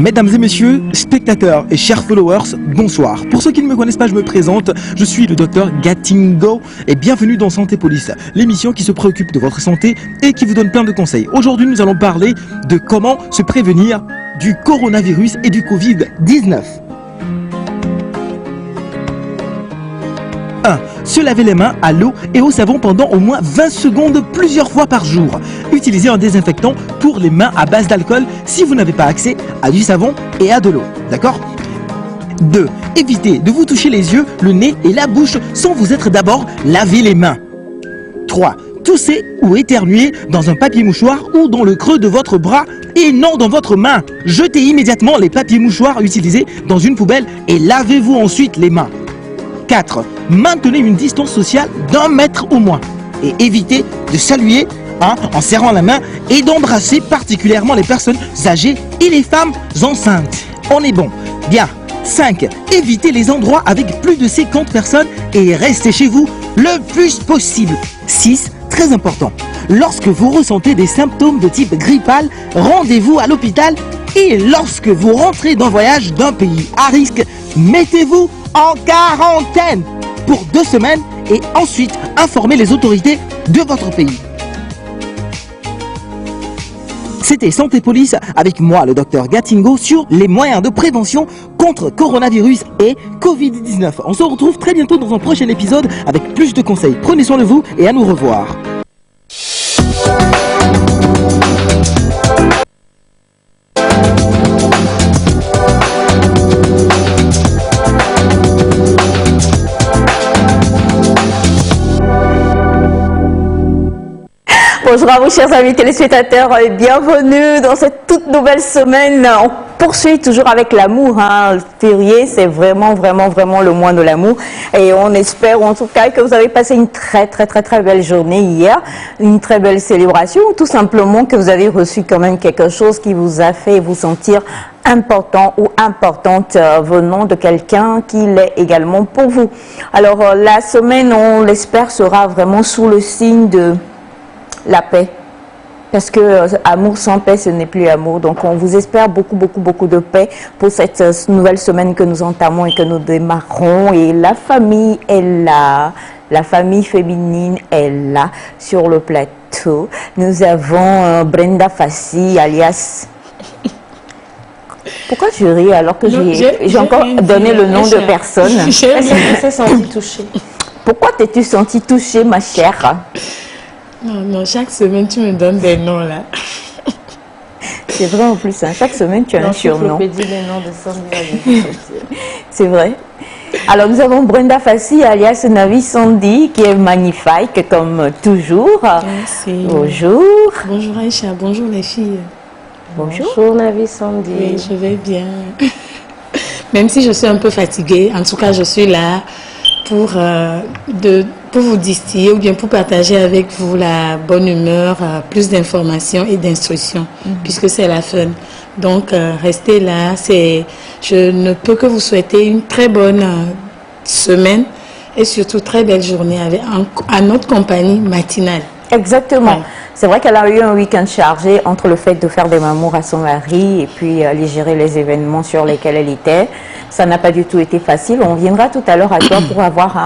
Mesdames et messieurs, spectateurs et chers followers, bonsoir. Pour ceux qui ne me connaissent pas, je me présente, je suis le docteur Gatingo et bienvenue dans Santé Police, l'émission qui se préoccupe de votre santé et qui vous donne plein de conseils. Aujourd'hui, nous allons parler de comment se prévenir du coronavirus et du Covid-19. 1. Se laver les mains à l'eau et au savon pendant au moins 20 secondes plusieurs fois par jour. Utilisez un désinfectant pour les mains à base d'alcool si vous n'avez pas accès à du savon et à de l'eau. D'accord ? 2. Évitez de vous toucher les yeux, le nez et la bouche sans vous être d'abord lavé les mains. 3. Toussez ou éternuez dans un papier mouchoir ou dans le creux de votre bras et non dans votre main. Jetez immédiatement les papiers mouchoirs utilisés dans une poubelle et lavez-vous ensuite les mains. 4. Maintenez une distance sociale d'1 mètre au moins et évitez de saluer en serrant la main et d'embrasser particulièrement les personnes âgées et les femmes enceintes. On est bon. Bien. 5. Évitez les endroits avec plus de 50 personnes et restez chez vous le plus possible. 6. Très important. Lorsque vous ressentez des symptômes de type grippal, rendez-vous à l'hôpital et lorsque vous rentrez d'un voyage d'un pays à risque, mettez-vous en quarantaine pour 2 semaines et ensuite informez les autorités de votre pays. C'était Santé Police avec moi, le docteur Gatingo, sur les moyens de prévention contre coronavirus et Covid-19. On se retrouve très bientôt dans un prochain épisode avec plus de conseils. Prenez soin de vous et à nous revoir. Bonjour à vous chers amis téléspectateurs et bienvenue dans cette toute nouvelle semaine. On poursuit toujours avec l'amour. Le février, c'est vraiment le mois de l'amour. Et on espère en tout cas que vous avez passé une très belle journée hier. Une très belle célébration ou tout simplement que vous avez reçu quand même quelque chose qui vous a fait vous sentir important ou importante venant de quelqu'un qui l'est également pour vous. Alors la semaine, on l'espère, sera vraiment sous le signe de la paix, parce que amour sans paix, ce n'est plus amour. Donc on vous espère beaucoup de paix pour cette nouvelle semaine que nous entamons et que nous démarrons. Et la famille est là, la famille féminine est là sur le plateau. Nous avons Brenda Fassi alias... Pourquoi tu ris alors que j'ai encore donné le nom de personne? Elle s'est sentie touchée. Pourquoi t'es-tu sentie touchée, ma chère? Non, chaque semaine, tu me donnes des noms, là. C'est vrai en plus, hein. Chaque semaine, tu as un surnom. Des noms de Sandy. C'est vrai. Alors, nous avons Brenda Fassi, alias Navi Sandy, qui est magnifique, comme toujours. Merci. Bonjour. Bonjour Aïcha, bonjour les filles. Bonjour Navi Sandy. Oui, je vais bien. Même si je suis un peu fatiguée, en tout cas, je suis là pour vous distiller ou bien pour partager avec vous la bonne humeur, plus d'informations et d'instructions, puisque c'est la fun. Donc, restez là. Je ne peux que vous souhaiter une très bonne semaine et surtout très belle journée à notre compagnie matinale. Exactement. Ouais. C'est vrai qu'elle a eu un week-end chargé entre le fait de faire des mamours à son mari et puis aller gérer les événements sur lesquels elle était. Ça n'a pas du tout été facile. On viendra tout à l'heure à toi pour avoir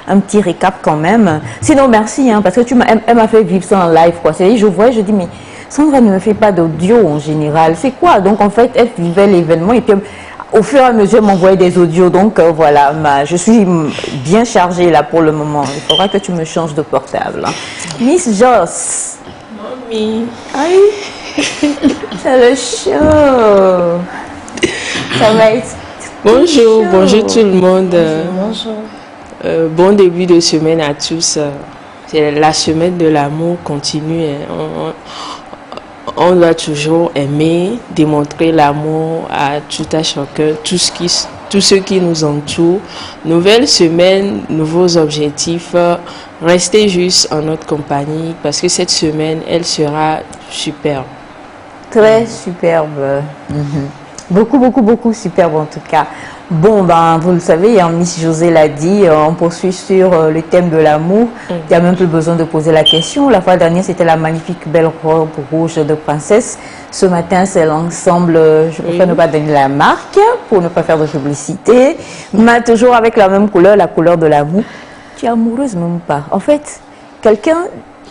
un petit récap quand même. Sinon, merci, parce que elle m'a fait vivre ça en live, quoi. C'est-à-dire, je vois, je dis, mais Sandra ne me fait pas d'audio en général. C'est quoi? Donc, en fait, elle vivait l'événement et puis au fur et à mesure, elle m'envoyait des audios. Donc, voilà, je suis bien chargée là pour le moment. Il faudra que tu me changes de portable. Miss Joss. Mommy. Aïe. C'est le show. Ça va être... Bonjour tout le monde. Bonjour. Bon début de semaine à tous. C'est la semaine de l'amour continue. On doit toujours aimer, démontrer l'amour à tout à chacun, tous ceux qui nous entourent. Nouvelle semaine, nouveaux objectifs. Restez juste en notre compagnie parce que cette semaine, elle sera superbe. Très superbe. Beaucoup superbe en tout cas. Bon, ben, vous le savez, hein, Miss José l'a dit, on poursuit sur le thème de l'amour. Il n'y a même plus besoin de poser la question. La fois dernière, c'était la magnifique belle robe rouge de princesse. Ce matin, c'est l'ensemble, je préfère ne pas donner la marque pour ne pas faire de publicité, mais toujours avec la même couleur, la couleur de l'amour. Tu es amoureuse même pas. En fait, quelqu'un,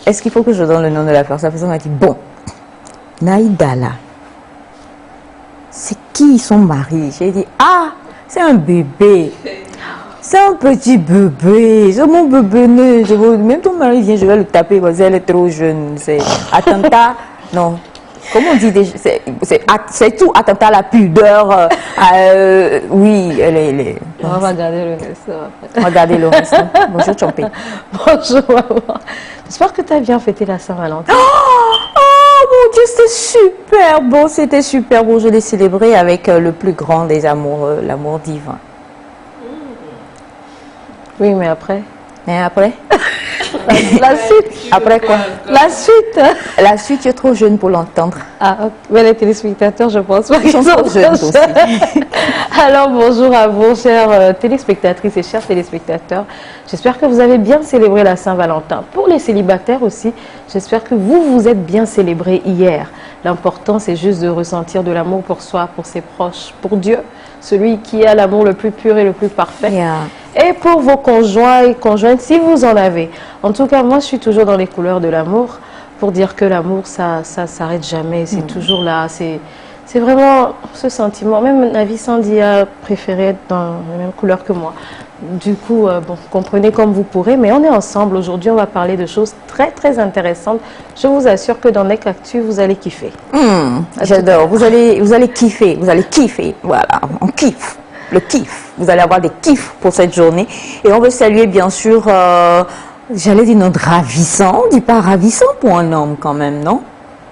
est-ce qu'il faut que je donne le nom de la personne? La personne m'a dit, bon, Naïda là, c'est qui son mari? J'ai dit, ah, c'est un bébé. C'est un petit bébé. C'est mon bébé né. Même ton mari vient, je vais le taper parce qu'elle est trop jeune. C'est attentat. Non. Comment on dit déjà? C'est tout. Attentat à la pudeur. Oui, elle est. On va regarder le reste. On va regarder le reste. Bonjour, Chompé. Bonjour, maman. J'espère que tu as bien fêté la Saint-Valentin. Oh mon Dieu, c'était super beau. C'était super beau. Je l'ai célébré avec le plus grand des amoureux, l'amour divin. Oui, mais après? Et après? La suite. Après quoi? La suite. La suite, tu es trop jeune pour l'entendre. Ah, ok. Mais les téléspectateurs, je pense pas Ils sont trop jeunes aussi. Alors, bonjour à vous, chères téléspectatrices et chers téléspectateurs. J'espère que vous avez bien célébré la Saint-Valentin. Pour les célibataires aussi, j'espère que vous êtes bien célébrés hier. L'important, c'est juste de ressentir de l'amour pour soi, pour ses proches, pour Dieu, celui qui a l'amour le plus pur et le plus parfait. Yeah. Et pour vos conjoints et conjointes, si vous en avez. En tout cas, moi, je suis toujours dans les couleurs de l'amour pour dire que l'amour, ça s'arrête jamais. C'est toujours là. C'est vraiment ce sentiment. Même Navi Sandy a préféré être dans les mêmes couleurs que moi. Du coup, bon, comprenez comme vous pourrez. Mais on est ensemble. Aujourd'hui, on va parler de choses très, très intéressantes. Je vous assure que dans Nek Actu, vous allez kiffer. J'adore. Vous allez kiffer. Vous allez kiffer. Voilà, on kiffe. Le kiff. Vous allez avoir des kiffs pour cette journée. Et on veut saluer, bien sûr, j'allais dire notre ravissant. On dit pas ravissant pour un homme quand même, non?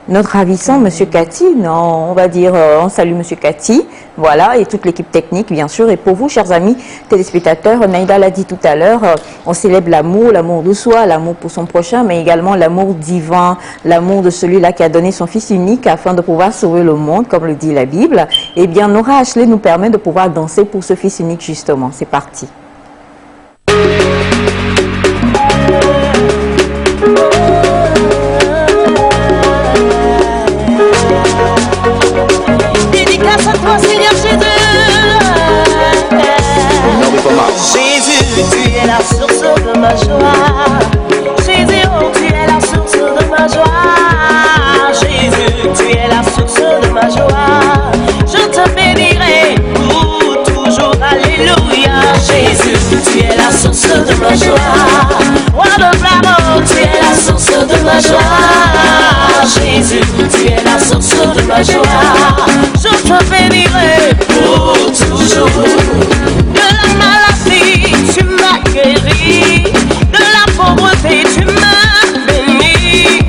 Notre ravissant, Monsieur Cathy, non, on va dire, on salue Monsieur Cathy, voilà, et toute l'équipe technique, bien sûr. Et pour vous, chers amis téléspectateurs, Naïda l'a dit tout à l'heure, on célèbre l'amour de soi, l'amour pour son prochain, mais également l'amour divin, l'amour de celui-là qui a donné son Fils unique afin de pouvoir sauver le monde, comme le dit la Bible. Eh bien, Nora Ashley nous permet de pouvoir danser pour ce Fils unique, justement. C'est parti. Jésus, tu es la source de ma joie. Jésus, oh, tu es la source de ma joie. Jésus, tu es la source de ma joie. Je te bénirai pour toujours. Alléluia. Jésus, tu es la source de ma joie. Roi de gloire, tu es la source de ma joie. Jésus, tu es la source de ma joie. Je te bénirai pour toujours. De la maladie, tu m'as guéri. De la pauvreté, tu m'as béni.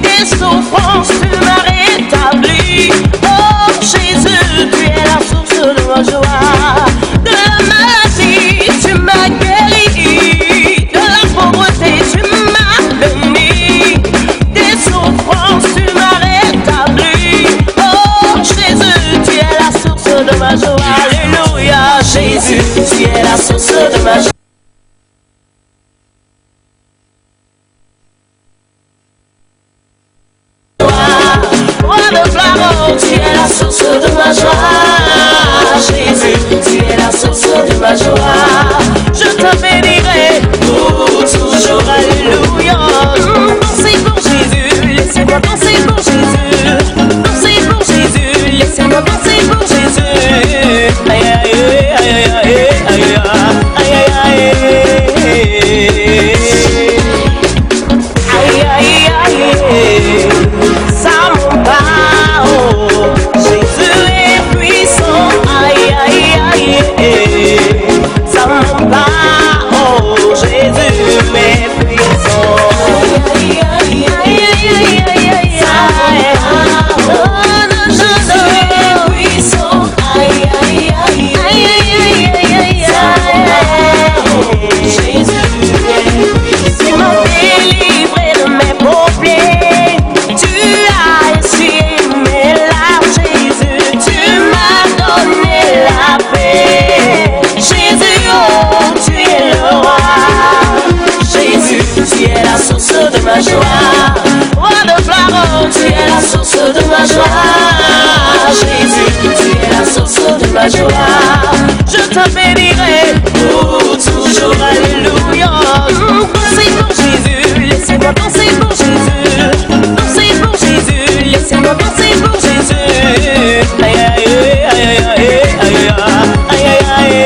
Des souffrances, tu m'as rétabli. Oh Jésus, tu es la source de ma joie. De la maladie, tu m'as guéri. De la pauvreté, tu m'as béni. Des souffrances, tu m'as rétabli. Oh Jésus, tu es la source de ma joie. Alléluia. Jésus, tu es la source de ma joie. Roi de gloire, tu es la source de ma joie. Jésus, tu es la source de ma joie. Je te bénirai pour toujours. Alléluia. Dansez pour Jésus, laissez-moi danser pour Jésus. Dansez pour Jésus, laissez-moi danser pour Jésus. Aïe aïe aïe aïe aïe aïe aïe aïe aïe aïe. Ça m'en va, oh, Jésus est puissant. Aïe aïe aïe, ça tu es la source de ma joie. Jésus, tu es la source de ma joie. Je te bénirai pour toujours, alléluia. Dansez pour Jésus, laissez-moi danser pour Jésus. Dansez pour Jésus, laissez-moi danser pour Jésus. Aïe aïe aïe aïe aïe aïe aïe aïe.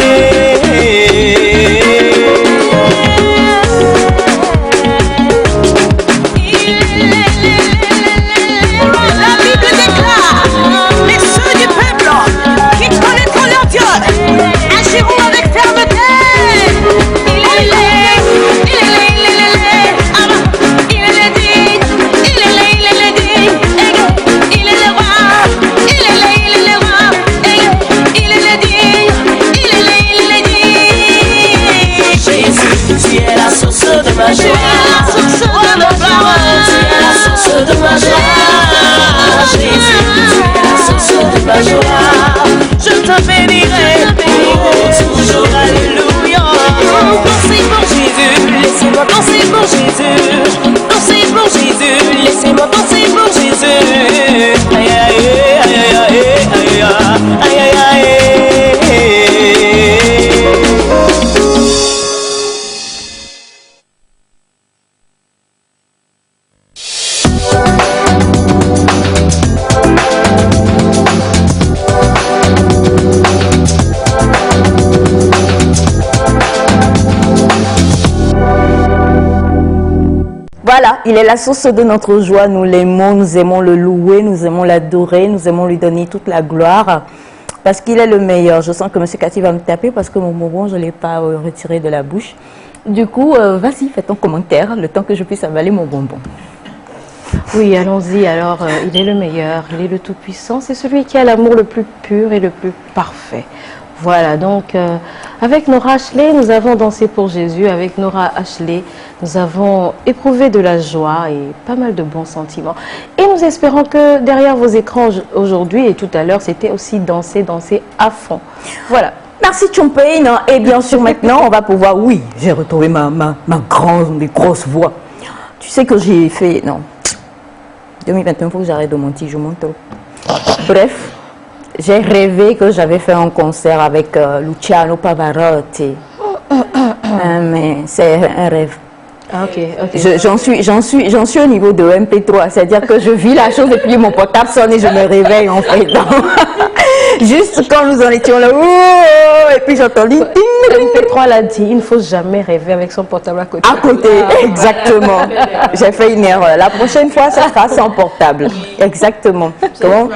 Ma joie, oh ma parole, tu es la source de ma joie. Jésus, tu es la source de ma joie. Je te bénirai pour toujours, alléluia. Dansez pour Jésus, laissez-moi danser pour Jésus. Dansez pour Jésus, laissez-moi danser pour Jésus. Aïe aïe aïe aïe aïe aïe aïe aïe aïe. Voilà, il est la source de notre joie, nous l'aimons, nous aimons le louer, nous aimons l'adorer, nous aimons lui donner toute la gloire, parce qu'il est le meilleur. Je sens que M. Cathy va me taper parce que mon bonbon, je ne l'ai pas retiré de la bouche. Du coup, vas-y, fais ton commentaire, le temps que je puisse avaler mon bonbon. Oui, allons-y. Alors, il est le meilleur, il est le tout-puissant, c'est celui qui a l'amour le plus pur et le plus parfait. Voilà, donc avec Nora Ashley, nous avons dansé pour Jésus. Avec Nora Ashley, nous avons éprouvé de la joie et pas mal de bons sentiments. Et nous espérons que derrière vos écrans aujourd'hui et tout à l'heure, c'était aussi danser à fond. Voilà. Merci Chompain. Et bien sûr, maintenant, on va pouvoir... Oui, j'ai retrouvé ma grande et grosse voix. Tu sais que j'ai fait... Non. 2021, il faut que j'arrête de mentir, je monte. Bref. J'ai rêvé que j'avais fait un concert avec Luciano Pavarotti. Mais c'est un rêve. Ah, ok. J'en suis au niveau de MP3, c'est-à-dire que je vis la chose et puis mon portable sonne et je me réveille en fait. Juste quand nous en étions là, et puis j'entends ding, ding, MP3 l'a dit, il ne faut jamais rêver avec son portable à côté. À côté, exactement. J'ai fait une erreur. La prochaine fois, ça sera sans portable. Exactement. Comment?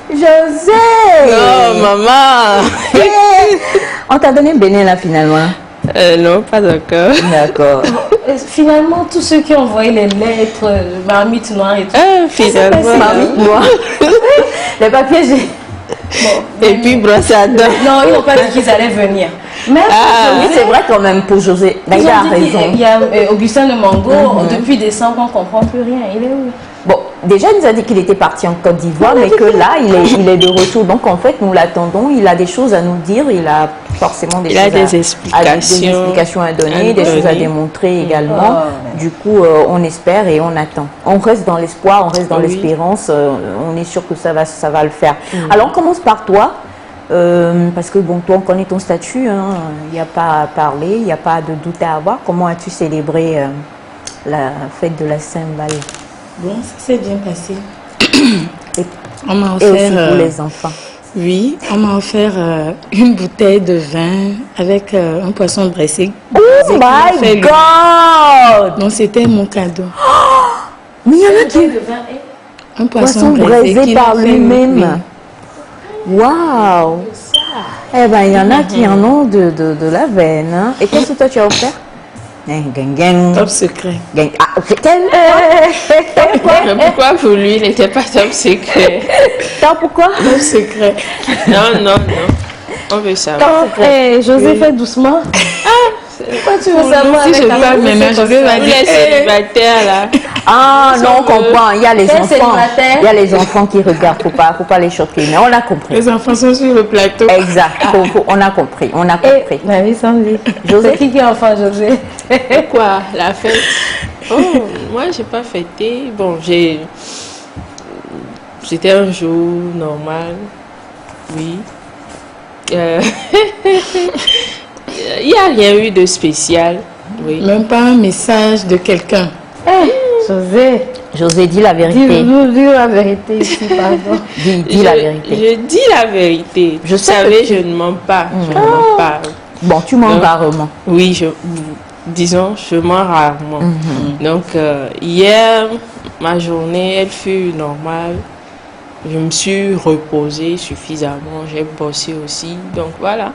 Je sais. Non, maman. On t'a donné Bénin là finalement? Non, pas encore. D'accord. Finalement, tous ceux qui ont envoyé les lettres, marmite noire et tout. Finalement. Marmite noire. Les papiers, j'ai... Bon, et puis brosse à dents. Non, ils n'ont pas dit qu'ils allaient venir. Mais oui, c'est vrai quand même pour José. Ils Il a ont dit raison. qu'il y a Augustin de Mango, depuis décembre, on ne comprend plus rien. Il est où? Bon, déjà, il nous a dit qu'il était parti en Côte d'Ivoire, mais que là, il est de retour. Donc, en fait, nous l'attendons. Il a des choses à nous dire. Il a forcément des explications à donner, des choses à démontrer également. Du coup, on espère et on attend. On reste dans l'espoir, on reste dans l'espérance. On est sûr que ça va le faire. Alors, on commence par toi. Parce que, bon, toi, on connaît ton statut. Il n'y a pas à parler, il n'y a pas de doute à avoir. Comment as-tu célébré la fête de la Saint-Val? Bon, ça s'est bien passé. Et On m'a aussi offert, pour les enfants. oui, on m'a offert une bouteille de vin avec un poisson dressé. Oh my God! Donc c'était mon cadeau. Mais il y en a qui... Un Poisson braisé braisé qu'il par a fait, lui-même. Waouh! Eh ben, il y en a qui en ont de la veine. Hein. Et qu'est-ce que toi tu as offert? Top secret. Ah, ok. Mais pourquoi pour lui, il n'était pas top secret? Pourquoi? Top secret. Non. On veut savoir. José, fais doucement. Pourquoi tu veux savoir Si je avec parle maintenant, je vais Tous les célibataires là. Ah non, on comprend. Il y a les Quel enfants. célibataire? Il y a les enfants qui regardent. Faut pas les choquer. Mais on a compris. Les enfants sont sur le plateau. Exact. On a compris. On a Et compris. ma vie sans vie. José? C'est qui est enfant, José? Quoi? La fête? Oh, moi, j'ai pas fêté. Bon, c'était un jour normal. Oui. Il n'y a rien eu de spécial. Oui. Même pas un message de quelqu'un. José, José, dis la vérité. dis la vérité ici, pardon. Dis la vérité. Je dis la vérité. Je Vous sais savez, que je ne mens pas. Je ne mens pas. Bon, tu mens Non. rarement. Oui, disons, je mens rarement. Donc, hier, ma journée, elle fut normale. Je me suis reposée suffisamment. J'ai bossé aussi. Donc, voilà.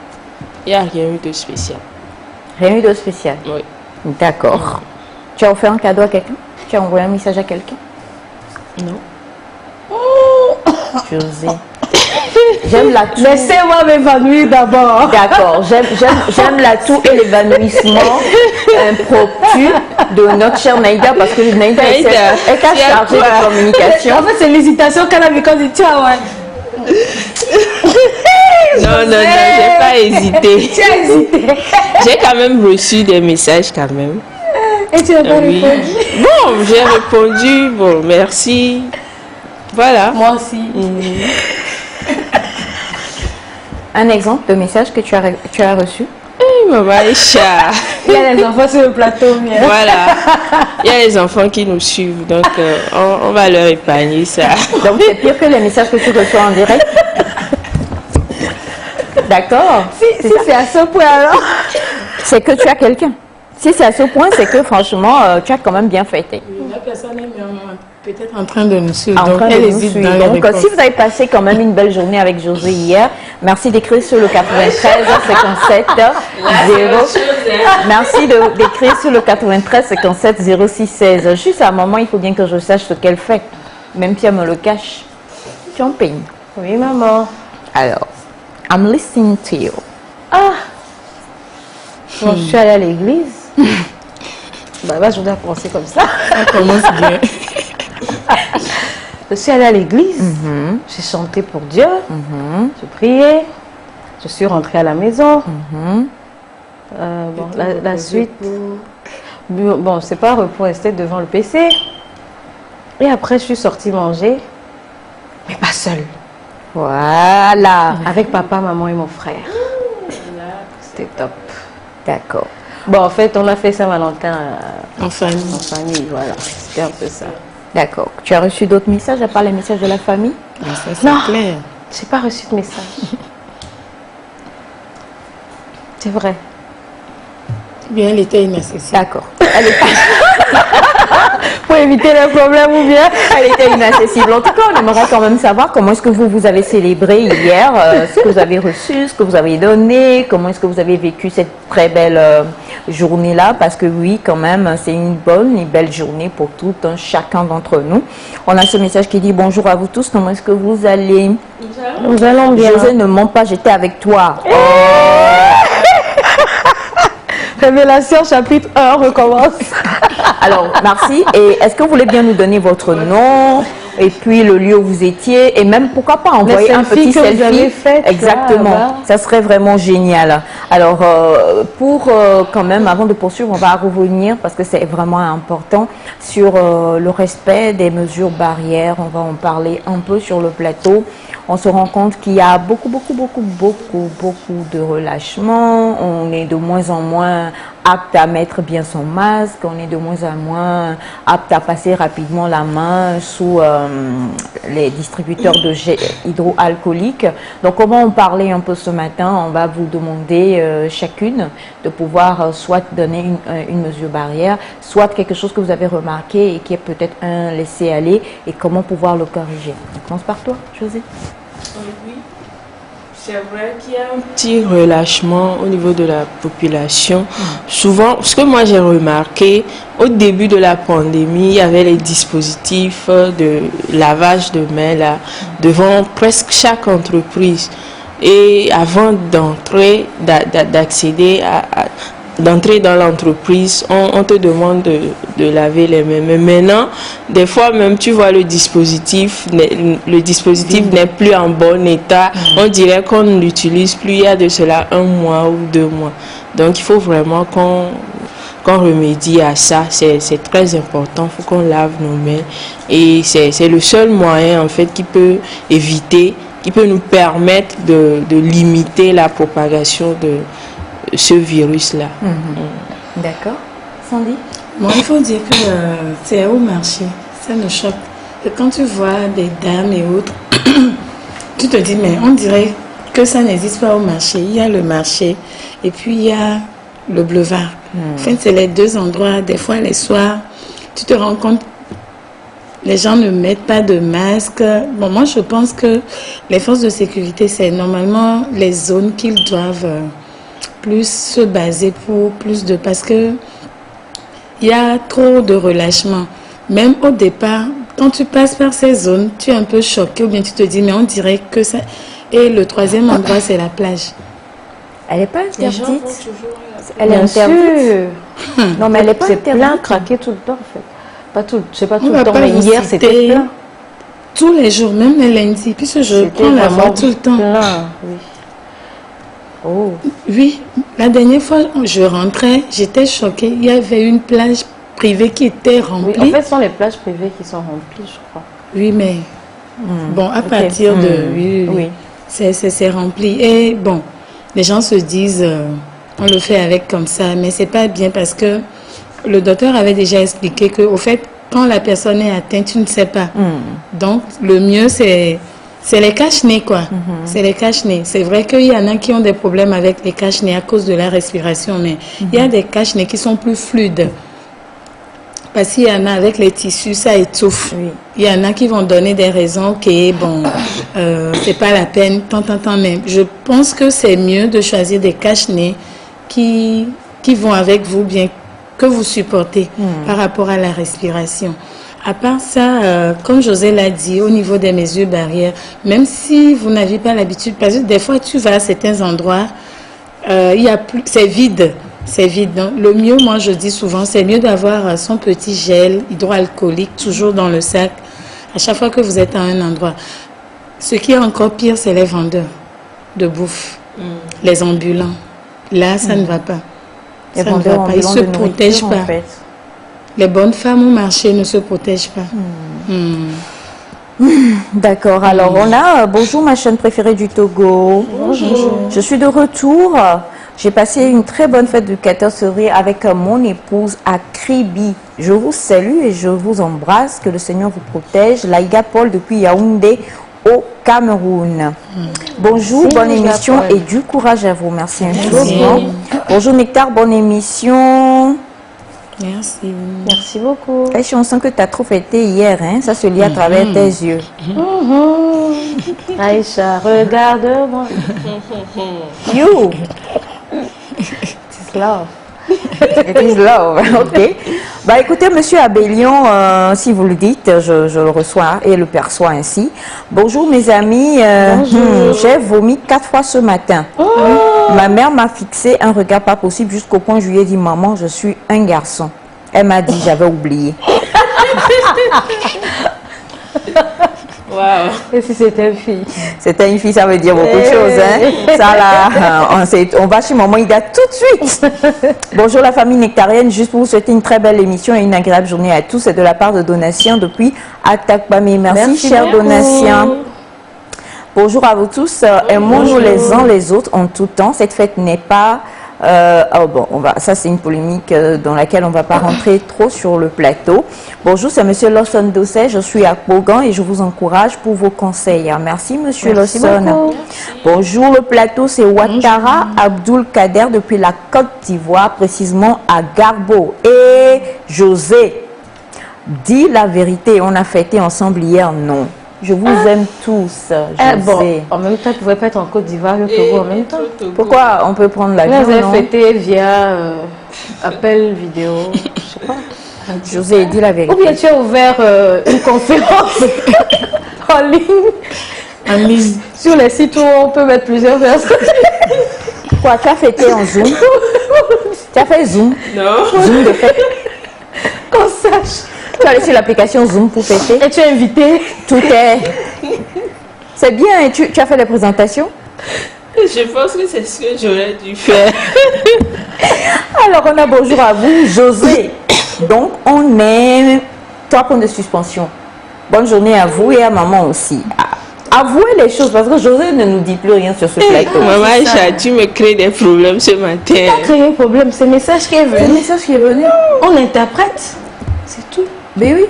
Il n'y a rien eu de spécial. Rien eu de spécial. Oui. D'accord. Tu as offert un cadeau à quelqu'un? Tu as envoyé un message à quelqu'un? Non. José. J'aime la toux. Laissez-moi m'évanouir d'abord. D'accord. J'aime la toux et l'évanouissement impromptu de notre chère Naïda parce que Naïda est Naïda, chargée de communication. En fait, c'est l'hésitation qu'elle a vu quand elle dit tiens, ouais. Non, j'ai pas hésité. Tu as hésité. J'ai quand même reçu des messages quand même. Et tu n'as pas Oui. répondu. Bon, j'ai répondu, bon, merci. Voilà. Moi aussi. Un exemple de message que tu as reçu? Maman Aïcha. Il y a les enfants sur le plateau, bien. Voilà. Il y a les enfants qui nous suivent, donc on va leur épargner ça. Donc c'est pire que les messages que tu reçois en direct? D'accord. Si c'est à ce point alors. C'est que tu as quelqu'un. Si c'est à ce point, c'est que franchement, tu as quand même bien fêté. La personne est peut-être en train de nous suivre. En Donc, train de elle nous hésite suivre. dans les Donc, réponses. si vous avez passé quand même une belle journée avec José hier, merci d'écrire sur le 93 57 0. Merci d'écrire sur le 93 57 06 16. Juste à un moment, il faut bien que je sache ce qu'elle fait. Même si elle me le cache. Tu en peignes. Oui, maman. Alors, I'm listening to you. Bon, je suis allée à l'église. Bah, je dois penser comme ça. On commence bien. Je suis allée à l'église. J'ai chanté pour Dieu. J'ai prié. Je suis rentrée à la maison. Bon, la suite. Bon, c'est pas repos, rester devant le PC. Et après, je suis sortie manger. Mais pas seule. Voilà. Avec papa, maman et mon frère. C'était top. D'accord. Bon, en fait, on a fait Saint-Valentin En famille. en famille. Voilà. C'était un peu ça. D'accord. Tu as reçu d'autres messages à part les messages de la famille? Ah, ça, c'est Non. clair. J'ai pas reçu de message. C'est vrai. Bien, elle était inaccessible. D'accord. Pour éviter les problèmes ou bien. Elle était inaccessible. En tout cas, on aimerait quand même savoir comment est-ce que vous avez célébré hier, ce que vous avez reçu, ce que vous avez donné, comment est-ce que vous avez vécu cette très belle journée-là, parce que oui, quand même, c'est une bonne et belle journée pour tout un chacun d'entre nous. On a ce message qui dit bonjour à vous tous, comment est-ce que vous allez? Nous allons bien. José, ne mens pas, j'étais avec toi. Révélation chapitre 1 recommence. Alors, merci. Et est-ce que vous voulez bien nous donner votre nom et puis le lieu où vous étiez et même pourquoi pas envoyer un petit selfies que vous selfie? avez fait, Exactement. là-bas. Ça serait vraiment génial. Alors, pour quand même, avant de poursuivre, on va revenir parce que c'est vraiment important sur le respect des mesures barrières. On va en parler un peu sur le plateau. On se rend compte qu'il y a beaucoup de relâchement. On est de moins en moins apte à mettre bien son masque. On est de moins en moins apte à passer rapidement la main sous les distributeurs de gel hydroalcoolique. Donc, on va en parler un peu ce matin. On va vous demander chacune de pouvoir soit donner une mesure barrière, soit quelque chose que vous avez remarqué et qui est peut-être un laisser-aller et comment pouvoir le corriger. On commence par toi, José. Oui, c'est vrai qu'il y a un petit relâchement au niveau de la population. Souvent, ce que moi j'ai remarqué, au début de la pandémie, il y avait les dispositifs de lavage de mains là, devant presque chaque entreprise. Et avant d'entrer, d'accéder d'entrer dans l'entreprise, on te demande de laver les mains. Mais maintenant, des fois même, tu vois le dispositif n'est plus en bon état. On dirait qu'on ne l'utilise plus il y a de cela 1 mois ou 2 mois. Donc, il faut vraiment qu'on remédie à ça. C'est très important. Il faut qu'on lave nos mains. Et c'est le seul moyen, en fait, qui peut nous permettre de limiter la propagation de ce virus-là. D'accord. Sandy? Bon, il faut dire que c'est au marché. Ça me choque. Et quand tu vois des dames et autres, tu te dis, mais on dirait que ça n'existe pas au marché. Il y a le marché et puis il y a le boulevard. En fait, c'est les 2 endroits. Des fois, les soirs, tu te rends compte, les gens ne mettent pas de masque. Bon, moi, je pense que les forces de sécurité, c'est normalement les zones qu'ils doivent plus se baser pour plus de... Parce que il y a trop de relâchement. Même au départ, quand tu passes par ces zones, tu es un peu choqué ou bien tu te dis, mais on dirait que ça... Et le 3e endroit, c'est la plage. Elle n'est pas interdite. Elle est interdite. Non, mais elle n'est pas C'est interdite. plein, craqué tout le temps, en fait. Pas tout, je sais pas tout On le va temps, pas mais vous hier, citer c'était plein. tous les jours, même les lundis. Puisque je C'était prends la vraiment voie tout le temps. plein, oui. Oh. Oui, la dernière fois, je rentrais, j'étais choquée. Il y avait une plage privée qui était remplie. Oui, en fait, ce sont les plages privées qui sont remplies, je crois. Oui, mais bon, à partir de... Oui. C'est rempli. Et bon, les gens se disent, on le fait avec comme ça, mais c'est pas bien parce que le docteur avait déjà expliqué que, au fait, quand la personne est atteinte, tu ne sais pas. Donc, le mieux, c'est les cache-nez, quoi. C'est les cache-nez. C'est vrai qu'il y en a qui ont des problèmes avec les cache-nez à cause de la respiration, mais il y a des cache-nez qui sont plus fluides. Parce qu'il y en a avec les tissus, ça étouffe. Oui. Il y en a qui vont donner des raisons que, bon, c'est pas la peine, tant, mais je pense que c'est mieux de choisir des cache-nez qui vont avec vous, bien que vous supportez par rapport à la respiration. À part ça, comme José l'a dit, au niveau des mesures barrières, même si vous n'avez pas l'habitude, parce que des fois tu vas à certains endroits, c'est vide. C'est vide. Donc, le mieux, moi je dis souvent, c'est mieux d'avoir son petit gel hydroalcoolique toujours dans le sac à chaque fois que vous êtes à un endroit. Ce qui est encore pire, c'est les vendeurs de bouffe, les ambulants. Là, ça ne va pas. Les Ça ne va vendeurs pas. Ils ne se ambulants de protègent nourriture, pas. en fait. Les bonnes femmes au marché ne se protègent pas. D'accord, alors on a bonjour ma chaîne préférée du Togo. Bonjour. Je suis de retour. J'ai passé une très bonne fête du 14 février avec mon épouse à Kribi. Je vous salue et je vous embrasse. Que le Seigneur vous protège. Laïga Paul depuis Yaoundé au Cameroun. Bonjour, Merci, bonne Laïga émission Paul. et du courage à vous. Merci infiniment. Bonjour Nectar, bonne émission. Merci. Merci beaucoup. Et je sens que tu as trop fêté hier, hein? Ça se lit à travers tes yeux. Aïcha, regarde-moi. You! It's love. It is love, ok. Bah écoutez, monsieur Abélion, si vous le dites, je le reçois et le perçois ainsi. Bonjour mes amis, j'ai vomi 4 fois ce matin. Ma mère m'a fixé un regard pas possible jusqu'au point où je lui ai dit, maman, je suis un garçon. Elle m'a dit, j'avais oublié. Waouh. Et si c'était une fille? C'était une fille, ça veut dire beaucoup de choses. Hein? Ça là, on va chez maman Ida tout de suite. Bonjour la famille nectarienne, juste pour vous souhaiter une très belle émission et une agréable journée à tous. C'est de la part de Donatien depuis Atakpamé. Merci cher beaucoup. Donatien. Bonjour à vous tous. Aimons-nous les uns les autres en tout temps. Cette fête n'est pas... ça c'est une polémique dans laquelle on ne va pas rentrer trop sur le plateau. Bonjour, c'est monsieur Lawson Dosset, je suis à Bogan et je vous encourage pour vos conseils. Merci monsieur Lawson. Bonjour, le plateau c'est Ouattara Abdul Kader depuis la Côte d'Ivoire, précisément à Garbo. Et José, dis la vérité, on a fêté ensemble hier, non? Je vous aime tous, José. Bon, en même temps, tu ne pouvais pas être en Côte d'Ivoire et au Togo en même temps. Pourquoi on peut prendre l'avion, Vous avez non? fêté via appel vidéo, je sais pas. José, dis la vérité. Ou bien tu as ouvert une conférence en ligne. Sur les sites où on peut mettre plusieurs personnes. Quoi, tu as fêté en Zoom? Tu as fait Zoom? Non. Zoom de fête. Qu'on sache. Tu as laissé l'application Zoom pour fêter. Et tu es invité? Tout est... C'est bien, et tu as fait les présentations? Je pense que c'est ce que j'aurais dû faire. Alors, on a bonjour à vous, José. Donc, on est 3 points de suspension. Bonne journée à vous et à maman aussi. Avouez les choses parce que José ne nous dit plus rien sur ce plateau. Maman Aïcha, tu me crées des problèmes ce matin. Créer un problème, c'est le message qui est C'est le venu. message qui est venu. On interprète. C'est tout. Ben oui.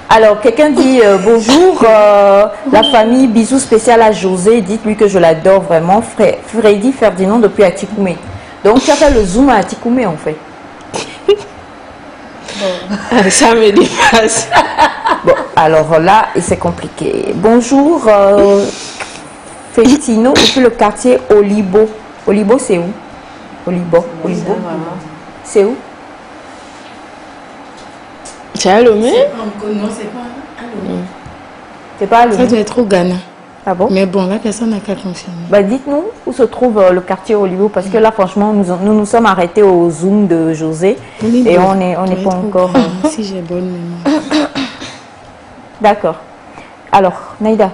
Alors, quelqu'un dit bonjour, la famille, bisous spécial à José. Dites-lui que je l'adore vraiment. Freddy Ferdinand depuis Atikoumé. Donc, tu as fait le zoom à Atikoumé en fait. Ah, ça me dépasse. Bon, alors là, c'est compliqué. Bonjour, Félitino, depuis le quartier Olibo. Olibo, c'est où? Olibo. C'est où? Tu as Lomé? Non, c'est pas. C'est pas Ça le... doit être au Ghana. Ah bon? Mais bon, la personne n'a qu'à confirmer. Bah, dites-nous où se trouve le quartier Olivo parce que là franchement nous sommes arrêtés au zoom de José et on n'est pas encore... Si j'ai bonne mémoire. D'accord. Alors, Naïda.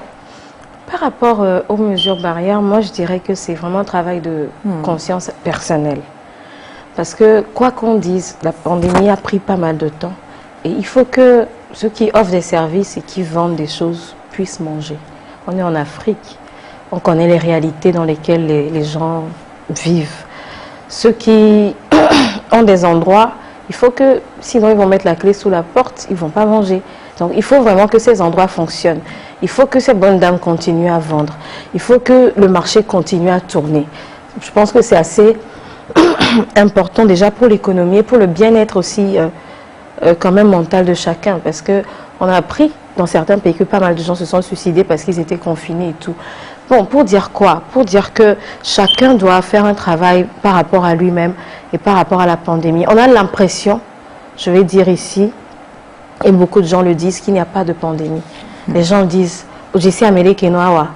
Par rapport aux mesures barrières, moi je dirais que c'est vraiment un travail de conscience personnelle. Parce que quoi qu'on dise, la pandémie a pris pas mal de temps et il faut que ceux qui offrent des services et qui vendent des choses puissent manger. On est en Afrique, on connaît les réalités dans lesquelles les gens vivent. Ceux qui ont des endroits, il faut que, sinon ils vont mettre la clé sous la porte, ils ne vont pas manger. Donc il faut vraiment que ces endroits fonctionnent. Il faut que ces bonnes dames continuent à vendre. Il faut que le marché continue à tourner. Je pense que c'est assez important déjà pour l'économie et pour le bien-être aussi quand même mental de chacun. Parce qu'on a appris dans certains pays que pas mal de gens se sont suicidés parce qu'ils étaient confinés et tout. Bon, pour dire quoi? Pour dire que chacun doit faire un travail par rapport à lui-même et par rapport à la pandémie. On a l'impression, je vais dire ici, et beaucoup de gens le disent, qu'il n'y a pas de pandémie. Les gens disent, Ojisi Amérique Noawa,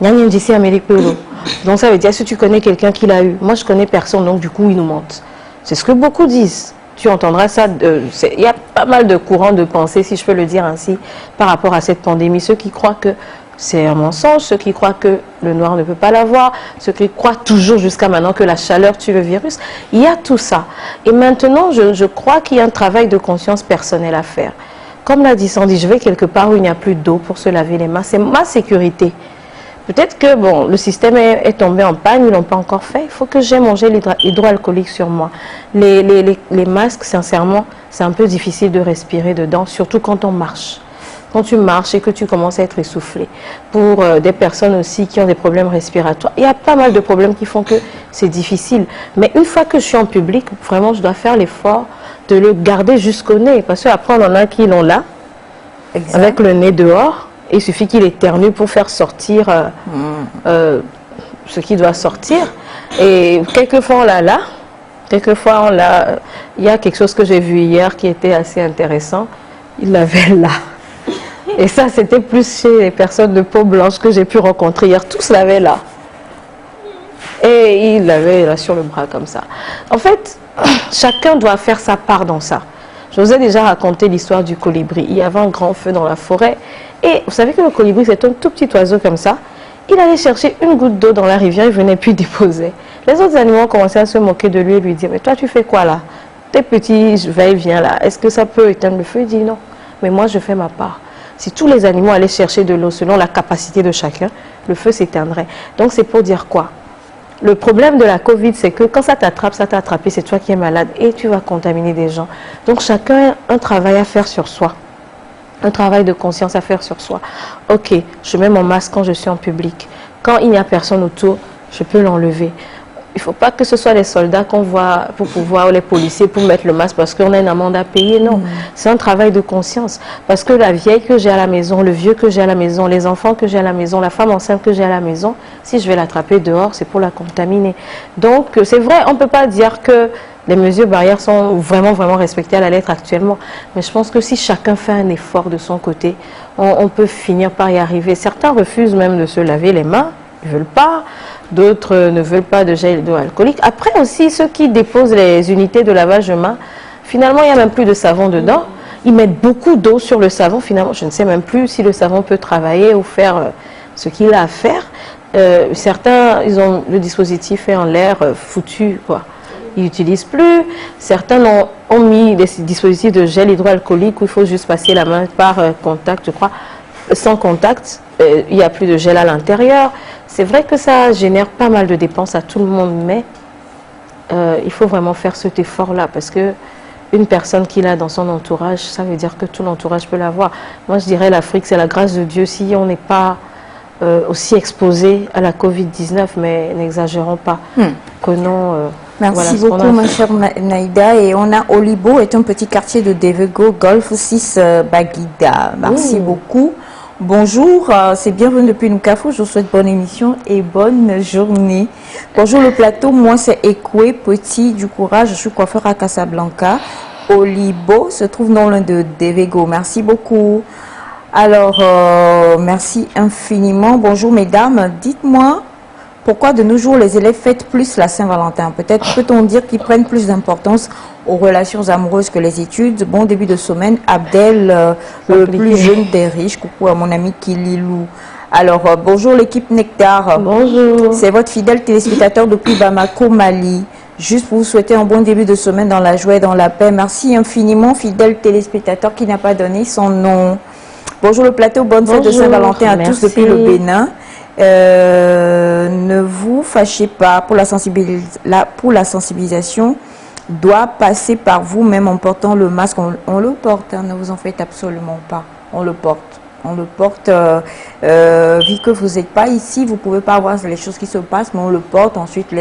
Nyanyen Ojisi Amérique Pelo. Donc ça veut dire, si tu connais quelqu'un qui l'a eu, moi je connais personne, donc du coup ils nous mentent. C'est ce que beaucoup disent. Tu entendras ça, il y a pas mal de courants de pensée, si je peux le dire ainsi, par rapport à cette pandémie. Ceux qui croient que c'est un mensonge, ceux qui croient que le noir ne peut pas l'avoir, ceux qui croient toujours jusqu'à maintenant que la chaleur tue le virus. Il y a tout ça. Et maintenant, je crois qu'il y a un travail de conscience personnelle à faire. Comme l'a dit Sandy, je vais quelque part où il n'y a plus d'eau pour se laver les mains. C'est ma sécurité. Peut-être que bon, le système est tombé en panne, ils ne l'ont pas encore fait. Il faut que j'ai mangé l'hydroalcoolique sur moi. Les masques, sincèrement, c'est un peu difficile de respirer dedans, surtout quand on marche. Quand tu marches et que tu commences à être essoufflé. Pour des personnes aussi qui ont des problèmes respiratoires, il y a pas mal de problèmes qui font que c'est difficile. Mais une fois que je suis en public, vraiment, je dois faire l'effort de le garder jusqu'au nez. Parce qu'après, on en a qui l'ont là, avec le nez dehors. Il suffit qu'il éternue pour faire sortir ce qui doit sortir. Et quelquefois, on l'a là. Quelquefois, on l'a... Il y a quelque chose que j'ai vu hier qui était assez intéressant. Il l'avait là. Et ça, c'était plus chez les personnes de peau blanche que j'ai pu rencontrer hier. Tous l'avaient là. Et il l'avait là sur le bras comme ça. En fait, chacun doit faire sa part dans ça. Je vous ai déjà raconté l'histoire du colibri. Il y avait un grand feu dans la forêt. Et vous savez que le colibri, c'est un tout petit oiseau comme ça. Il allait chercher une goutte d'eau dans la rivière, il venait puis déposer. Les autres animaux ont commencé à se moquer de lui et lui dire, mais toi tu fais quoi là? Tes petits va-et-vient là, est-ce que ça peut éteindre le feu? Il dit non, mais moi je fais ma part. Si tous les animaux allaient chercher de l'eau selon la capacité de chacun, le feu s'éteindrait. Donc c'est pour dire quoi? Le problème de la Covid, c'est que quand ça t'attrape, ça t'a attrapé, c'est toi qui es malade et tu vas contaminer des gens. Donc chacun a un travail à faire sur soi. Un travail de conscience à faire sur soi. Ok, je mets mon masque quand je suis en public. Quand il n'y a personne autour, je peux l'enlever. Il ne faut pas que ce soit les soldats qu'on voit pour pouvoir, ou les policiers pour mettre le masque parce qu'on a une amende à payer. Non, c'est un travail de conscience. Parce que la vieille que j'ai à la maison, le vieux que j'ai à la maison, les enfants que j'ai à la maison, la femme enceinte que j'ai à la maison, si je vais l'attraper dehors, c'est pour la contaminer. Donc, c'est vrai, on ne peut pas dire que les mesures barrières sont vraiment respectées à la lettre actuellement. Mais je pense que si chacun fait un effort de son côté, on peut finir par y arriver. Certains refusent même de se laver les mains ne veulent pas, d'autres ne veulent pas de gel hydroalcoolique. Après aussi, ceux qui déposent les unités de lavage de main, finalement, il n'y a même plus de savon dedans. Ils mettent beaucoup d'eau sur le savon. Finalement, je ne sais même plus si le savon peut travailler ou faire ce qu'il a à faire. Certains, ils ont le dispositif est en l'air foutu, quoi. Ils n'utilisent plus. Certains ont mis des dispositifs de gel hydroalcoolique où il faut juste passer la main par contact, je crois. Sans contact, il n'y a plus de gel à l'intérieur. C'est vrai que ça génère pas mal de dépenses à tout le monde, mais il faut vraiment faire cet effort-là parce que une personne qui l'a dans son entourage, ça veut dire que tout l'entourage peut l'avoir. Moi, je dirais l'Afrique, c'est la grâce de Dieu. Si on n'est pas aussi exposé à la Covid-19, mais n'exagérons pas. Prenons... Merci voilà beaucoup, ma chère Naïda. Et on a Olibo, est un petit quartier de Devego, Golf 6 Baguida. Merci beaucoup. Bonjour, c'est bienvenue depuis Nukafu. Je vous souhaite bonne émission et bonne journée. Bonjour le plateau, moi c'est Ekwe, petit du courage. Je suis coiffeur à Casablanca. Olibo se trouve dans l'un de Devego. Merci beaucoup. Alors, merci infiniment. Bonjour mesdames, dites-moi pourquoi de nos jours les élèves fêtent plus la Saint-Valentin? Peut-être peut-on dire qu'ils prennent plus d'importance aux relations amoureuses que les études. Bon début de semaine, Abdel, le plus jeune des riches. Coucou à mon ami Kililou. Alors, bonjour l'équipe Nectar. Bonjour. C'est votre fidèle téléspectateur depuis Bamako, Mali. Juste pour vous souhaiter un bon début de semaine dans la joie et dans la paix. Merci infiniment, fidèle téléspectateur qui n'a pas donné son nom. Bonjour le plateau, bonne fête de Saint-Valentin à tous depuis le Bénin. Ne vous fâchez pas, pour la sensibilisation doit passer par vous-même en portant le masque. On le porte, hein, ne vous en faites absolument pas. On le porte. On le porte, vu que vous n'êtes pas ici, vous ne pouvez pas voir les choses qui se passent, mais on le porte. Ensuite,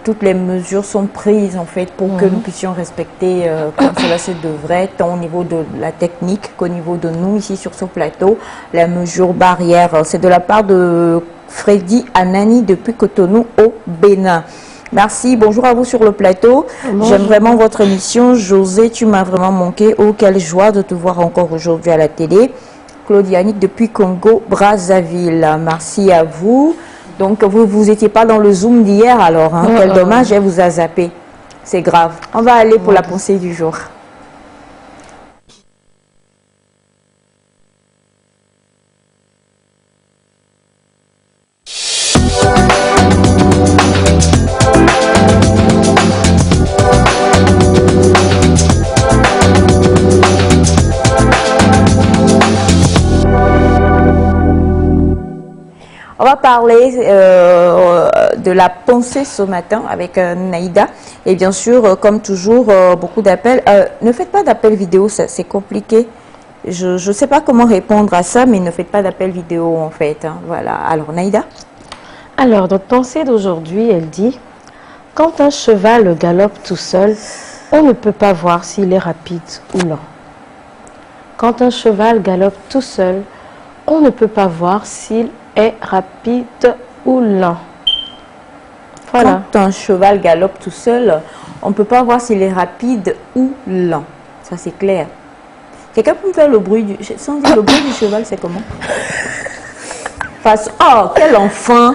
toutes les mesures sont prises en fait pour que nous puissions respecter comme cela se devrait, tant au niveau de la technique qu'au niveau de nous ici sur ce plateau, la mesure barrière. C'est de la part de Freddy Anani depuis Cotonou au Bénin. Merci, bonjour à vous sur le plateau. J'aime vraiment votre émission. José, tu m'as vraiment manqué. Oh, quelle joie de te voir encore aujourd'hui à la télé. Claude Yannick depuis Congo, Brazzaville. Merci à vous. Donc, vous n'étiez pas dans le Zoom d'hier alors. Hein? Quel dommage, elle vous a zappé. C'est grave. On va aller pour la pensée du jour. On va parler de la pensée ce matin avec Naïda. Et bien sûr, comme toujours, beaucoup d'appels. Ne faites pas d'appels vidéo, c'est compliqué. Je ne sais pas comment répondre à ça, mais ne faites pas d'appels vidéo en fait. Hein. Voilà. Alors, Naïda? Alors, notre pensée d'aujourd'hui, elle dit « Quand un cheval galope tout seul, on ne peut pas voir s'il est rapide ou lent. Quand un cheval galope tout seul, on ne peut pas voir s'il est rapide ou lent. » Voilà. Quand un cheval galope tout seul, on ne peut pas voir s'il est rapide ou lent. Ça, c'est clair. Quelqu'un peut me faire le bruit du... Sans dire le bruit du cheval, c'est comment? Oh, quel enfant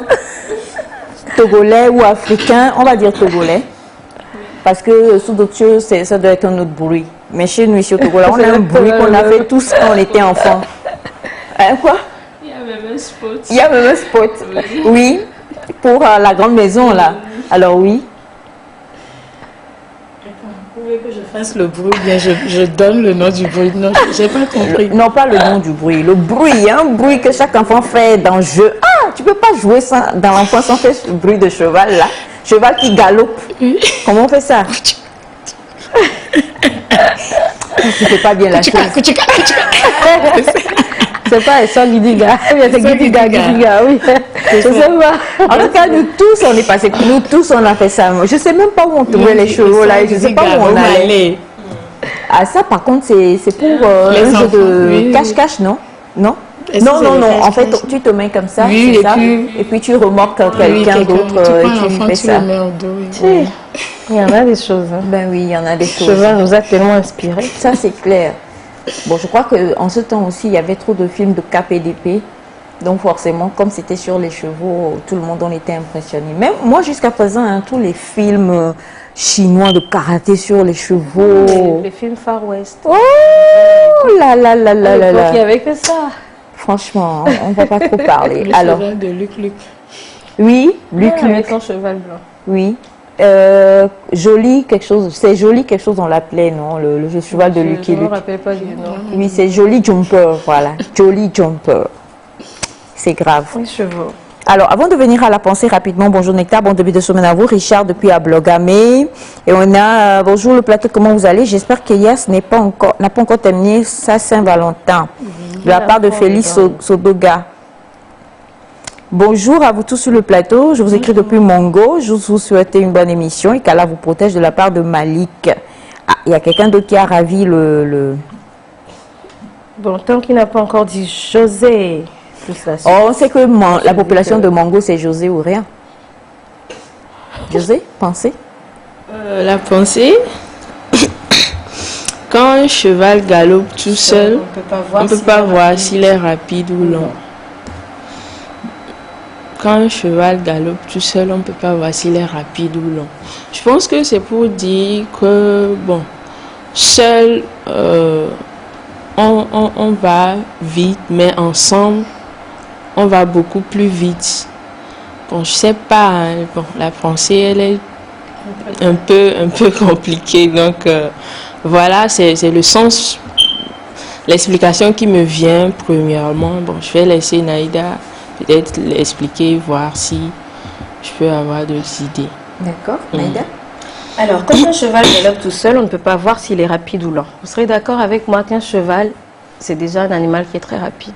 togolais ou africain, on va dire togolais. Parce que sous d'autres choses, ça doit être un autre bruit. Mais chez nous, ici au Togo, on a un bruit qu'on a fait tous quand on était enfant. Hein, quoi? Il y a même un spot. Il y a même un spot. Oui, pour la grande maison, là. Alors, oui. Vous voulez que je fasse le bruit, bien je donne le nom du bruit. Non, j'ai pas compris. Non, pas le nom du bruit. Le bruit, un bruit que chaque enfant fait dans le jeu. Ah, tu peux pas jouer ça dans l'enfance sans faire ce bruit de cheval, là. Cheval qui galope. Oui. Comment on fait ça? Tu fais pas bien la chose. C'est pas ça, Gidiga. C'est Gidiga, oui. Je sais pas. En tout cas, nous tous, on est passés. Nous tous, on a fait ça. Je sais même pas où on trouvait les chevaux, là. Je sais pas où on allait. Ah, ça, par contre, c'est pour un jeu de cache-cache, non? Non? Non, non, non. En fait, tu te mets comme ça, oui, c'est ça. Et puis tu remorques quelqu'un d'autre et tu fais ça. Il y en a des choses. Hein. Ben oui, il y en a des choses. Le cheval nous a tellement inspirés. Ça, c'est clair. Bon, je crois qu'en ce temps aussi, il y avait trop de films de cap et d'épée. Donc forcément, comme c'était sur les chevaux, tout le monde en était impressionné. Même moi, jusqu'à présent, hein, tous les films chinois de karaté sur les chevaux. Les films Far West. Oh là là là là là là. Il n'y avait que ça. Franchement, on ne va pas trop parler. Le Alors, cheval de Luc Luc. oui, Luc Avec Luc, un cheval blanc. oui. Joli quelque chose, c'est joli quelque chose on l'appelait, non, le cheval de Lucky Je ne me Luke. rappelle pas du nom. Oui, c'est Joli Jumper, voilà, Joli Jumper. C'est grave. Les chevaux. Alors, avant de venir à la pensée rapidement, bonjour Nectar, bon début de semaine à vous, Richard depuis Ablogamé. Et on a, bonjour le plateau, comment vous allez? J'espère que Yes n'a pas encore terminé sa Saint-Valentin. De la part de Félix Sodoga. Bonjour à vous tous sur le plateau, je vous écris depuis Mongo, je vous souhaite une bonne émission et qu'Allah vous protège de la part de Malik. Ah, il y a quelqu'un d'autre qui a ravi le... Bon, tant qu'il n'a pas encore dit José. Plus la suite. Oh, on sait que la population de Mongo, c'est José ou rien. José, pensez? La pensée, quand un cheval galope tout seul, on ne peut pas voir s'il est rapide ou lent. Quand un cheval galope tout seul, on ne peut pas voir s'il est rapide ou lent. Je pense que c'est pour dire que, bon, seul, on va vite, mais ensemble, on va beaucoup plus vite. Bon, je sais pas, hein, bon, la pensée, elle est un peu compliquée. Donc, voilà, c'est le sens, l'explication qui me vient premièrement. Bon, je vais laisser Naïda peut-être l'expliquer, voir si je peux avoir d'autres idées. D'accord, Naïda? Alors, quand un cheval galope tout seul, on ne peut pas voir s'il est rapide ou lent. Vous serez d'accord avec moi qu'un cheval, c'est déjà un animal qui est très rapide.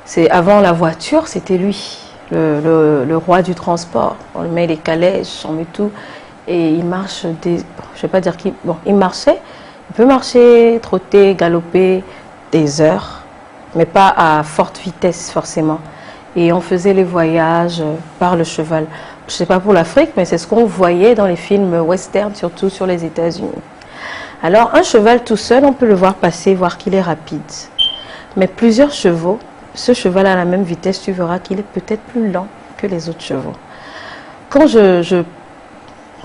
C'est avant la voiture, c'était lui, le roi du transport. On lui met les calèches, on met tout, et il marche je vais pas dire qu'il, bon, il marchait. Il peut marcher, trotter, galoper des heures, mais pas à forte vitesse forcément. Et on faisait les voyages par le cheval. Je ne sais pas pour l'Afrique, mais c'est ce qu'on voyait dans les films western, surtout sur les États-Unis. Alors, un cheval tout seul, on peut le voir passer, voir qu'il est rapide. Mais plusieurs chevaux, ce cheval à la même vitesse, tu verras qu'il est peut-être plus lent que les autres chevaux. Quand je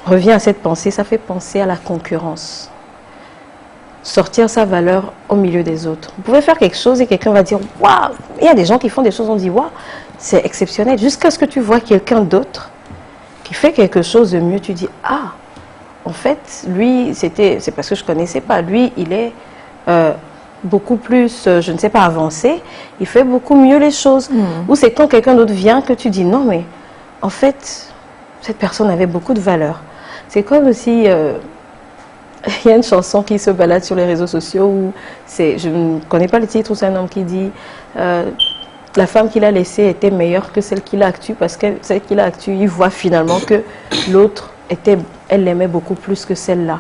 reviens à cette pensée, ça fait penser à la concurrence. Sortir sa valeur au milieu des autres. Vous pouvez faire quelque chose et quelqu'un va dire « Waouh !» Il y a des gens qui font des choses, on dit « Waouh !» C'est exceptionnel. Jusqu'à ce que tu vois quelqu'un d'autre qui fait quelque chose de mieux, tu dis « Ah !» En fait, lui, c'est parce que je ne connaissais pas. Lui, il est beaucoup plus, je ne sais pas, avancé. Il fait beaucoup mieux les choses. Ou c'est quand quelqu'un d'autre vient que tu dis « Non, mais en fait, cette personne avait beaucoup de valeur. » C'est comme aussi... il y a une chanson qui se balade sur les réseaux sociaux où je ne connais pas le titre, où c'est un homme qui dit la femme qu'il a laissée était meilleure que celle qu'il a actuelle, parce que celle qu'il a actuelle, il voit finalement que l'autre elle l'aimait beaucoup plus que celle-là.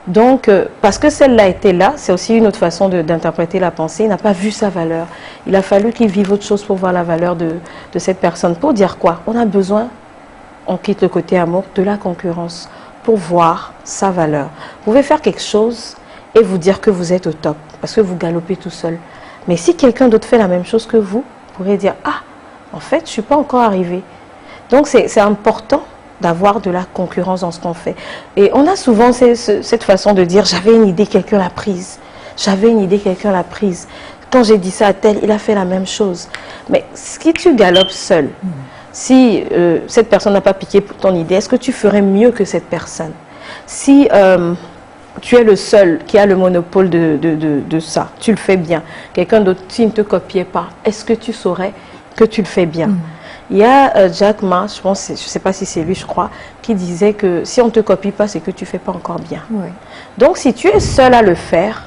Donc, parce que celle-là était là, c'est aussi une autre façon d'interpréter la pensée. Il n'a pas vu sa valeur. Il a fallu qu'il vive autre chose pour voir la valeur de cette personne. Pour dire quoi? On a besoin, on quitte le côté amour, de la concurrence pour voir sa valeur. Vous pouvez faire quelque chose et vous dire que vous êtes au top parce que vous galopez tout seul. Mais si quelqu'un d'autre fait la même chose que vous pourrez dire « Ah, en fait, je ne suis pas encore arrivé. » Donc, c'est important d'avoir de la concurrence dans ce qu'on fait. Et on a souvent cette façon de dire « J'avais une idée, quelqu'un l'a prise. J'avais une idée, quelqu'un l'a prise. Quand j'ai dit ça à tel, il a fait la même chose. » Mais si tu galopes seul, si cette personne n'a pas piqué pour ton idée, est-ce que tu ferais mieux que cette personne? Si tu es le seul qui a le monopole de ça, tu le fais bien. Quelqu'un d'autre, s'il ne te copiait pas, est-ce que tu saurais que tu le fais bien? Il y a Jack Ma, je ne sais pas si c'est lui, je crois, qui disait que si on ne te copie pas, c'est que tu ne fais pas encore bien. Oui. Donc, si tu es seul à le faire,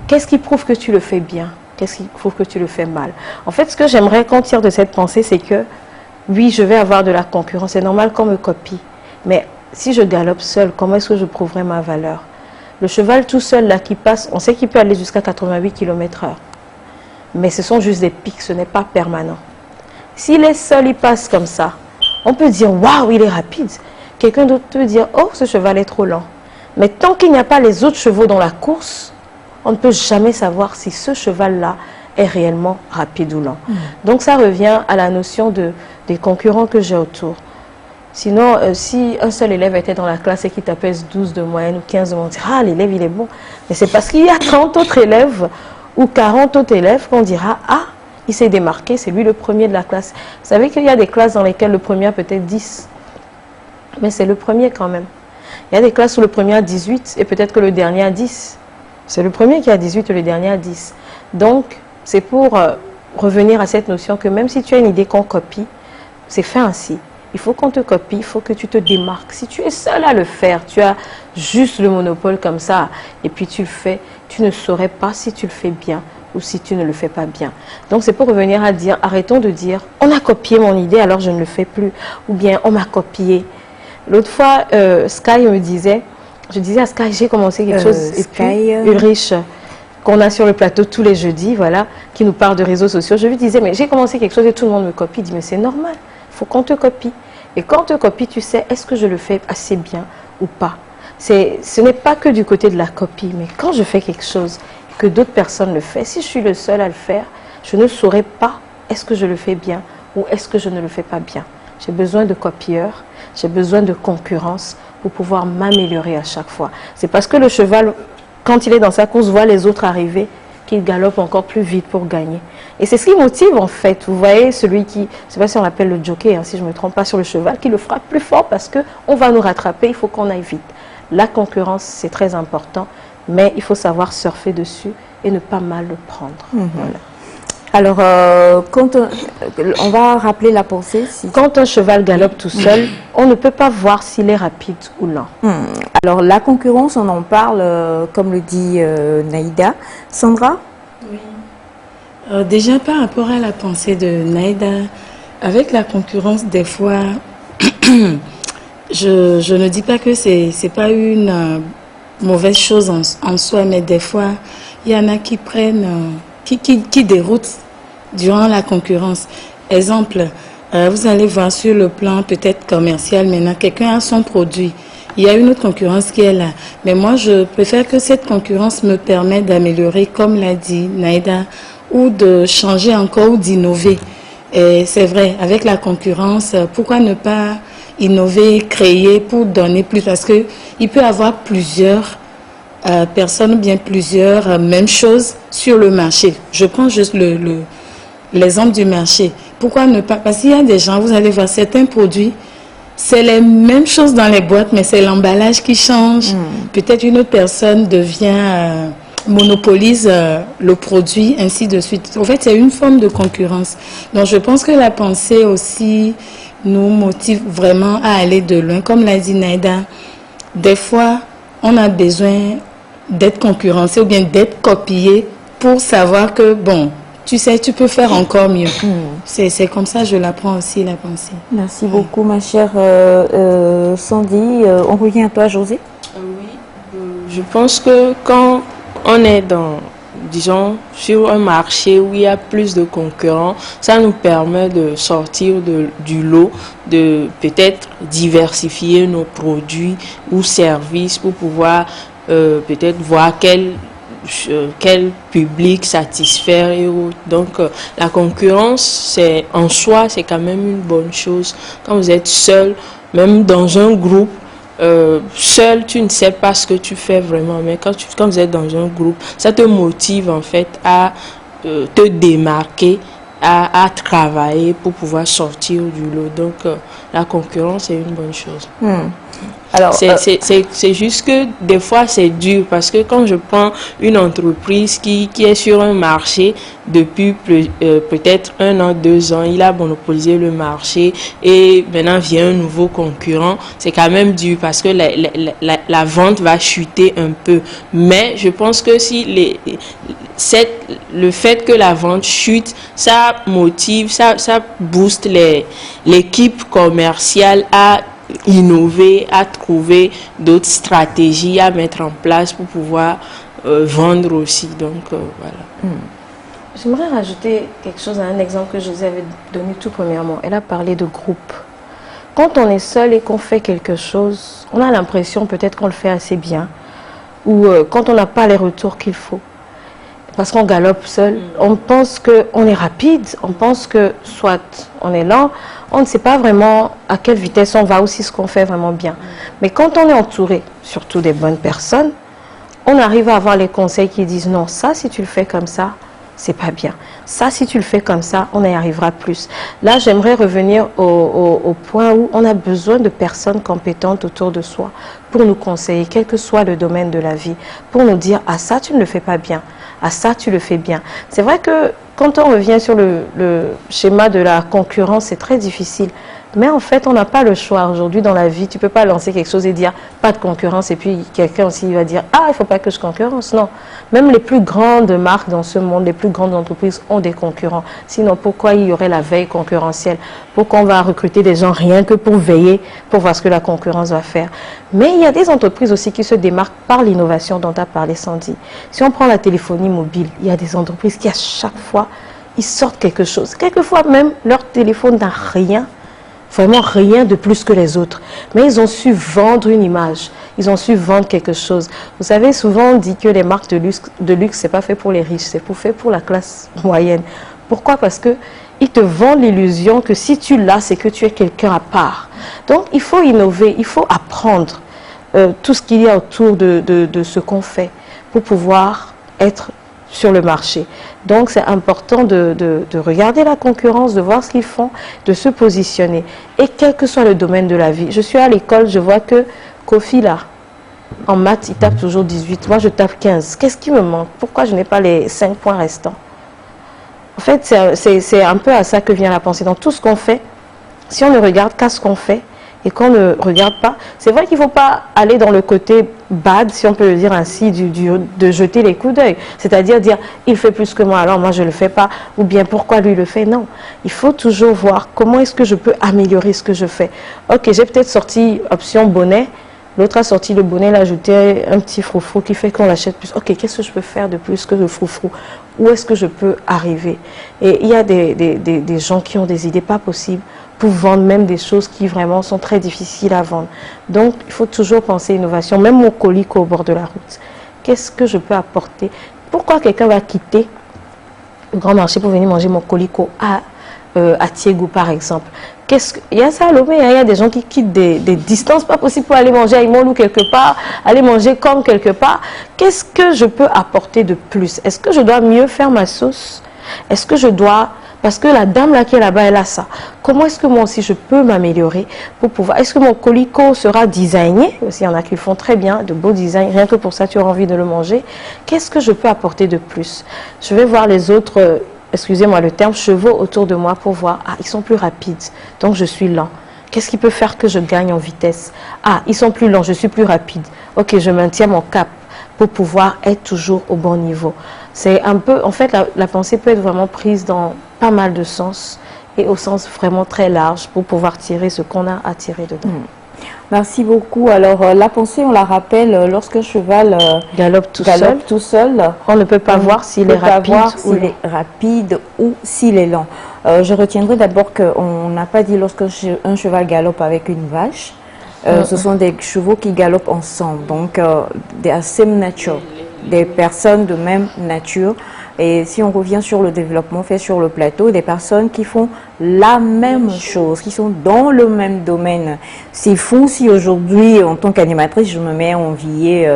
qu'est-ce qui prouve que tu le fais bien? Qu'est-ce qui prouve que tu le fais mal? En fait, ce que j'aimerais qu'on tire de cette pensée, c'est que oui, je vais avoir de la concurrence. C'est normal qu'on me copie. Mais si je galope seul, comment est-ce que je prouverai ma valeur? Le cheval tout seul, là, qui passe, on sait qu'il peut aller jusqu'à 88 km/h. Mais ce sont juste des pics, ce n'est pas permanent. S'il est seul, il passe comme ça. On peut dire, waouh, il est rapide. Quelqu'un d'autre peut dire, oh, ce cheval est trop lent. Mais tant qu'il n'y a pas les autres chevaux dans la course, on ne peut jamais savoir si ce cheval-là est réellement rapide ou lent. Donc ça revient à la notion des concurrents que j'ai autour. Sinon, si un seul élève était dans la classe et qui tapait 12 de moyenne ou 15 de moyenne, on dirait, ah, l'élève, il est bon. Mais c'est parce qu'il y a 30 autres élèves ou 40 autres élèves qu'on dira, ah, il s'est démarqué, c'est lui le premier de la classe. Vous savez qu'il y a des classes dans lesquelles le premier a peut-être 10, mais c'est le premier quand même. Il y a des classes où le premier a 18 et peut-être que le dernier a 10. C'est le premier qui a 18 et le dernier a 10. Donc, c'est pour revenir à cette notion que même si tu as une idée qu'on copie, c'est fait ainsi. Il faut qu'on te copie, il faut que tu te démarques. Si tu es seul à le faire, tu as juste le monopole comme ça, et puis tu le fais, tu ne saurais pas si tu le fais bien ou si tu ne le fais pas bien. Donc c'est pour revenir à dire, arrêtons de dire, on a copié mon idée alors je ne le fais plus, ou bien on m'a copié. L'autre fois, Sky me disait, je disais à Sky, j'ai commencé quelque chose, et puis Ulrich, qu'on a sur le plateau tous les jeudis, voilà, qui nous parle de réseaux sociaux, je lui disais, mais j'ai commencé quelque chose et tout le monde me copie. Il dit, mais c'est normal. Il faut qu'on te copie. Et quand on te copie, tu sais, est-ce que je le fais assez bien ou pas? Ce n'est pas que du côté de la copie, mais quand je fais quelque chose que d'autres personnes le font, si je suis le seul à le faire, je ne saurais pas est-ce que je le fais bien ou est-ce que je ne le fais pas bien. J'ai besoin de copieurs, j'ai besoin de concurrence pour pouvoir m'améliorer à chaque fois. C'est parce que le cheval, quand il est dans sa course, voit les autres arriver, qu'il galope encore plus vite pour gagner. Et c'est ce qui motive en fait. Vous voyez, celui qui, je ne sais pas si on l'appelle le jockey, hein, si je ne me trompe pas, sur le cheval, qui le frappe plus fort parce qu'on va nous rattraper, il faut qu'on aille vite. La concurrence, c'est très important, mais il faut savoir surfer dessus et ne pas mal le prendre. Voilà. Alors, quand on va rappeler la pensée. Quand un cheval galope tout seul, on ne peut pas voir s'il est rapide ou lent. Alors, la concurrence, on en parle, comme le dit Naïda. Sandra? Oui. Déjà, par rapport à la pensée de Naïda, avec la concurrence, des fois, je ne dis pas que c'est pas une mauvaise chose en soi, mais des fois, il y en a qui prennent... Qui déroutent durant la concurrence. Exemple, vous allez voir sur le plan peut-être commercial, maintenant, quelqu'un a son produit. Il y a une autre concurrence qui est là. Mais moi, je préfère que cette concurrence me permette d'améliorer, comme l'a dit Naïda, ou de changer encore ou d'innover. Et c'est vrai, avec la concurrence, pourquoi ne pas innover, créer pour donner plus? Parce qu'il peut y avoir plusieurs personnes, bien plusieurs mêmes choses sur le marché. Je prends juste l'exemple du marché. Pourquoi ne pas? Parce qu'il y a des gens, vous allez voir certains produits, c'est les mêmes choses dans les boîtes, mais c'est l'emballage qui change. Peut-être une autre personne monopolise le produit, ainsi de suite. En fait, c'est une forme de concurrence. Donc, je pense que la pensée aussi nous motive vraiment à aller de loin. Comme l'a dit Naïda, des fois, on a besoin d'être concurrencé ou bien d'être copié pour savoir que, bon, tu sais, tu peux faire encore mieux. C'est comme ça, je l'apprends aussi, la pensée. Merci beaucoup, ma chère Sandy. On revient à toi, José. Oui, je pense que quand on est disons, sur un marché où il y a plus de concurrents, ça nous permet de sortir du lot, de peut-être diversifier nos produits ou services pour pouvoir peut-être voir quel public satisfaire et autres. Donc la concurrence, en soi, c'est quand même une bonne chose. Quand vous êtes seul, même dans un groupe, seul, tu ne sais pas ce que tu fais vraiment, mais quand vous êtes dans un groupe, ça te motive en fait à te démarquer, à travailler pour pouvoir sortir du lot. Donc la concurrence est une bonne chose. Alors, c'est juste que des fois c'est dur parce que quand je prends une entreprise qui est sur un marché depuis peut-être 1 an, 2 ans, il a monopolisé le marché et maintenant vient un nouveau concurrent, c'est quand même dur parce que la vente va chuter un peu. Mais je pense que si le fait que la vente chute, ça motive, ça booste l'équipe commerciale à innover, à trouver d'autres stratégies à mettre en place pour pouvoir vendre aussi. Donc voilà. J'aimerais rajouter quelque chose à un exemple que José avait donné tout premièrement. Elle a parlé de groupe. Quand on est seul et qu'on fait quelque chose, on a l'impression peut-être qu'on le fait assez bien ou quand on n'a pas les retours qu'il faut. parce qu'on galope seul. On pense qu'on est rapide, on pense que soit on est lent, on ne sait pas vraiment à quelle vitesse on va, aussi ce qu'on fait vraiment bien. Mais quand on est entouré, surtout des bonnes personnes, on arrive à avoir les conseils qui disent non, ça si tu le fais comme ça, c'est pas bien. Ça, si tu le fais comme ça, on y arrivera plus. Là, j'aimerais revenir au point où on a besoin de personnes compétentes autour de soi pour nous conseiller, quel que soit le domaine de la vie, pour nous dire, ah ça, tu ne le fais pas bien, ah ça, tu le fais bien. C'est vrai que quand on revient sur le schéma de la concurrence, c'est très difficile. Mais en fait, on n'a pas le choix aujourd'hui dans la vie. Tu ne peux pas lancer quelque chose et dire pas de concurrence et puis quelqu'un aussi va dire ah, il ne faut pas que je concurrence. Non, même les plus grandes marques dans ce monde, les plus grandes entreprises ont des concurrents. Sinon, pourquoi il y aurait la veille concurrentielle? Pourquoi on va recruter des gens rien que pour veiller, pour voir ce que la concurrence va faire? Mais il y a des entreprises aussi qui se démarquent par l'innovation dont a parlé Sandy. Si on prend la téléphonie mobile, il y a des entreprises qui à chaque fois, ils sortent quelque chose. Quelquefois même, leur téléphone n'a rien. Vraiment rien de plus que les autres. Mais ils ont su vendre une image. Ils ont su vendre quelque chose. Vous savez, souvent on dit que les marques de luxe, c'est pas fait pour les riches, c'est fait pour la classe moyenne. Pourquoi? Parce que ils te vendent l'illusion que si tu l'as, c'est que tu es quelqu'un à part. Donc il faut innover, il faut apprendre tout ce qu'il y a autour de ce qu'on fait pour pouvoir être sur le marché. Donc c'est important de regarder la concurrence, de voir ce qu'ils font, de se positionner. Et quel que soit le domaine de la vie. Je suis à l'école, je vois que Kofi là, en maths, il tape toujours 18. Moi, je tape 15. Qu'est-ce qui me manque? Pourquoi je n'ai pas les 5 points restants? En fait, c'est un peu à ça que vient la pensée. Dans tout ce qu'on fait, si on ne regarde qu'à ce qu'on fait, et qu'on ne regarde pas, c'est vrai qu'il ne faut pas aller dans le côté bad, si on peut le dire ainsi, de jeter les coups d'œil. C'est-à-dire dire, il fait plus que moi, alors moi je ne le fais pas, ou bien pourquoi lui le fait. Non, il faut toujours voir comment est-ce que je peux améliorer ce que je fais. Ok, j'ai peut-être sorti option bonnet, l'autre a sorti le bonnet, il a ajouté un petit froufrou qui fait qu'on l'achète plus. Ok, qu'est-ce que je peux faire de plus que le froufrou? Où est-ce que je peux arriver? Et il y a des gens qui ont des idées pas possibles pour vendre même des choses qui vraiment sont très difficiles à vendre. Donc, il faut toujours penser innovation. Même mon colico au bord de la route. Qu'est-ce que je peux apporter? Pourquoi quelqu'un va quitter le grand marché pour venir manger mon colico à Tiégou, par exemple? Il y a ça à Lomé, il y a des gens qui quittent des distances pas possibles pour aller manger à Imolou quelque part, aller manger comme quelque part. Qu'est-ce que je peux apporter de plus? Est-ce que je dois mieux faire ma sauce? Est-ce que je dois... Parce que la dame là qui est là-bas, elle a ça. Comment est-ce que moi aussi je peux m'améliorer pour pouvoir... Est-ce que mon colico sera designé? Aussi, il y en a qui le font très bien, de beaux designs. Rien que pour ça, tu auras envie de le manger. Qu'est-ce que je peux apporter de plus? Je vais voir les autres, excusez-moi le terme, chevaux autour de moi pour voir. Ah, ils sont plus rapides, donc je suis lent. Qu'est-ce qui peut faire que je gagne en vitesse? Ah, ils sont plus lents, je suis plus rapide. Ok, je maintiens mon cap pour pouvoir être toujours au bon niveau. C'est un peu, en fait, la pensée peut être vraiment prise dans pas mal de sens et au sens vraiment très large pour pouvoir tirer ce qu'on a à tirer dedans. Merci beaucoup. Alors, la pensée, on la rappelle, lorsqu'un cheval Galope tout seul, on ne peut pas voir s'il est rapide ou s'il est lent. Je retiendrai d'abord qu'on n'a pas dit lorsqu'un cheval galope avec une vache. Ce sont des chevaux qui galopent ensemble. Donc, they are same nature. Des personnes de même nature. Et si on revient sur le développement fait sur le plateau, des personnes qui font la même chose, qui sont dans le même domaine. C'est fou si aujourd'hui, en tant qu'animatrice, je me mets à envier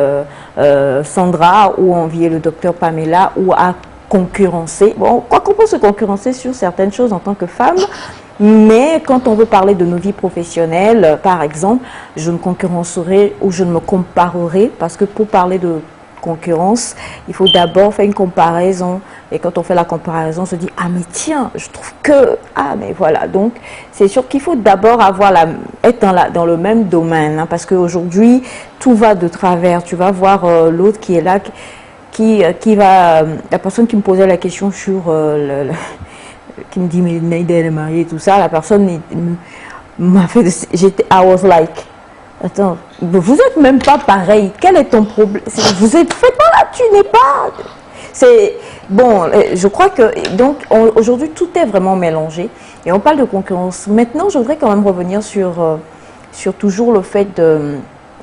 Sandra ou à envier le docteur Pamela ou à concurrencer. Bon, quoi qu'on peut se concurrencer sur certaines choses en tant que femme, mais quand on veut parler de nos vies professionnelles, par exemple, je me concurrencerai ou je ne me comparerai parce que pour parler de concurrence, il faut d'abord faire une comparaison et quand on fait la comparaison, on se dit ah mais tiens, je trouve que ah mais voilà, donc c'est sûr qu'il faut d'abord être dans le même domaine hein, parce qu'aujourd'hui tout va de travers. Tu vas voir l'autre qui est là qui va la personne qui me posait la question sur qui me dit mais Naïda elle est mariée et tout ça, la personne m'a fait I was like attends, vous n'êtes même pas pareil. Quel est ton problème? Vous êtes fait pas là, tu n'es pas. C'est bon. Je crois que donc aujourd'hui tout est vraiment mélangé et on parle de concurrence. Maintenant, je voudrais quand même revenir sur toujours le fait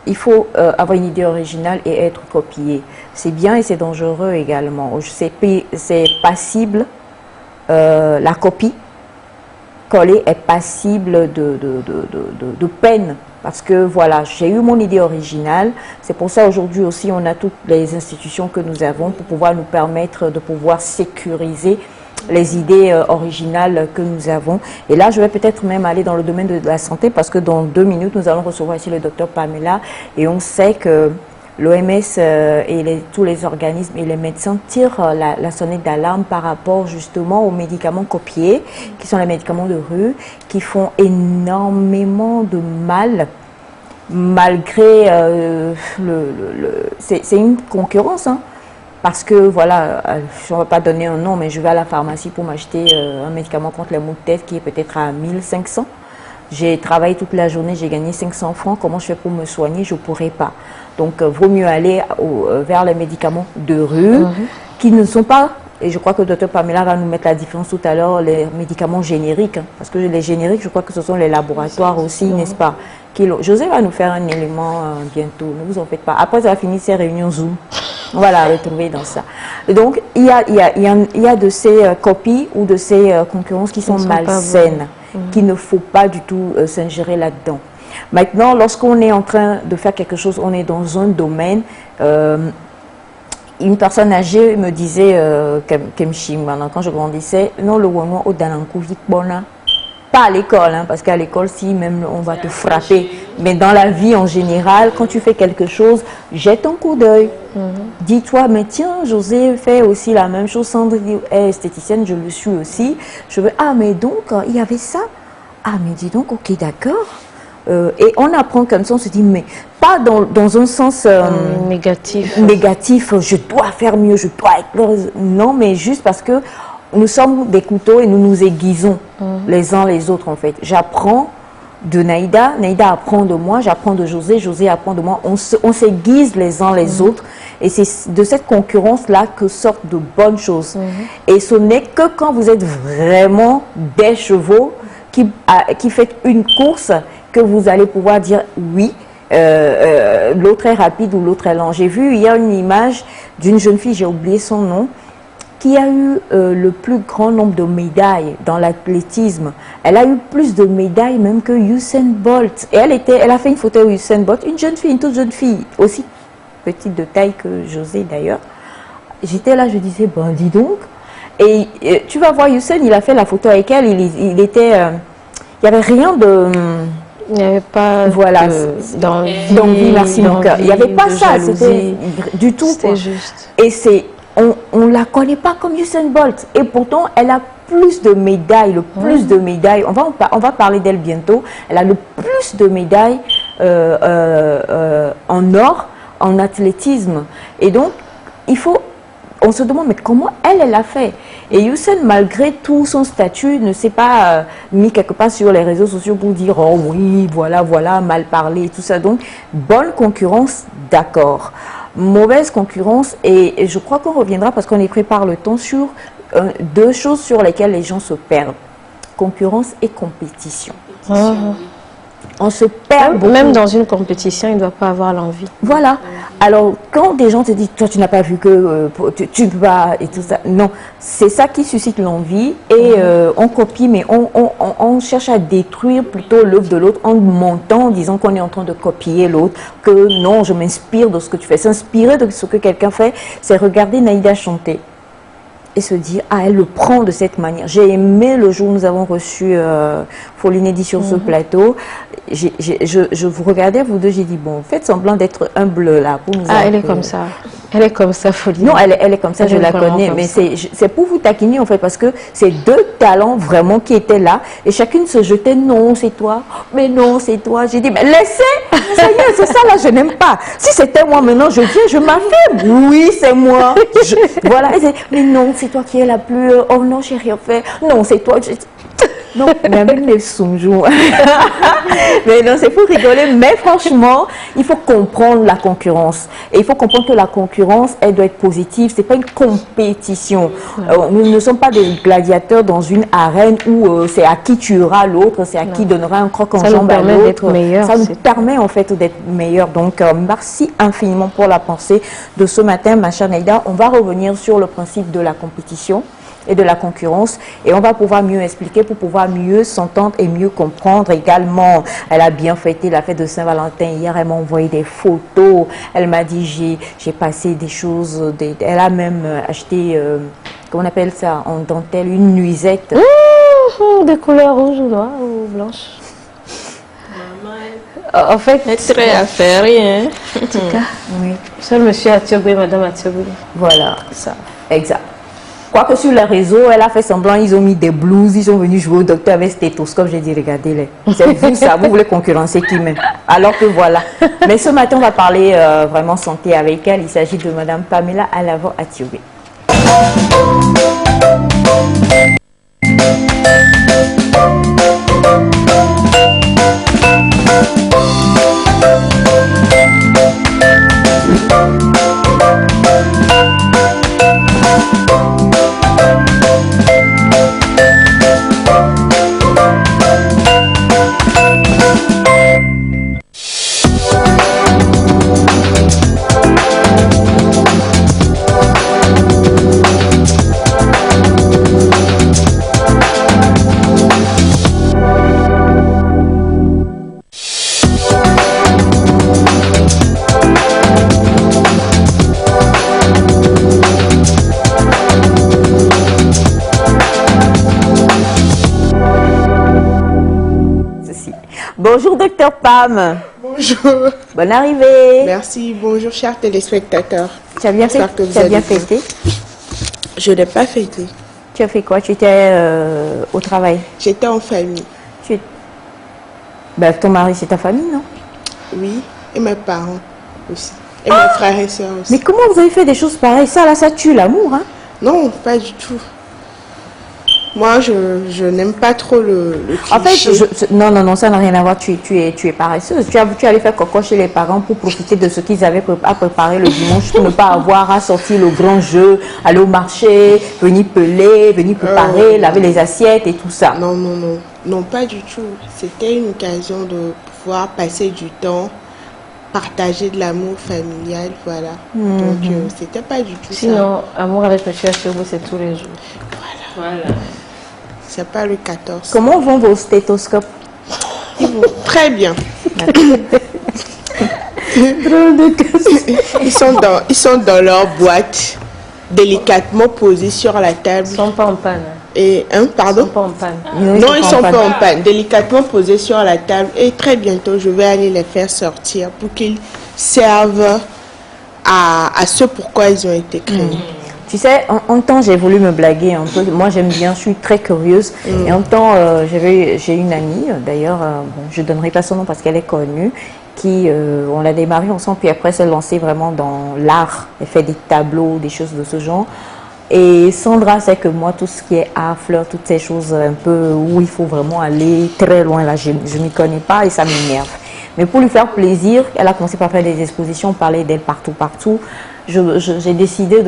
il faut avoir une idée originale et être copié. C'est bien et c'est dangereux également. C'est passible, la copie collée est passible de peine. Parce que voilà, j'ai eu mon idée originale. C'est pour ça aujourd'hui aussi, on a toutes les institutions que nous avons pour pouvoir nous permettre de pouvoir sécuriser les idées originales que nous avons. Et là, je vais peut-être même aller dans le domaine de la santé parce que dans 2 minutes, nous allons recevoir ici le docteur Pamela et on sait que l'OMS et tous les organismes et les médecins tirent la sonnette d'alarme par rapport justement aux médicaments copiés, qui sont les médicaments de rue, qui font énormément de mal, malgré c'est une concurrence, hein. Parce que, voilà, je ne vais pas donner un nom, mais je vais à la pharmacie pour m'acheter un médicament contre les maux de tête qui est peut-être à 1500. J'ai travaillé toute la journée, j'ai gagné 500 francs. Comment je fais pour me soigner? Je ne pourrais pas. Donc, vaut mieux aller vers les médicaments de rue qui ne sont pas, et je crois que le Dr Pamela va nous mettre la différence tout à l'heure, les médicaments génériques. Hein, parce que les génériques, je crois que ce sont les laboratoires aussi, n'est-ce pas? José va nous faire un élément bientôt, ne vous en faites pas. Après, ça va finir ces réunions Zoom. On va la retrouver dans ça. Donc, il y a de ces copies ou de ces concurrences qui sont malsaines, qu'il ne faut pas du tout s'ingérer là-dedans. Maintenant, lorsqu'on est en train de faire quelque chose, on est dans un domaine, une personne âgée me disait, quand je grandissais, non, le wono au dalankou bona. Pas à l'école, hein, parce qu'à l'école, si même on va te frapper, mais dans la vie en général, quand tu fais quelque chose, jette un coup d'œil. Dis-toi, mais tiens, José fait aussi la même chose, Sandre est esthéticienne, je le suis aussi. Je veux, ah, mais donc, il y avait ça. Ah, mais dis donc, ok, d'accord. Et on apprend comme ça, on se dit, mais pas dans un sens négatif. Négatif, je dois faire mieux, je dois être... Non, mais juste parce que nous sommes des couteaux et nous nous aiguisons les uns les autres en fait. J'apprends de Naïda, Naïda apprend de moi, j'apprends de José, José apprend de moi. On s'aiguise les uns les autres et c'est de cette concurrence-là que sortent de bonnes choses. Et ce n'est que quand vous êtes vraiment des chevaux qui faites une course que vous allez pouvoir dire oui, l'autre est rapide ou l'autre est lent. J'ai vu hier une image d'une jeune fille, j'ai oublié son nom, qui a eu le plus grand nombre de médailles dans l'athlétisme. Elle a eu plus de médailles même que Usain Bolt. Et elle a fait une photo de Usain Bolt, une jeune fille, une toute jeune fille, aussi petite de taille que José d'ailleurs. J'étais là, je disais, bon, dis donc. Et tu vas voir Usain, il a fait la photo avec elle, il n'y avait rien de... Il n'y avait pas d'envie, merci mon cœur. Il n'y avait pas ça, c'était du tout. C'était juste. Et on ne la connaît pas comme Usain Bolt. Et pourtant, elle a plus de médailles, le plus de médailles. On va parler d'elle bientôt. Elle a le plus de médailles en or, en athlétisme. Et donc, on se demande, mais comment elle l'a fait? Et Usain, malgré tout son statut, ne s'est pas mis quelque part sur les réseaux sociaux pour dire, oh oui, voilà, mal parler, tout ça. Donc, bonne concurrence, d'accord. Mauvaise concurrence, et je crois qu'on reviendra parce qu'on est pris par le temps sur 2 choses sur lesquelles les gens se perdent. Concurrence et compétition. On se perd beaucoup. Même dans une compétition, il ne doit pas avoir l'envie. Voilà. Alors, quand des gens te disent, toi, tu n'as pas vu que tu vas et tout ça. Non, c'est ça qui suscite l'envie et on copie, mais on cherche à détruire plutôt l'œuvre de l'autre en montant, en disant qu'on est en train de copier l'autre, que non, je m'inspire de ce que tu fais. S'inspirer de ce que quelqu'un fait, c'est regarder Naïda chanter et se dire, ah, elle le prend de cette manière. J'ai aimé le jour où nous avons reçu Pauline Eddy sur ce plateau. Je vous regardais, vous deux, j'ai dit, bon, faites semblant d'être humble là. Pour nous elle est comme ça. Elle est comme ça, Pauline. Non, elle est comme ça, je la connais. Mais c'est pour vous taquiner, en fait, parce que c'est 2 talents vraiment qui étaient là. Et chacune se jetait, non, c'est toi. Mais non, c'est toi. J'ai dit, mais laissez. Ça y est, c'est ça là, je n'aime pas. Si c'était moi maintenant, je viens, je m'affirme. Oui, c'est moi. Voilà. Mais non, c'est toi qui es la plus... Oh non, j'ai rien fait. Non, c'est toi. Non, même les soumjou. Mais non, c'est pour rigoler. Mais franchement, il faut comprendre la concurrence. Et il faut comprendre que la concurrence, elle doit être positive. C'est pas une compétition. Nous ne sommes pas des gladiateurs dans une arène où c'est à qui tuera l'autre, c'est à qui donnera un croc en jambe à l'autre. Ça nous permet en fait d'être meilleurs. Donc, merci infiniment pour la pensée de ce matin, ma chère Neida. On va revenir sur le principe de la compétition et de la concurrence, et on va pouvoir mieux expliquer pour pouvoir mieux s'entendre et mieux comprendre également. Elle a bien fêté la fête de Saint-Valentin hier, elle m'a envoyé des photos, elle m'a dit j'ai passé des choses, elle a même acheté, comment on appelle ça, en dentelle, une nuisette. Des couleurs rouges ou noires ou blanches. En fait, C'est très affairé, hein. en tout cas, Oui, seul monsieur Athiogwe, madame Athiogwe. voilà, ça, exact. Quoique sur les réseaux, elle a fait semblant, ils ont mis des blouses, ils sont venus jouer au docteur avec stéthoscope. J'ai dit, regardez-les. C'est vu ça, vous voulez concurrencer qui même. Alors que voilà. Mais ce matin, on va parler vraiment santé avec elle. Il s'agit de madame Pamela Alavo Athiogwe. Bonjour docteur Pam. Bonjour. Bonne arrivée. Merci. Bonjour, chers téléspectateurs. Tu as bien J'espère que vous tu as allez bien bien. fêté. Je n'ai pas fêté. Tu as fait quoi? Tu étais au travail. J'étais en famille. Ben, ton mari, c'est ta famille, non? Oui. Et mes parents aussi. Et mes frères et sœurs aussi. Mais comment vous avez fait des choses pareilles? Ça, là, ça tue l'amour, hein? Non, pas du tout. Moi, je n'aime pas trop le En fait, cliché. non, ça n'a rien à voir. Tu es paresseuse. Tu allais faire coco chez les parents pour profiter de ce qu'ils avaient à préparer le dimanche pour ne pas avoir à sortir le grand jeu, aller au marché, venir peler, venir préparer, laver les assiettes et tout ça. Non, non, non. Non, pas du tout. C'était une occasion de pouvoir passer du temps, partager de l'amour familial, voilà. Donc, c'était pas du tout ça. Sinon, amour avec monsieur Athiogwe, c'est tous les jours. Voilà. C'est pas le 14. Comment vont vos stéthoscopes? Très bien. Ils sont dans leur boîte, délicatement posés sur la table. Ils ne sont pas en panne. Et Ils ne pardon? sont pas en panne. Non, ils sont pas en panne. Délicatement posés sur la table. Et très bientôt, je vais aller les faire sortir pour qu'ils servent à ce pourquoi ils ont été créés. Tu sais, en temps, j'ai voulu me blaguer un peu. Moi, j'aime bien, je suis très curieuse. Et en temps, j'ai une amie, d'ailleurs, bon, je ne donnerai pas son nom parce qu'elle est connue, qui, on l'a démarré ensemble, puis après, s'est lancée vraiment dans l'art. Elle fait des tableaux, des choses de ce genre. Et Sandra sait que moi, tout ce qui est art, fleurs, toutes ces choses un peu où il faut vraiment aller très loin, là, je ne m'y connais pas et ça m'énerve. Mais pour lui faire plaisir, elle a commencé par faire des expositions, parler d'elle partout. J'ai décidé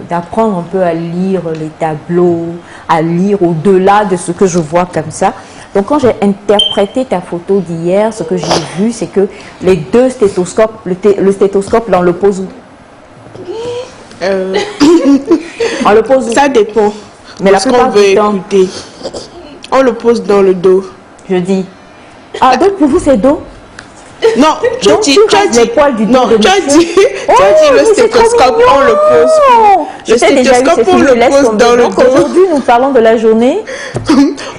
d'apprendre un peu à lire les tableaux, à lire au-delà de ce que je vois comme ça. Donc quand j'ai interprété ta photo d'hier, ce que j'ai vu, c'est que les deux stéthoscopes, le stéthoscope, là, on le pose où? On le pose où? Ça dépend. Mais la de ce qu'on plupart veut du temps, écouter. On le pose dans le dos. je dis. Ah, donc pour vous, c'est dos? Non, tu Donc, dis, tu rases les poils du dos non, de tu as monsieur. dit, tu as dit le stéthoscope, on le pose. Je Le t'ai déjà eu stéthoscope, cette on fille, le laisse pose tomber. dans le Donc dos. aujourd'hui, nous parlons de la journée.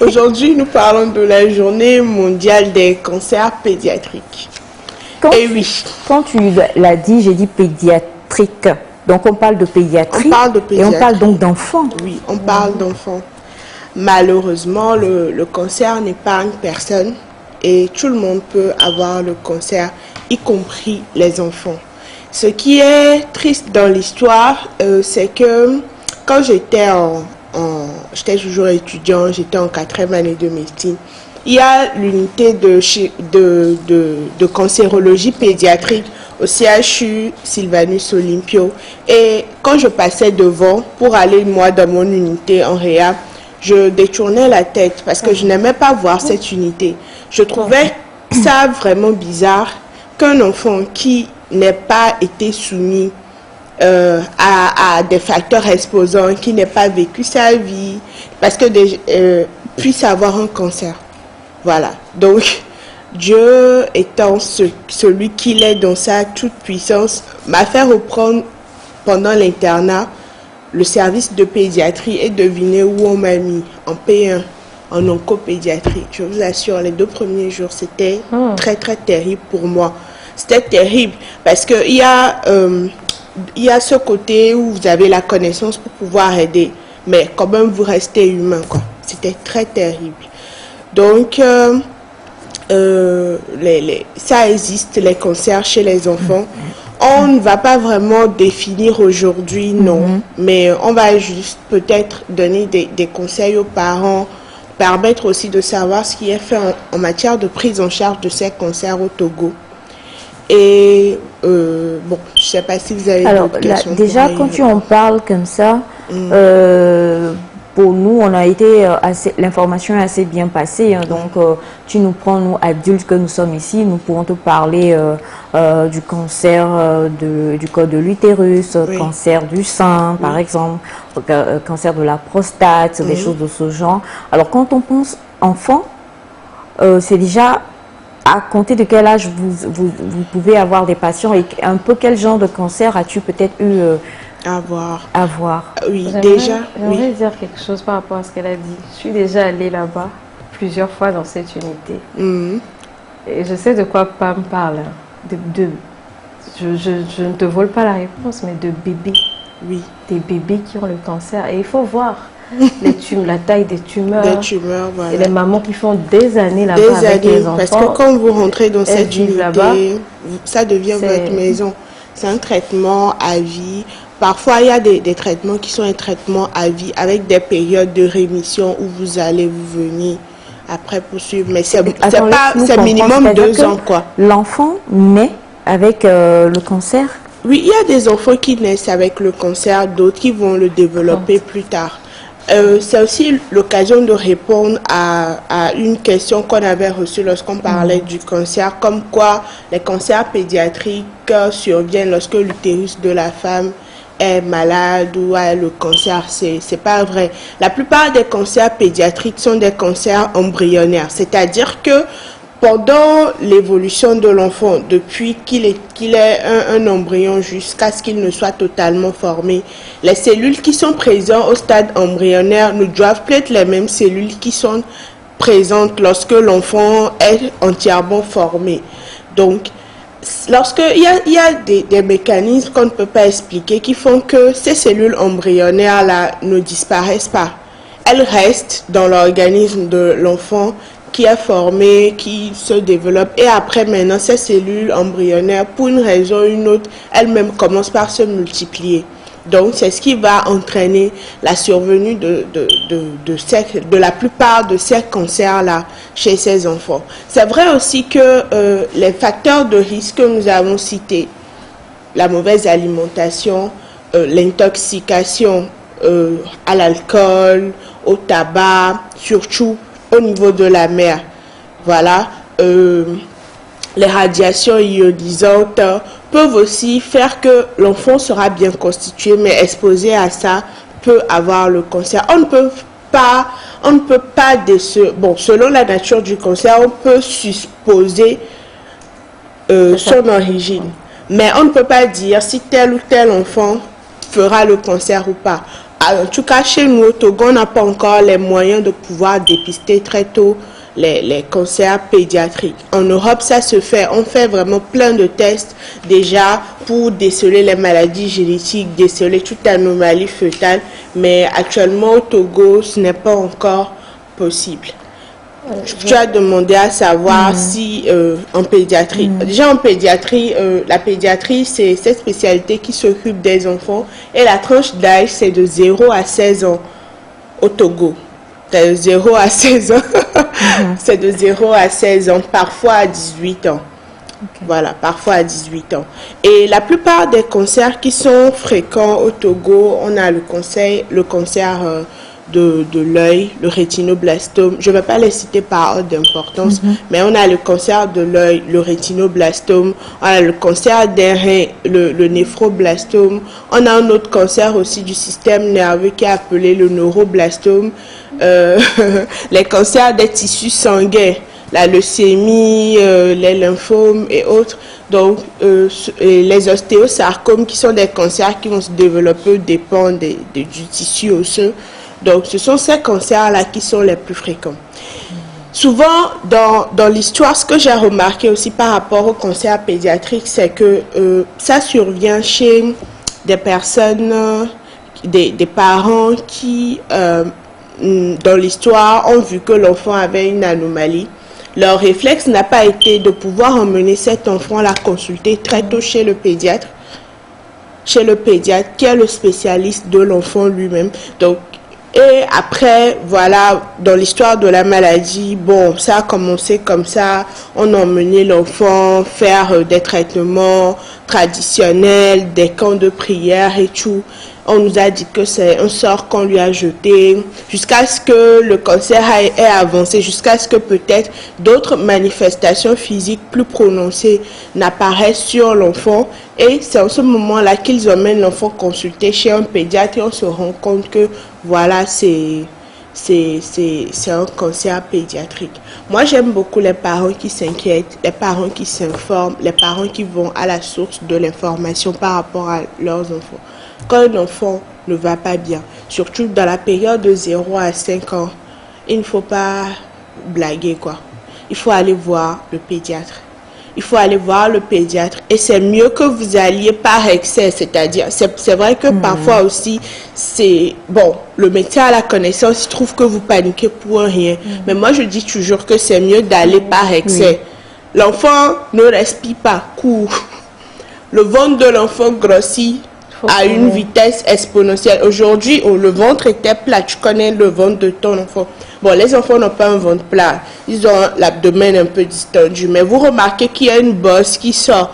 Aujourd'hui, nous parlons de la journée mondiale des cancers pédiatriques. Et oui, Quand tu l'as dit, j'ai dit pédiatrique. Donc on parle de pédiatrie. On parle de Et on pédiatrie. parle donc d'enfants. oui, on parle d'enfants. Malheureusement, le cancer n'épargne personne et tout le monde peut avoir le cancer, y compris les enfants. Ce qui est triste dans l'histoire, c'est que quand j'étais j'étais toujours étudiant, j'étais en 4e année de médecine. Il y a l'unité de cancérologie pédiatrique au CHU Sylvanus Olympio. Et quand je passais devant pour aller, moi, dans mon unité en réa, je détournais la tête parce que je n'aimais pas voir cette unité. Je trouvais ça vraiment bizarre qu'un enfant qui n'ait pas été soumis à des facteurs exposants, qui n'ait pas vécu sa vie, parce que puisse avoir un cancer. Voilà. Donc, Dieu étant celui qu'il est dans sa toute puissance, m'a fait reprendre pendant l'internat le service de pédiatrie et devinez où on m'a mis, en P1, en oncopédiatrie. Je vous assure, les 2 premiers jours, c'était très, très terrible pour moi. C'était terrible parce qu'il y a ce côté où vous avez la connaissance pour pouvoir aider, mais quand même, vous restez humain, quoi. C'était très terrible. Donc, ça existe, les cancers chez les enfants. On ne va pas vraiment définir aujourd'hui, non, mais on va juste peut-être donner des conseils aux parents, permettre aussi de savoir ce qui est fait en matière de prise en charge de ces cancers au Togo. Et bon, je ne sais pas si vous avez d'autres questions. Déjà, quand tu en parles comme ça, pour nous, on a été l'information est assez bien passée. Hein, donc, tu nous prends, nous adultes que nous sommes ici, nous pourrons te parler du cancer du col de l'utérus, cancer du sein, par exemple, cancer de la prostate, des choses de ce genre. Alors, quand on pense enfant, c'est déjà à compter de quel âge vous pouvez avoir des patients et un peu quel genre de cancer as-tu peut-être eu avoir. Oui, déjà. J'aimerais dire quelque chose par rapport à ce qu'elle a dit. Je suis déjà allée là-bas plusieurs fois dans cette unité. Et je sais de quoi Pam parle. Je ne te vole pas la réponse, mais de bébés. Oui. Des bébés qui ont le cancer. Et il faut voir la taille des tumeurs. Des tumeurs, voilà. Et les mamans qui font des années là-bas avec les enfants. Parce que quand vous rentrez dans cette unité, ça devient votre maison. C'est un traitement à vie. Parfois, il y a des traitements qui sont un traitement à vie avec des périodes de rémission où vous allez vous venir après poursuivre. Mais c'est minimum 2 ans, quoi. L'enfant naît avec le cancer? Oui, il y a des enfants qui naissent avec le cancer, d'autres qui vont le développer plus tard. C'est aussi l'occasion de répondre à une question qu'on avait reçue lorsqu'on parlait du cancer, comme quoi les cancers pédiatriques surviennent lorsque l'utérus de la femme est malade ou a le cancer. C'est pas vrai. La plupart des cancers pédiatriques sont des cancers embryonnaires, c'est-à-dire que pendant l'évolution de l'enfant, depuis qu'il est un embryon jusqu'à ce qu'il ne soit totalement formé, les cellules qui sont présentes au stade embryonnaire ne doivent plus être les mêmes cellules qui sont présentes lorsque l'enfant est entièrement formé. Donc, lorsqu'il y a des mécanismes qu'on ne peut pas expliquer qui font que ces cellules embryonnaires-là ne disparaissent pas. Elles restent dans l'organisme de l'enfant qui est formé, qui se développe. Et après, maintenant, ces cellules embryonnaires, pour une raison ou une autre, elles-mêmes commencent par se multiplier. Donc, c'est ce qui va entraîner la survenue de la plupart de ces cancers-là chez ces enfants. C'est vrai aussi que les facteurs de risque que nous avons cités, la mauvaise alimentation, l'intoxication à l'alcool, au tabac, surtout au niveau de la mère, voilà, les radiations ionisantes peuvent aussi faire que l'enfant sera bien constitué, mais exposé à ça peut avoir le cancer. On ne peut pas bon, selon la nature du cancer, on peut supposer son origine, mais on ne peut pas dire si tel ou tel enfant fera le cancer ou pas. En tout cas, chez nous au Togo, on n'a pas encore les moyens de pouvoir dépister très tôt les cancers pédiatriques. En Europe, ça se fait. On fait vraiment plein de tests déjà pour déceler les maladies génétiques, déceler toute anomalie fœtale. Mais actuellement, au Togo, ce n'est pas encore possible. Tu as demandé à savoir si en pédiatrie, déjà en pédiatrie, la pédiatrie c'est cette spécialité qui s'occupe des enfants et la tranche d'âge c'est de 0 à 16 ans. au Togo. De 0 à 16 ans. C'est de 0 à 16 ans, parfois à 18 ans. Voilà, parfois à 18 ans. Et la plupart des cancers qui sont fréquents au Togo, on a le cancer de l'œil, le rétinoblastome. Je ne vais pas les citer par ordre d'importance, mais on a le cancer de l'œil, le rétinoblastome, on a le cancer des reins, le néphroblastome, on a un autre cancer aussi du système nerveux qui est appelé le neuroblastome, les cancers des tissus sanguins, la leucémie, les lymphomes et autres. Donc, les ostéosarcomes qui sont des cancers qui vont se développer au dépend du tissu osseux. Donc, ce sont ces cancers-là qui sont les plus fréquents. Souvent, dans l'histoire, ce que j'ai remarqué aussi par rapport au cancer pédiatrique, c'est que ça survient chez des personnes, des parents qui, dans l'histoire, ont vu que l'enfant avait une anomalie. Leur réflexe n'a pas été de pouvoir emmener cet enfant la consulter très tôt chez le pédiatre qui est le spécialiste de l'enfant lui-même. Donc, et après, voilà, dans l'histoire de la maladie, bon, ça a commencé comme ça. On a emmené l'enfant faire des traitements traditionnels, des camps de prière et tout. On nous a dit que c'est un sort qu'on lui a jeté, jusqu'à ce que le cancer ait avancé, jusqu'à ce que peut-être d'autres manifestations physiques plus prononcées n'apparaissent sur l'enfant. Et c'est en ce moment-là qu'ils emmènent l'enfant consulter chez un pédiatre et on se rend compte que voilà, c'est un cancer pédiatrique. Moi, j'aime beaucoup les parents qui s'inquiètent, les parents qui s'informent, les parents qui vont à la source de l'information par rapport à leurs enfants. Quand un enfant ne va pas bien, surtout dans la période de 0 à 5 ans, il ne faut pas blaguer, quoi. Il faut aller voir le pédiatre. Il faut aller voir le pédiatre et c'est mieux que vous alliez par excès, c'est-à-dire, c'est vrai que parfois aussi, c'est, bon, le médecin a la connaissance, il trouve que vous paniquez pour rien. Mais moi, je dis toujours que c'est mieux d'aller par excès. L'enfant ne respire pas, court. Le ventre de l'enfant grossit à une vitesse exponentielle. Aujourd'hui, le ventre était plat. Tu connais le ventre de ton enfant. Bon, les enfants n'ont pas un ventre plat. Ils ont l'abdomen un peu distendu. Mais vous remarquez qu'il y a une bosse qui sort.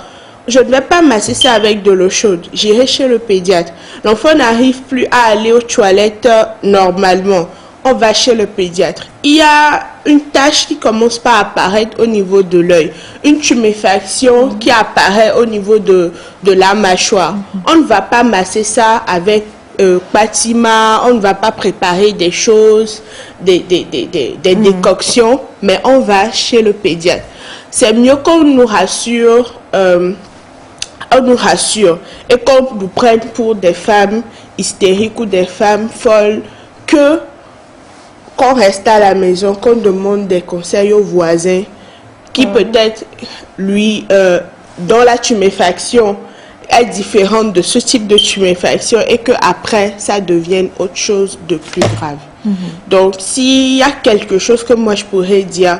Je ne vais pas masser ça avec de l'eau chaude. J'irai chez le pédiatre. L'enfant n'arrive plus à aller aux toilettes normalement. On va chez le pédiatre. Il y a une tache qui commence par apparaître au niveau de l'œil, une tuméfaction qui apparaît au niveau de la mâchoire. On ne va pas masser ça avec Patima, on ne va pas préparer des choses, des décoctions, mais on va chez le pédiatre. C'est mieux qu'on nous rassure, et qu'on nous prenne pour des femmes hystériques ou des femmes folles que qu'on reste à la maison, qu'on demande des conseils aux voisins qui peut-être, lui, dans la tuméfaction, est différente de ce type de tuméfaction et qu'après, ça devienne autre chose de plus grave. Donc, s'il y a quelque chose que moi, je pourrais dire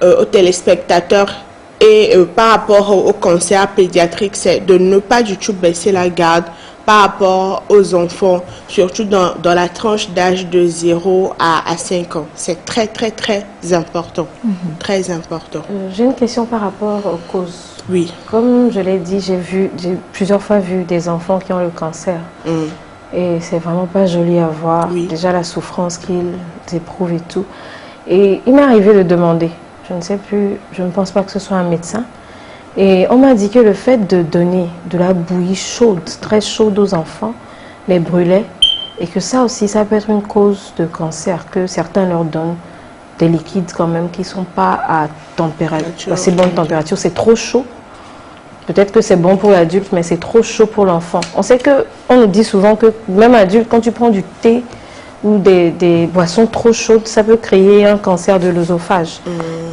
aux téléspectateurs et par rapport au cancer pédiatrique, c'est de ne pas du tout baisser la garde par rapport aux enfants, surtout dans la tranche d'âge de 0 à 5 ans. C'est très, très, très important. Très important. J'ai une question par rapport aux causes. Oui. Comme je l'ai dit, j'ai plusieurs fois vu des enfants qui ont le cancer. Et c'est vraiment pas joli à voir. Oui. Déjà la souffrance qu'ils éprouvent et tout. Et il m'est arrivé de demander, je ne sais plus, je ne pense pas que ce soit un médecin. Et on m'a dit que le fait de donner de la bouillie chaude, très chaude aux enfants, les brûlait. Et que ça aussi, ça peut être une cause de cancer, que certains leur donnent des liquides quand même qui ne sont pas à température, assez bonne température. C'est trop chaud. Peut-être que c'est bon pour l'adulte, mais c'est trop chaud pour l'enfant. On sait qu'on nous dit souvent que même adulte, quand tu prends du thé ou des boissons trop chaudes, ça peut créer un cancer de l'œsophage.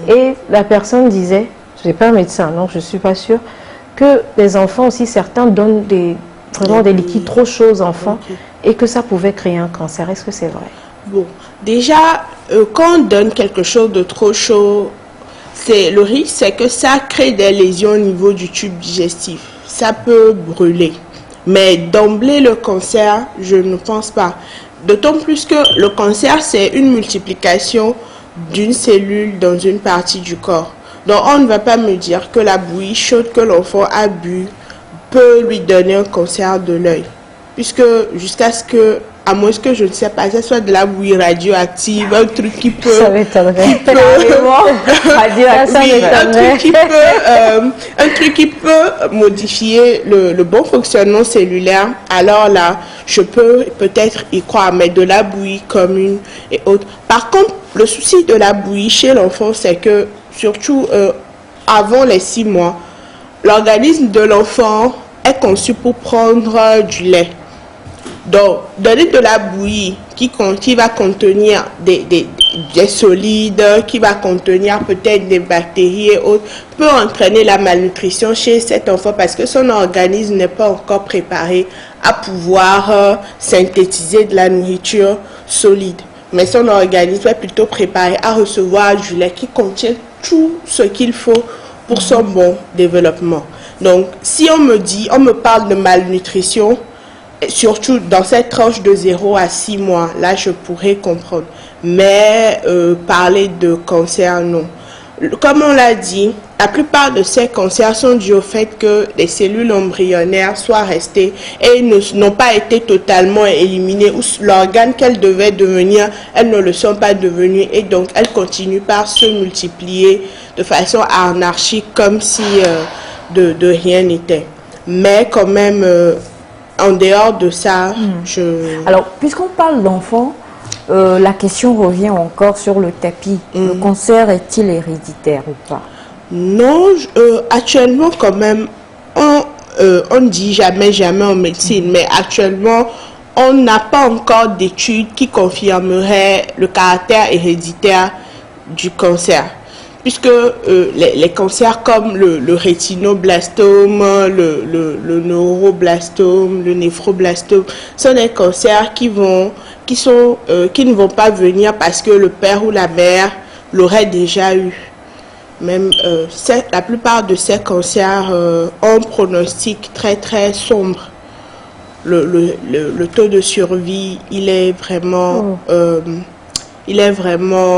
Et la personne disait, je n'ai pas un médecin, donc je ne suis pas sûre, que les enfants aussi, certains donnent vraiment des liquides trop chauds aux enfants et que ça pouvait créer un cancer. Est-ce que c'est vrai? Bon, déjà, quand on donne quelque chose de trop chaud, le risque, c'est que ça crée des lésions au niveau du tube digestif. Ça peut brûler. Mais d'emblée, le cancer, je ne pense pas. D'autant plus que le cancer, c'est une multiplication d'une cellule dans une partie du corps. Donc, on ne va pas me dire que la bouillie chaude que l'enfant a bu peut lui donner un cancer de l'œil. Puisque jusqu'à ce que, à moins que je ne sais pas, ça soit de la bouillie radioactive, un truc qui peut... Ça m'étonnerait. Un truc qui peut modifier le bon fonctionnement cellulaire. Alors là, je peux peut-être y croire, mais de la bouillie commune et autres. Par contre, le souci de la bouillie chez l'enfant, c'est que, surtout avant les 6 mois, l'organisme de l'enfant est conçu pour prendre du lait. Donc, donner de la bouillie qui va contenir des solides, qui va contenir peut-être des bactéries et autres, peut entraîner la malnutrition chez cet enfant parce que son organisme n'est pas encore préparé à pouvoir synthétiser de la nourriture solide. Mais son organisme est plutôt préparé à recevoir du lait qui contient tout ce qu'il faut pour son bon développement. Donc, si on me parle de malnutrition, surtout dans cette tranche de 0 à 6 mois, là je pourrais comprendre. Mais parler de cancer, non. Comme on l'a dit, la plupart de ces cancers sont dus au fait que les cellules embryonnaires soient restées et n'ont pas été totalement éliminées, ou l'organe qu'elles devaient devenir, elles ne le sont pas devenues et donc elles continuent par se multiplier de façon anarchique comme si de rien n'était. Mais quand même... en dehors de ça, Alors, puisqu'on parle d'enfants, la question revient encore sur le tapis. Le cancer est-il héréditaire ou pas? Non, actuellement quand même, on ne dit jamais en médecine, mais actuellement, on n'a pas encore d'études qui confirmeraient le caractère héréditaire du cancer. Puisque les cancers comme le rétinoblastome, le neuroblastome, le néphroblastome, sont des cancers qui ne vont pas venir parce que le père ou la mère l'aurait déjà eu. Même la plupart de ces cancers ont un pronostic très très sombre. Le taux de survie, il est vraiment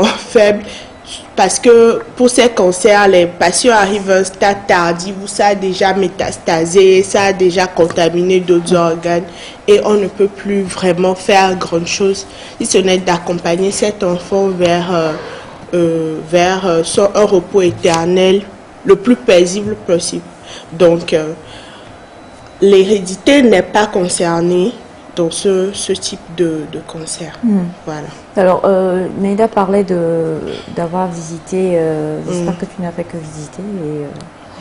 faible. Parce que pour ces cancers, les patients arrivent à un stade tardif où ça a déjà métastasé, ça a déjà contaminé d'autres organes et on ne peut plus vraiment faire grand chose si ce n'est d'accompagner cet enfant vers un repos éternel le plus paisible possible. Donc, l'hérédité n'est pas concernée dans ce type de cancer. Voilà. Alors, Neida parlait d'avoir visité, j'espère que tu n'as fait que visiter,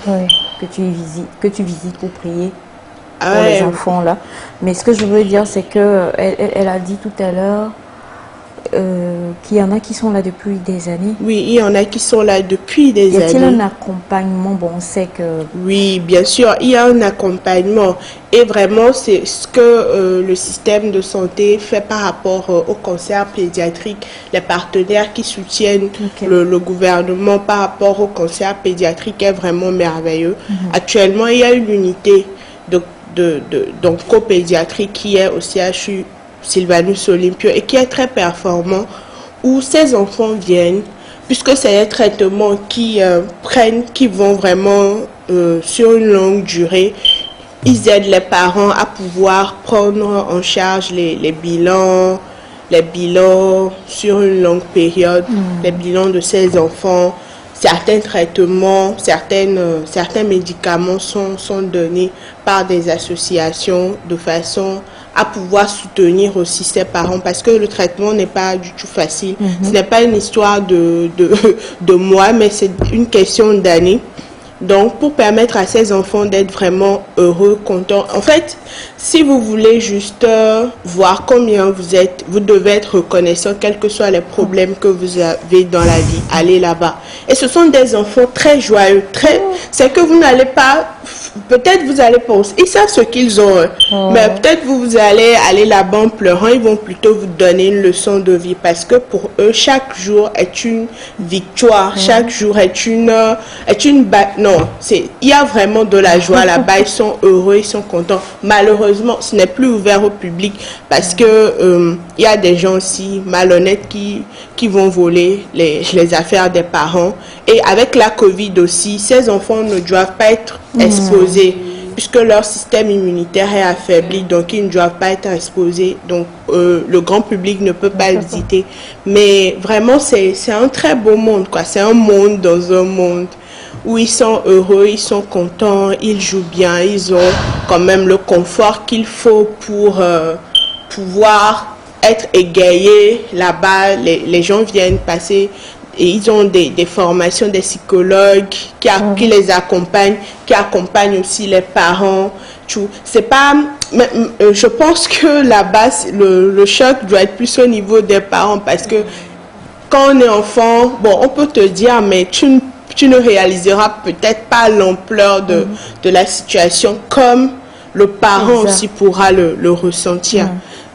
et que tu visites pour prier pour les enfants là. Mais ce que je veux dire, c'est que elle a dit tout à l'heure qu'il y en a qui sont là depuis des années. Oui, il y en a qui sont là depuis des années. Y a-t-il un accompagnement? Bon, on sait que... Oui, bien sûr, il y a un accompagnement. Et vraiment, c'est ce que le système de santé fait par rapport au cancer pédiatrique. Les partenaires qui soutiennent le gouvernement par rapport au cancer pédiatrique est vraiment merveilleux. Actuellement, il y a une unité d'oncopédiatrie qui est au CHU Sylvanus Olympio et qui est très performant, où ces enfants viennent, puisque c'est des traitements qui vont vraiment sur une longue durée. Ils aident les parents à pouvoir prendre en charge les bilans sur une longue période, les bilans de ces enfants. Certains traitements, certains médicaments sont donnés par des associations de façon à pouvoir soutenir aussi ces parents, parce que le traitement n'est pas du tout facile. Ce n'est pas une histoire de mois, mais c'est une question d'années. Donc, pour permettre à ces enfants d'être vraiment heureux, contents. En fait, si vous voulez juste voir combien vous êtes, vous devez être reconnaissant, quels que soient les problèmes que vous avez dans la vie, allez là-bas. Et ce sont des enfants très joyeux, c'est que vous n'allez pas peut-être vous allez penser, ils savent ce qu'ils ont, mais peut-être vous allez aller là-bas en pleurant, ils vont plutôt vous donner une leçon de vie parce que pour eux, chaque jour est une victoire, chaque jour est une non, il y a vraiment de la joie là-bas, ils sont heureux, ils sont contents. Malheureusement, ce n'est plus ouvert au public parce que il y a des gens aussi malhonnêtes qui vont voler les affaires des parents. Et avec la Covid aussi, ces enfants ne doivent pas être exposés puisque leur système immunitaire est affaibli, donc ils ne doivent pas être exposés. Donc le grand public ne peut pas le visiter. Mais vraiment, c'est un très beau monde, quoi. C'est un monde dans un monde où ils sont heureux, ils sont contents, ils jouent bien, ils ont quand même le confort qu'il faut pour pouvoir être égayés là-bas. Les gens viennent passer et ils ont des formations des psychologues qui les accompagnent, qui accompagnent aussi les parents. C'est pas, je pense que là-bas, le choc doit être plus au niveau des parents parce que quand on est enfant, bon, on peut te dire, mais tu ne réaliseras peut-être pas l'ampleur de la situation comme le parent aussi pourra le ressentir.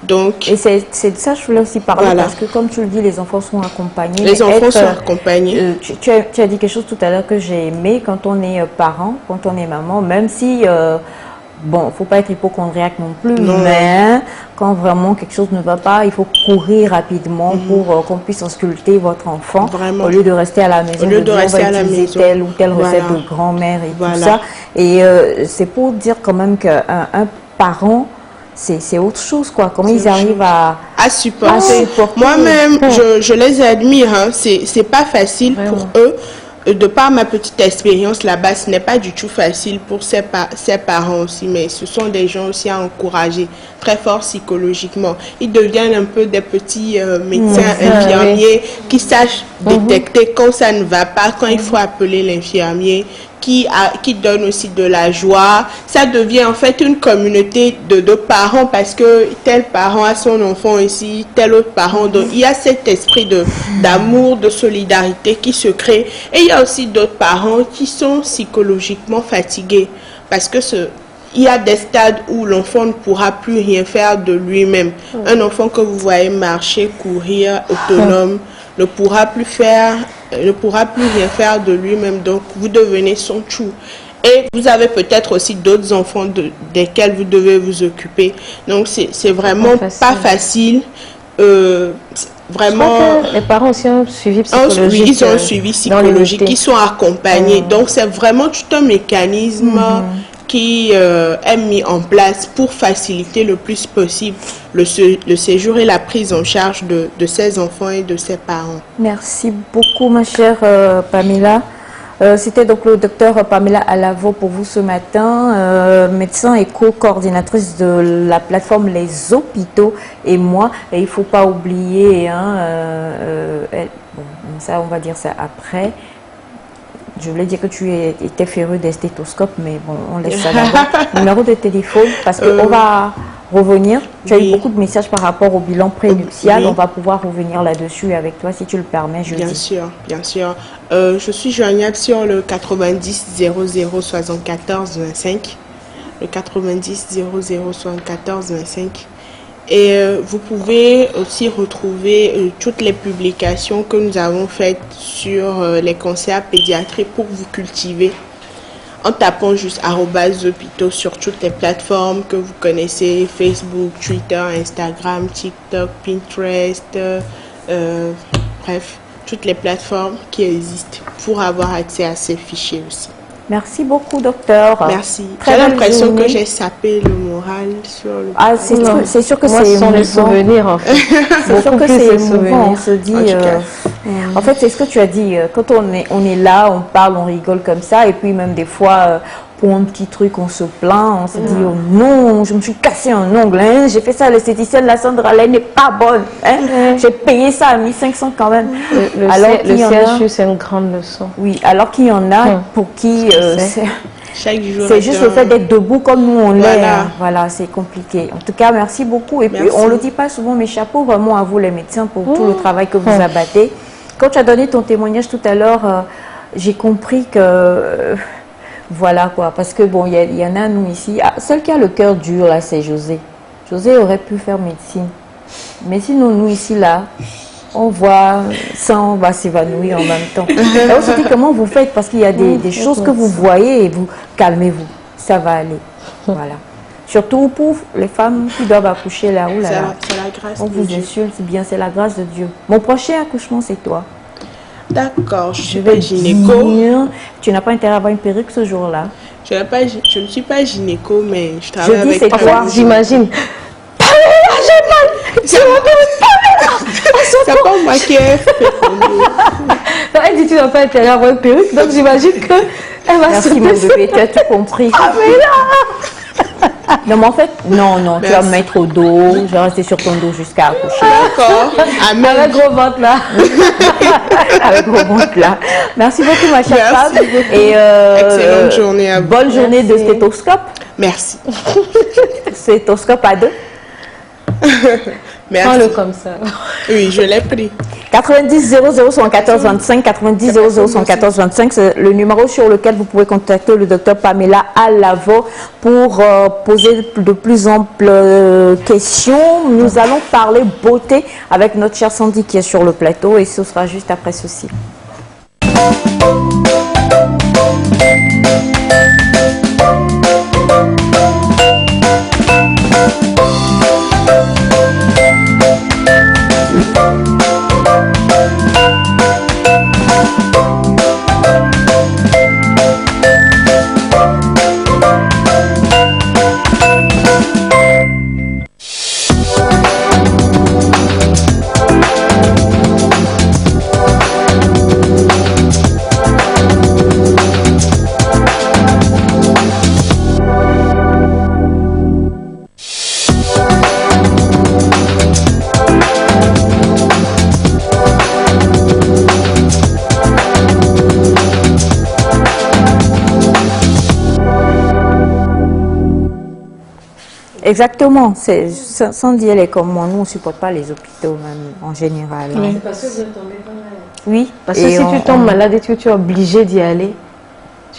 Donc, et c'est de ça que je voulais aussi parler parce que comme tu le dis, les enfants sont accompagnés. Les enfants sont accompagnés. Tu as dit quelque chose tout à l'heure que j'ai aimé quand on est parent, quand on est maman, même si, bon, faut pas être hypochondriaque non plus, mais quand vraiment quelque chose ne va pas, il faut courir rapidement pour qu'on puisse ausculter votre enfant au lieu de rester à la maison, au lieu de rester à la maison, telle ou telle recette de grand-mère et tout ça. Et c'est pour dire quand même qu'un parent, c'est autre chose, quoi. Comment ils arrivent à supporter. Moi-même, je les admire. Hein. C'est pas facile pour eux. De par ma petite expérience là-bas, ce n'est pas du tout facile pour ses parents aussi, mais ce sont des gens aussi à encourager, très forts psychologiquement. Ils deviennent un peu des petits médecins, infirmiers qui sachent détecter quand ça ne va pas, quand il faut appeler l'infirmier, qui donne aussi de la joie. Ça devient en fait une communauté de parents parce que tel parent a son enfant ici, tel autre parent. Donc il y a cet esprit d'amour, de solidarité qui se crée. Et il y a aussi d'autres parents qui sont psychologiquement fatigués parce que il y a des stades où l'enfant ne pourra plus rien faire de lui-même. Un enfant que vous voyez marcher, courir, autonome, ne pourra plus rien faire de lui-même. Donc, vous devenez son tout. Et vous avez peut-être aussi d'autres enfants desquels vous devez vous occuper. Donc, c'est vraiment pas facile. Vraiment, les parents aussi ont un suivi psychologique. Ils ont un suivi psychologique, ils sont accompagnés. Donc, c'est vraiment tout un mécanisme qui est mis en place pour faciliter le plus possible le séjour et la prise en charge de ces enfants et de ces parents. Merci beaucoup, ma chère Pamela. C'était donc le docteur Pamela Alavo pour vous ce matin, médecin et co-coordinatrice de la plateforme Les Hôpitaux et moi. Et il ne faut pas oublier, bon, ça on va dire ça après. Je voulais dire que tu étais féru des stéthoscopes, mais bon, on laisse ça d'abord. Numéro de téléphone, parce qu'on va revenir. Tu as eu beaucoup de messages par rapport au bilan prénuptial. On va pouvoir revenir là-dessus avec toi, si tu le permets. Bien sûr, bien sûr. Je suis joignable sur le 90 00 74 25. Le 90 00 74 25. Et vous pouvez aussi retrouver toutes les publications que nous avons faites sur les cancers pédiatriques pour vous cultiver en tapant juste @hôpitaux sur toutes les plateformes que vous connaissez, Facebook, Twitter, Instagram, TikTok, Pinterest, bref, toutes les plateformes qui existent pour avoir accès à ces fichiers aussi. Merci beaucoup, docteur. Merci. J'ai l'impression que j'ai sapé le moral sur le... Ah, c'est sûr que c'est émouvant. Les souvenirs, en fait. C'est sûr que c'est émouvant. On se dit... En fait, c'est ce que tu as dit. Quand on est là, on parle, on rigole comme ça. Et puis même des fois, pour un petit truc, on se plaint. On se dit, oh non, je me suis cassé un ongle. Hein, j'ai fait ça à l'esthéticienne, la Sandra, elle n'est pas bonne. Hein, j'ai payé ça à 1500 quand même. Le CHU, c'est une grande leçon. Oui, alors qu'il y en a pour qui... c'est juste le fait d'être debout comme nous on l'est. Voilà, c'est compliqué. En tout cas, merci beaucoup. Et puis, on ne le dit pas souvent, mais chapeau vraiment à vous les médecins pour tout le travail que vous abattez. Quand tu as donné ton témoignage tout à l'heure, j'ai compris que Voilà quoi, parce que bon, il y en a nous ici. Ah, seul qui a le cœur dur là, c'est José. José aurait pu faire médecine. Mais sinon, nous ici là, on voit ça, on va s'évanouir en même temps. Et on se dit comment vous faites, parce qu'il y a des choses que vous voyez et vous calmez-vous. Ça va aller. Voilà. Surtout pour les femmes qui doivent accoucher là. Oh là là. C'est la grâce On de vous Dieu. insulte, bien, c'est la grâce de Dieu. Mon prochain accouchement, c'est toi. D'accord, je Je suis vais pas gynéco. dire, tu n'as pas intérêt à avoir une perruque ce jour-là. Je ne suis pas gynéco, mais je Je travaille dis, avec c'est toi. toi. J'imagine. C'est pas moi qui ai fécondé. Non, elle dit tu n'as pas intérêt à avoir une perruque, donc j'imagine que elle va Merci mon bébé, tu as tout compris. Non, mais en fait, non, tu vas me mettre au dos, je vais rester sur ton dos jusqu'à accoucher. D'accord. Amen. avec gros ventre là. Avec gros ventre là. Merci beaucoup, ma chère Merci femme. beaucoup. Et Excellente journée à vous. bonne journée de stéthoscope. Merci. Stéthoscope à 2. Merci. Prends-le comme ça. Oui, je l'ai pris. 90 00 74 25, 90 00 74 25, c'est le numéro sur lequel vous pouvez contacter le docteur Pamela Alavo pour poser de plus amples questions. Nous allons parler beauté avec notre chère Sandy qui est sur le plateau et ce sera juste après ceci. Exactement. Sandy, elle est comme moi. Nous, on ne supporte pas les hôpitaux, même en général. Oui. Parce que vous êtes tombé malade. Oui. Parce que Et si tu tombes malade et que tu es obligé d'y aller.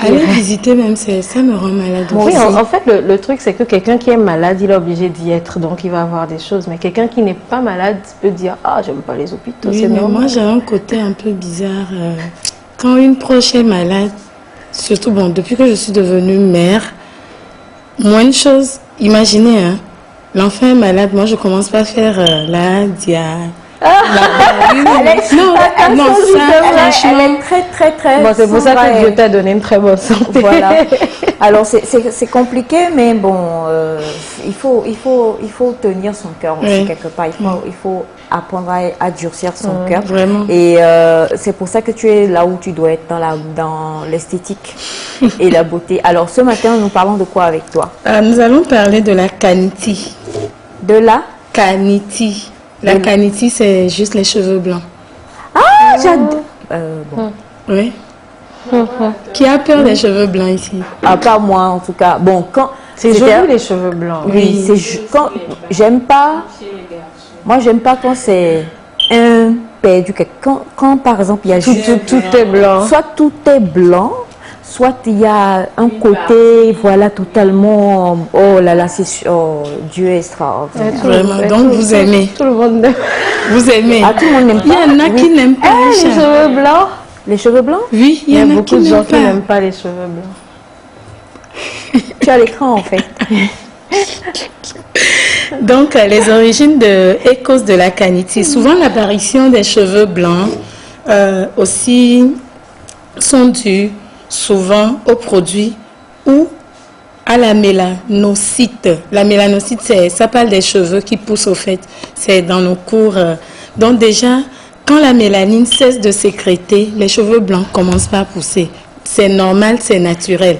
Aller visiter même, ça me rend malade Oui, aussi. en fait, le truc, c'est que quelqu'un qui est malade, il est obligé d'y être, donc il va avoir des choses. Mais quelqu'un qui n'est pas malade peut dire « Ah, j'aime pas les hôpitaux, Oui, c'est mais normal. moi j'ai un côté un peu bizarre. Quand une proche est malade, surtout bon, depuis que je suis devenue mère, moins de choses. Imaginez, hein, l'enfant est malade, moi je commence pas à faire la dia. Non, ça, elle franchement. est très Bon, c'est pour ça sombre que et- Dieu t'a donné une très bonne santé. Voilà. Alors c'est compliqué, mais bon, il faut tenir son cœur aussi Oui. quelque part. Il faut apprendre à durcir son cœur. Vraiment. Et c'est pour ça que tu es là où tu dois être dans l'esthétique et la beauté. Alors ce matin, nous parlons de quoi avec toi? Nous allons parler de la caniti. De la Caniti. La caniti, c'est juste les cheveux blancs. Ah, j'adore. Bon. Oui. Qui a peur des cheveux blancs ici? À part moi, en tout cas. Bon, quand C'est c'était- joli les cheveux blancs. Oui, quand j'aime pas. Moi, j'aime pas quand c'est un perdu. Quand par exemple il y a juste Tout est blanc. soit tout est blanc, soit il y a un côté, voilà, totalement. Oh là là, oh, Dieu est extraordinaire. Vraiment. Donc, vous aimez. Tout le monde aime. Vous aimez. Ah, tout le monde n'aime Il y pas. en a qui n'aiment pas les Les chats. cheveux blancs. Les cheveux blancs. Oui, Il y a qui beaucoup de gens n'aiment qui pas. n'aiment pas les cheveux blancs. Tu as l'écran en fait. Donc, les origines et causes de la caniti. Souvent, l'apparition des cheveux blancs aussi sont dues souvent aux produits ou à la mélanocyte. La mélanocyte, ça parle des cheveux qui poussent au fait. C'est dans nos cours. Donc déjà, quand la mélanine cesse de sécréter, les cheveux blancs commencent pas à pousser. C'est normal, c'est naturel.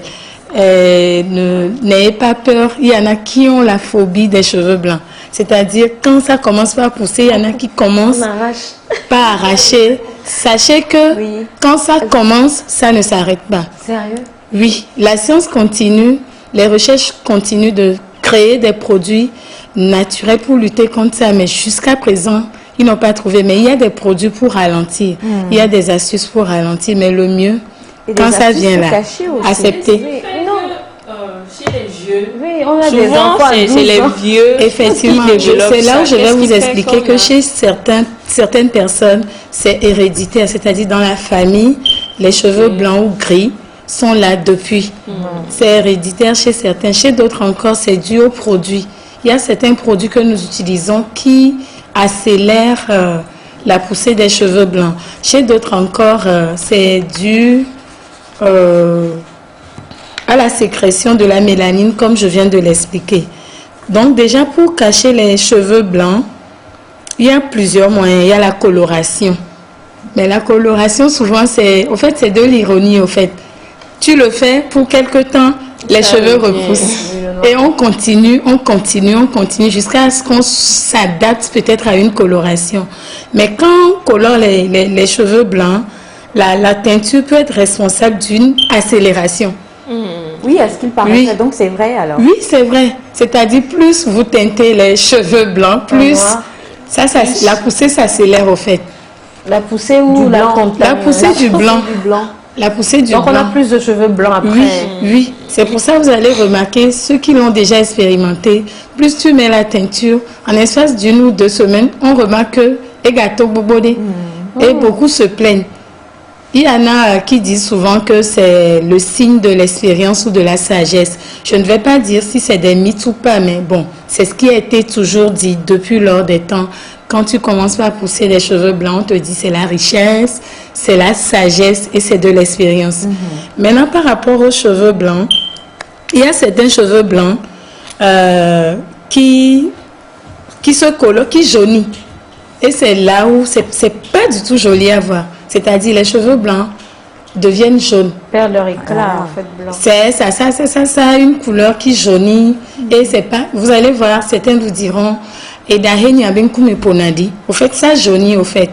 N'ayez pas peur. Il y en a qui ont la phobie des cheveux blancs. C'est-à-dire, quand ça commence pas à pousser, il y en a qui commencent On arrache. pas à arracher. Sachez que Oui. quand ça commence, ça ne s'arrête pas. Sérieux? Oui, la science continue, les recherches continuent de créer des produits naturels pour lutter contre ça, mais jusqu'à présent, ils n'ont pas trouvé. Mais il y a des produits pour ralentir, il y a des astuces pour ralentir, mais le mieux, Et des quand ça astuces vient pour là, cacher aussi. accepter. Oui, non. Chez les vieux, Oui, on a des souvent enfants à c'est 12 les ans. vieux. Effectivement, qui développent c'est là ça. où je vais Qu'est-ce vous qui fait expliquer qu'on que a- chez certaines personnes, c'est héréditaire, c'est-à-dire dans la famille, les cheveux blancs ou gris sont là depuis. C'est héréditaire chez certains. Chez d'autres encore, c'est dû aux produits. Il y a certains produits que nous utilisons qui accélèrent la poussée des cheveux blancs. Chez d'autres encore, c'est dû à la sécrétion de la mélanine, comme je viens de l'expliquer. Donc déjà, pour cacher les cheveux blancs, il y a plusieurs moyens. Il y a la coloration. Mais la coloration, souvent, c'est de l'ironie, au fait. Tu le fais pour quelque temps, les cheveux repoussent. Et on continue jusqu'à ce qu'on s'adapte peut-être à une coloration. Mais quand on colore les cheveux blancs, la teinture peut être responsable d'une accélération. Oui, à ce qu'il paraît. Oui. Donc c'est vrai alors. Oui, c'est vrai. C'est-à-dire, plus vous teintez les cheveux blancs, plus la poussée s'accélère au fait. La poussée ou la contamination. La poussée du blanc. La poussée du Donc blanc. on a plus de cheveux blancs après. Oui, oui. C'est pour ça que vous allez remarquer, ceux qui l'ont déjà expérimenté, plus tu mets la teinture, en espace d'une ou 2 semaines, on remarque que les gâteaux bobodé. Et beaucoup se plaignent. Il y en a qui disent souvent que c'est le signe de l'expérience ou de la sagesse. Je ne vais pas dire si c'est des mythes ou pas, mais bon, c'est ce qui a été toujours dit depuis lors des temps. Quand tu commences à pousser les cheveux blancs, on te dit c'est la richesse, c'est la sagesse et c'est de l'expérience. Maintenant, par rapport aux cheveux blancs, il y a certains cheveux blancs qui se colorent, qui jaunissent. Et c'est là où c'est pas du tout joli à voir. C'est-à-dire les cheveux blancs deviennent jaunes. Perdent leur éclat en fait blanc. C'est ça a une couleur qui jaunit. Et c'est pas, vous allez voir, certains vous diront, et au fait, ça jaunit au fait.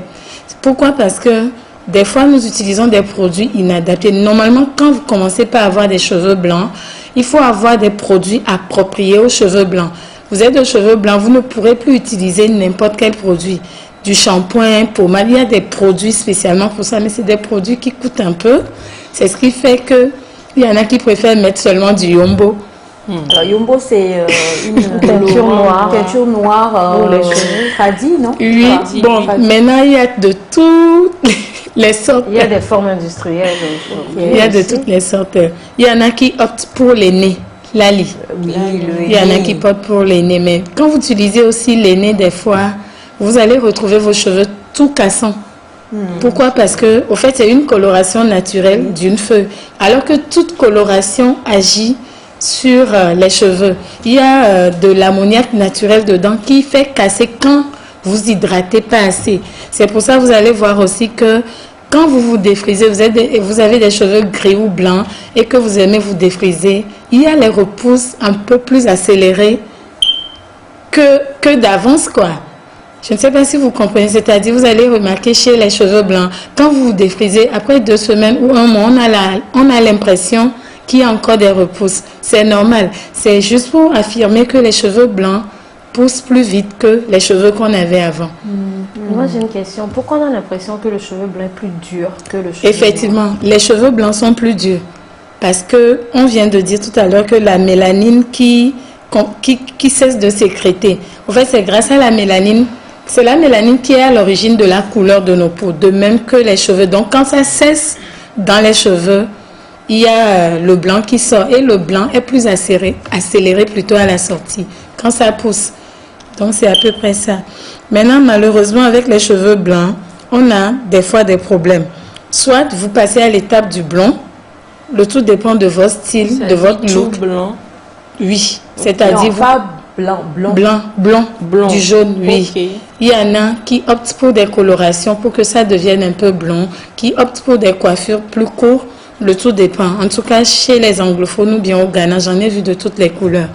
Pourquoi? Parce que des fois, nous utilisons des produits inadaptés. Normalement, quand vous commencez par avoir des cheveux blancs, il faut avoir des produits appropriés aux cheveux blancs. Vous êtes de cheveux blancs, vous ne pourrez plus utiliser n'importe quel produit. Du shampoing, pommade, il y a des produits spécialement pour ça, mais c'est des produits qui coûtent un peu. C'est ce qui fait que il y en a qui préfèrent mettre seulement du Yombo. Alors Yombo, c'est une Teinture noire. Teinture noire Pour les cheveux. tradie, non? Oui, bon, maintenant il y a de toutes les sortes. Il y a des formes industrielles aujourd'hui. Il y a de toutes les sortes. Il y en a qui optent pour les nez, l'ali. Oui, Il y en a qui optent pour les nez, mais quand vous utilisez aussi les nez, des fois, vous allez retrouver vos cheveux tout cassants. Pourquoi? Parce que, au fait, c'est une coloration naturelle d'une feuille. Alors que toute coloration agit sur les cheveux. Il y a de l'ammoniac naturel dedans qui fait casser quand vous hydratez pas assez. C'est pour ça que vous allez voir aussi que quand vous vous défrisez, vous avez des cheveux gris ou blancs et que vous aimez vous défriser, il y a les repousses un peu plus accélérées que d'avance, quoi. Je ne sais pas si vous comprenez, c'est-à-dire vous allez remarquer chez les cheveux blancs, quand vous vous défrisez, après 2 semaines ou un mois, on a l'impression qu'il y a encore des repousses. C'est normal. C'est juste pour affirmer que les cheveux blancs poussent plus vite que les cheveux qu'on avait avant. Moi j'ai une question. Pourquoi on a l'impression que le cheveu blanc est plus dur que le cheveu Effectivement, les cheveux blancs sont plus durs. Parce que on vient de dire tout à l'heure que la mélanine qui cesse de sécréter. En fait, c'est grâce à la mélanine. C'est la mélanine qui est à l'origine de la couleur de nos peaux, de même que les cheveux. Donc, quand ça cesse dans les cheveux, il y a le blanc qui sort. Et le blanc est plus accéléré plutôt à la sortie, quand ça pousse. Donc, c'est à peu près ça. Maintenant, malheureusement, avec les cheveux blancs, on a des fois des problèmes. Soit vous passez à l'étape du blond. Le tout dépend de votre style, de votre look. Blanc. Oui, c'est-à-dire blanc, du jaune, oui. Okay. Il y en a qui optent pour des colorations pour que ça devienne un peu blond, qui optent pour des coiffures plus courtes. Le tout dépend. En tout cas, chez les anglophones ou bien au Ghana, j'en ai vu de toutes les couleurs.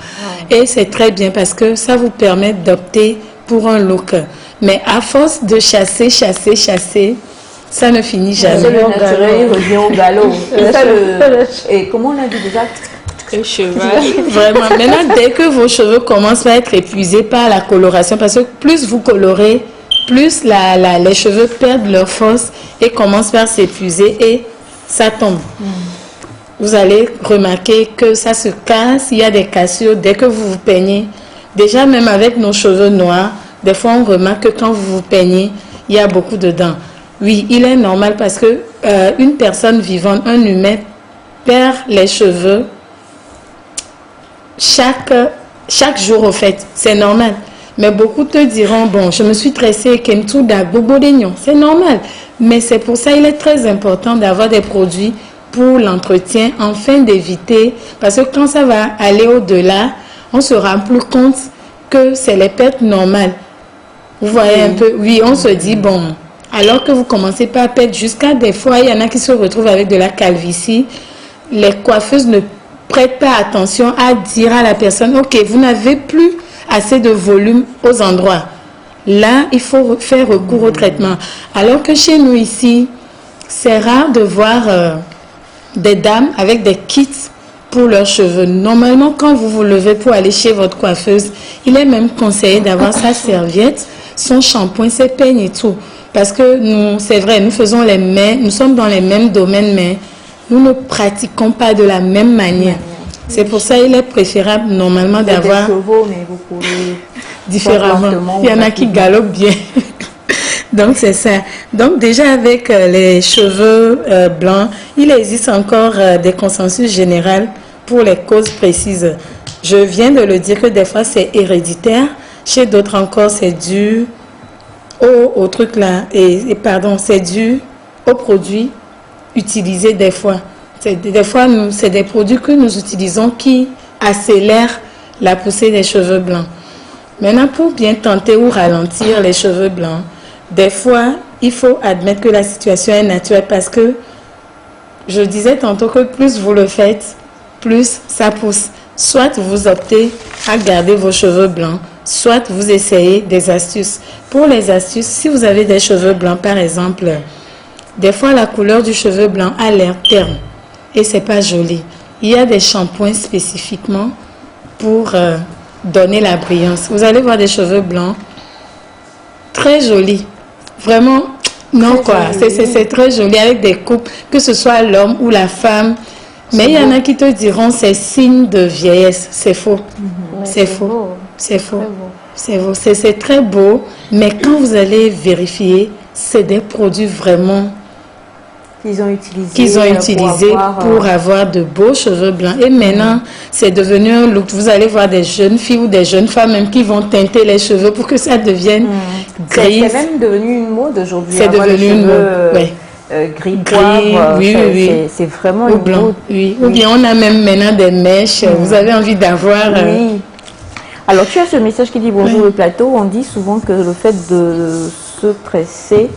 Et c'est très bien parce que ça vous permet d'opter pour un look. Mais à force de chasser, ça ne finit jamais. Le naturel revient au galop. Et comment on a dit déjà? Le cheval. Vraiment. Maintenant, dès que vos cheveux commencent à être épuisés par la coloration, parce que plus vous colorez, plus les cheveux perdent leur force et commencent par s'épuiser et ça tombe. Vous allez remarquer que ça se casse, il y a des cassures dès que vous vous peignez. Déjà, même avec nos cheveux noirs, des fois on remarque que quand vous vous peignez, il y a beaucoup de dents. Oui, il est normal parce que une personne vivante, un humain, perd les cheveux chaque jour au fait. C'est normal. Mais beaucoup te diront, bon, je me suis tressée, c'est normal. Mais c'est pour ça qu'il est très important d'avoir des produits pour l'entretien, afin d'éviter, parce que quand ça va aller au-delà, on se rend plus compte que c'est les pertes normales. Vous voyez un peu, oui, on se dit, bon, alors que vous commencez pas à perdre, jusqu'à des fois, il y en a qui se retrouvent avec de la calvitie, les coiffeuses ne prêtent pas attention à dire à la personne, ok, vous n'avez plus assez de volume aux endroits. Là, il faut faire recours au traitement. Alors que chez nous ici, c'est rare de voir des dames avec des kits pour leurs cheveux. Normalement, quand vous vous levez pour aller chez votre coiffeuse, il est même conseillé d'avoir sa serviette, son shampoing, ses peignes et tout. Parce que nous, c'est vrai, nous faisons les mêmes, nous sommes dans les mêmes domaines, mais nous ne pratiquons pas de la même manière. C'est pour ça qu'il est préférable normalement d'avoir différemment. Il y en a qui galopent bien. Donc c'est ça. Donc déjà avec les cheveux blancs, il existe encore des consensus généraux pour les causes précises. Je viens de le dire que des fois c'est héréditaire, chez d'autres encore c'est dû au truc là, c'est dû aux produits utilisés des fois. Des fois, c'est des produits que nous utilisons qui accélèrent la poussée des cheveux blancs. Maintenant, pour bien tenter ou ralentir les cheveux blancs, des fois, il faut admettre que la situation est naturelle parce que je disais tantôt que plus vous le faites, plus ça pousse. Soit vous optez à garder vos cheveux blancs, soit vous essayez des astuces. Pour les astuces, si vous avez des cheveux blancs, par exemple, des fois la couleur du cheveu blanc a l'air terne. Et c'est pas joli. Il y a des shampoings spécifiquement pour donner la brillance. Vous allez voir des cheveux blancs très jolis. Vraiment, non quoi. C'est très joli avec des coupes, que ce soit l'homme ou la femme. Mais il y en a qui te diront c'est signe de vieillesse. C'est faux. C'est faux. C'est faux. C'est faux. C'est très beau. Mais quand vous allez vérifier, c'est des produits vraiment qu'ils ont utilisé pour avoir de beaux cheveux blancs. Et maintenant, c'est devenu un look. Vous allez voir des jeunes filles ou des jeunes femmes même qui vont teinter les cheveux pour que ça devienne gris. C'est même devenu une mode aujourd'hui. C'est devenu une mode, gris poivre. Oui. C'est vraiment une blanc. mode. Oui. Ou bien on a même maintenant des mèches. Vous avez envie d'avoir... Oui. Alors, tu as ce message qui dit bonjour le plateau. On dit souvent que le fait de se tresser,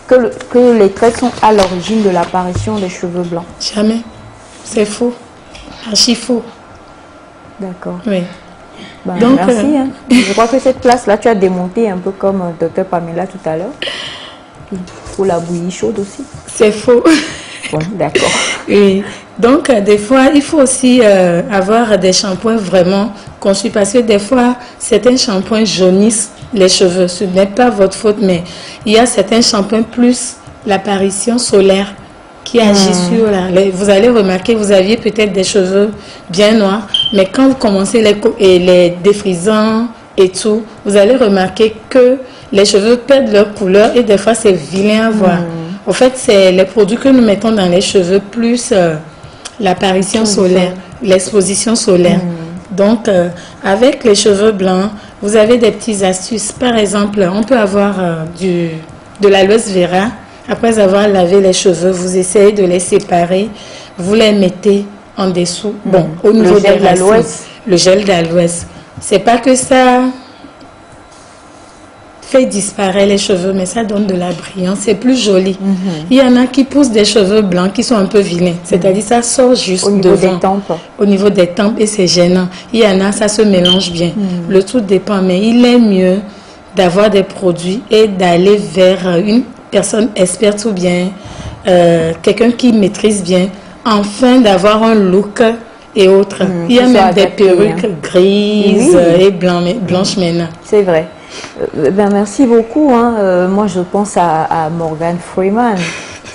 que les traits sont à l'origine de l'apparition des cheveux blancs. Jamais. C'est faux. Archi faux. D'accord. Oui. Ben, donc, merci. Je crois que cette place-là, tu as démonté un peu comme Dr Pamela tout à l'heure. Pour la bouillie chaude aussi. C'est faux. Bon, d'accord. Oui. Donc, des fois, il faut aussi avoir des shampoings vraiment conçus parce que des fois, certains shampoings jaunissent les cheveux. Ce n'est pas votre faute, mais il y a certains shampoings plus l'apparition solaire qui agit sur vous allez remarquer, vous aviez peut-être des cheveux bien noirs, mais quand vous commencez les défrisants et tout, vous allez remarquer que les cheveux perdent leur couleur et des fois, c'est vilain à voir. En fait, c'est les produits que nous mettons dans les cheveux plus l'apparition solaire, l'exposition solaire. Donc, avec les cheveux blancs, vous avez des petites astuces. Par exemple, on peut avoir de l'aloe vera. Après avoir lavé les cheveux, vous essayez de les séparer. Vous les mettez en dessous. Bon, au niveau des racines, le gel d'aloès. C'est pas que ça fait disparaître les cheveux, mais ça donne de la brillance. C'est plus joli. Il y en a qui poussent des cheveux blancs qui sont un peu vilains. C'est-à-dire ça sort juste au niveau devant. des tempes. Au niveau des tempes et c'est gênant. Il y en a, ça se mélange bien. Le tout dépend, mais il est mieux d'avoir des produits et d'aller vers une personne experte ou bien quelqu'un qui maîtrise bien, afin d'avoir un look et autres. Il y a même des perruques grises et blanches maintenant. C'est vrai. Merci beaucoup. Moi, je pense à Morgan Freeman.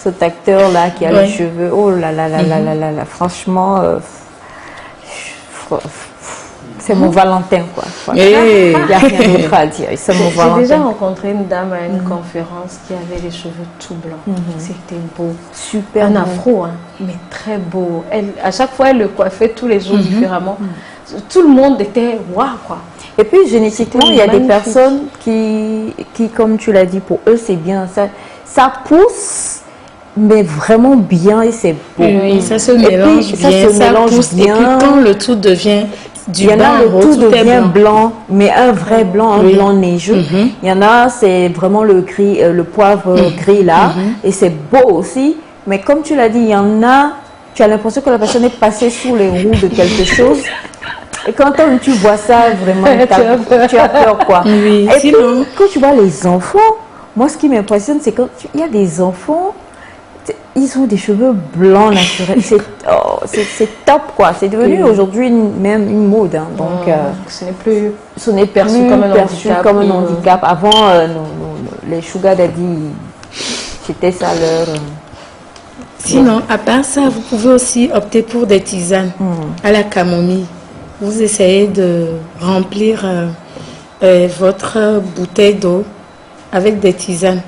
cet acteur-là qui a les cheveux. Oh là là là là là là là. Franchement, c'est mon Valentin, quoi. Voilà. Il n'y a rien d'autre à dire. C'est mon Valentin. J'ai déjà rencontré une dame à une conférence qui avait les cheveux tout blancs. C'était beau. Super. Un afro, hein, mais très beau. Elle, à chaque fois, elle le coiffait tous les jours différemment. Tout le monde était waouh, quoi. Et puis, génétiquement, il y a des personnes qui, comme tu l'as dit, pour eux, c'est bien. Ça pousse, mais vraiment bien et c'est beau. Oui, ça se mélange bien, ça pousse bien. Et puis quand le tout devient du blanc, le tout devient blanc, mais un vrai blanc, un blanc neigeux. Il y en a, c'est vraiment le gris, le poivre gris là, et c'est beau aussi. Mais comme tu l'as dit, il y en a, tu as l'impression que la personne est passée sous les roues de quelque chose. Et quand tu vois ça, vraiment, tu as peur, quoi. Oui, et puis, quand tu vois les enfants, moi, ce qui m'impressionne, c'est qu'il y a des enfants, ils ont des cheveux blancs naturels. C'est top, quoi. C'est devenu aujourd'hui même une mode. Hein. Donc, ce n'est perçu comme un handicap. Avant, les sugar daddy, c'était ça leur... Sinon, à part ça, vous pouvez aussi opter pour des tisanes à la camomille. Vous essayez de remplir votre bouteille d'eau avec des tisanes.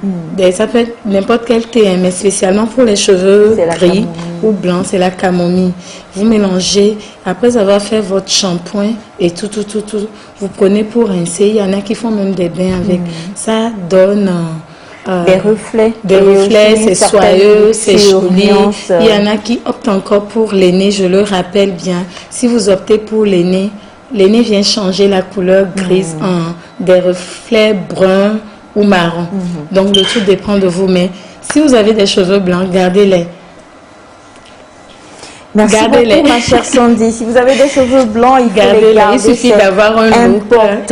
Ça peut être n'importe quel thé, mais spécialement pour les cheveux gris ou blancs, c'est la camomille. Vous mélangez, après avoir fait votre shampoing et tout, vous prenez pour rincer. Il y en a qui font même des bains avec. Ça donne... des reflets. Des reflets, c'est soyeux, c'est joli. Il y en a qui optent encore pour l'aîné, je le rappelle bien. Si vous optez pour l'aîné vient changer la couleur grise en des reflets bruns ou marron. Donc le tout dépend de vous. Mais si vous avez des cheveux blancs, gardez-les. Merci beaucoup, ma chère Sandy. Si vous avez des cheveux blancs, il suffit d'avoir un look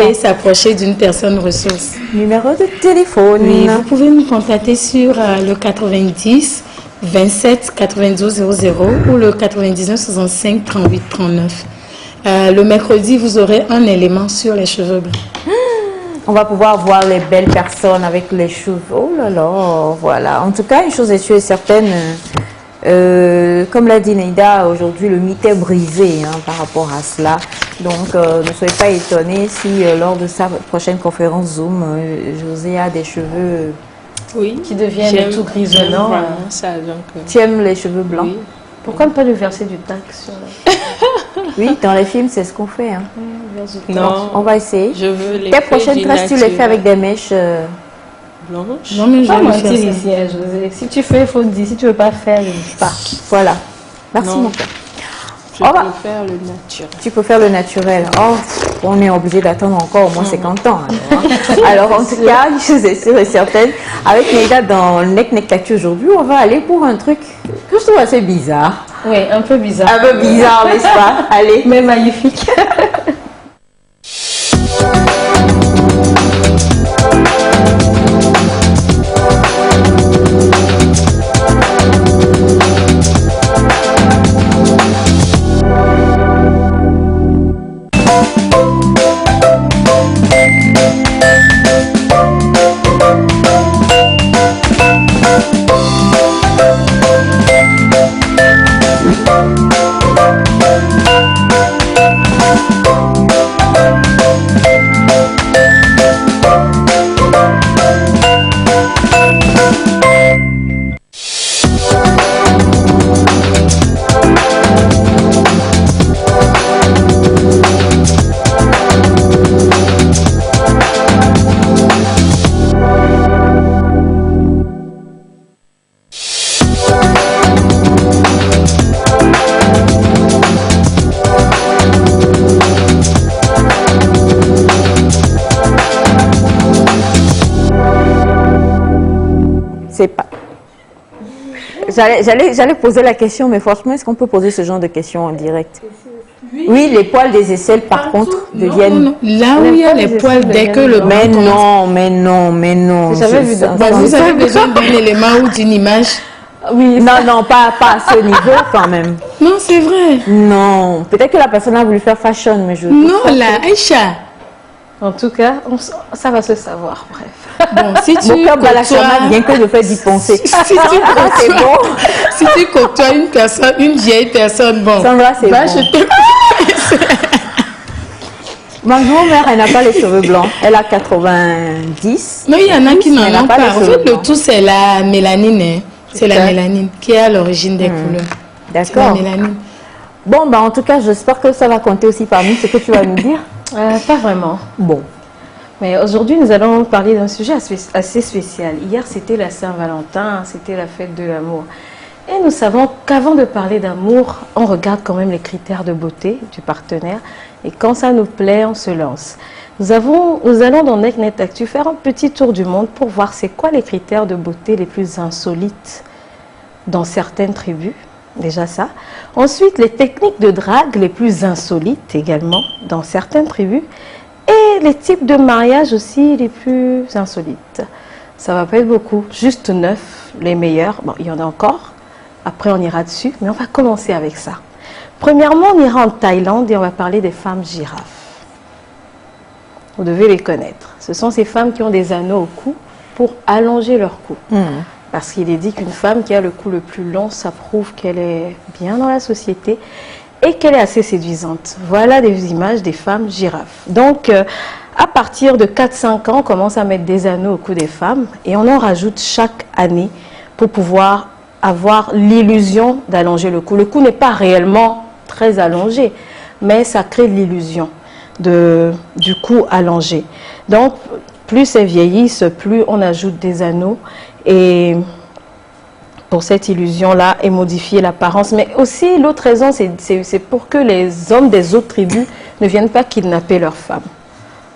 et s'approcher d'une personne ressource. Numéro de téléphone. Oui, vous pouvez nous contacter sur le 90 27 92 00 ou le 99 65 38 39. Le mercredi, vous aurez un élément sur les cheveux blancs. On va pouvoir voir les belles personnes avec les cheveux. Oh là là, voilà. En tout cas, une chose est sûre et certaine... comme l'a dit Neida, aujourd'hui le mythe est brisé par rapport à cela. Donc ne soyez pas étonnés si lors de sa prochaine conférence Zoom, José a des cheveux qui deviennent tout grisonnants. Tu aimes les cheveux blancs? Oui. Pourquoi ne pas lui verser du talc sur la... Oui, dans les films, c'est ce qu'on fait. Hein. Non, on va essayer. Je veux les tes prochaines tresses, tu les fais avec des mèches blanches. Non, mais je vais mentir ici, hein, José. Si tu fais, il faut dire. Si tu ne veux pas faire, il ne pas. Voilà. Merci, mon père. Je peux faire le naturel. Tu peux faire le naturel. Oh, on est obligé d'attendre encore au moins 50 ans. Alors, en tout cas, je suis sûre et certaine, avec Neida dans Nek Nek Tactu aujourd'hui, on va aller pour un truc que je trouve assez bizarre. Oui, un peu bizarre. Un peu bizarre, n'est-ce pas? Allez. Mais magnifique. J'allais poser la question, mais franchement, est-ce qu'on peut poser ce genre de questions en direct? Oui, les poils des aisselles, par contre, deviennent... Non. Là où il y a les poils, dès que le... Mais non. J'avais vu vous avez besoin d'un élément ou d'une image? Oui. Non, pas à ce niveau quand même. Non, c'est vrai. Non, peut-être que la personne a voulu faire fashion, mais je... Non, là, Aïcha. En tout cas, ça va se savoir, bref. Bon, si tu Mon cœur bat la côtoies- chamade, bien que je fais d'y penser. si tu côtoies- si tu côtoies une personne, une vieille personne, bon, Sandra, c'est va bon. acheter- Ma grand-mère, elle n'a pas les cheveux blancs. Elle a 90. Mais il y en a qui n'en Elle n'a ont pas pas. les En cheveux fait, le blancs. tout, c'est la mélanine. Hein. C'est la ça. mélanine qui est à l'origine des couleurs. C'est la D'accord. mélanine. Bon, bah, en tout cas, j'espère que ça va compter aussi parmi ce que tu vas nous dire. Pas vraiment. Bon. Mais aujourd'hui, nous allons parler d'un sujet assez spécial. Hier, c'était la Saint-Valentin, c'était la fête de l'amour. Et nous savons qu'avant de parler d'amour, on regarde quand même les critères de beauté du partenaire. Et quand ça nous plaît, on se lance. Nous allons dans NecNet Actu faire un petit tour du monde pour voir c'est quoi les critères de beauté les plus insolites dans certaines tribus. Déjà ça. Ensuite, les techniques de drague les plus insolites également dans certaines tribus. Et les types de mariage aussi les plus insolites. Ça va pas être beaucoup, juste 9, les meilleurs. Bon, il y en a encore. Après, on ira dessus, mais on va commencer avec ça. Premièrement, on ira en Thaïlande et on va parler des femmes girafes. Vous devez les connaître. Ce sont ces femmes qui ont des anneaux au cou pour allonger leur cou. Parce qu'il est dit qu'une femme qui a le cou le plus long, ça prouve qu'elle est bien dans la société et qu'elle est assez séduisante. Voilà des images des femmes girafes. Donc, à partir de 4-5 ans, on commence à mettre des anneaux au cou des femmes et on en rajoute chaque année pour pouvoir avoir l'illusion d'allonger le cou. Le cou n'est pas réellement très allongé, mais ça crée l'illusion du cou allongé. Donc, plus elles vieillissent, plus on ajoute des anneaux et pour cette illusion-là et modifier l'apparence. Mais aussi, l'autre raison, c'est pour que les hommes des autres tribus ne viennent pas kidnapper leurs femmes.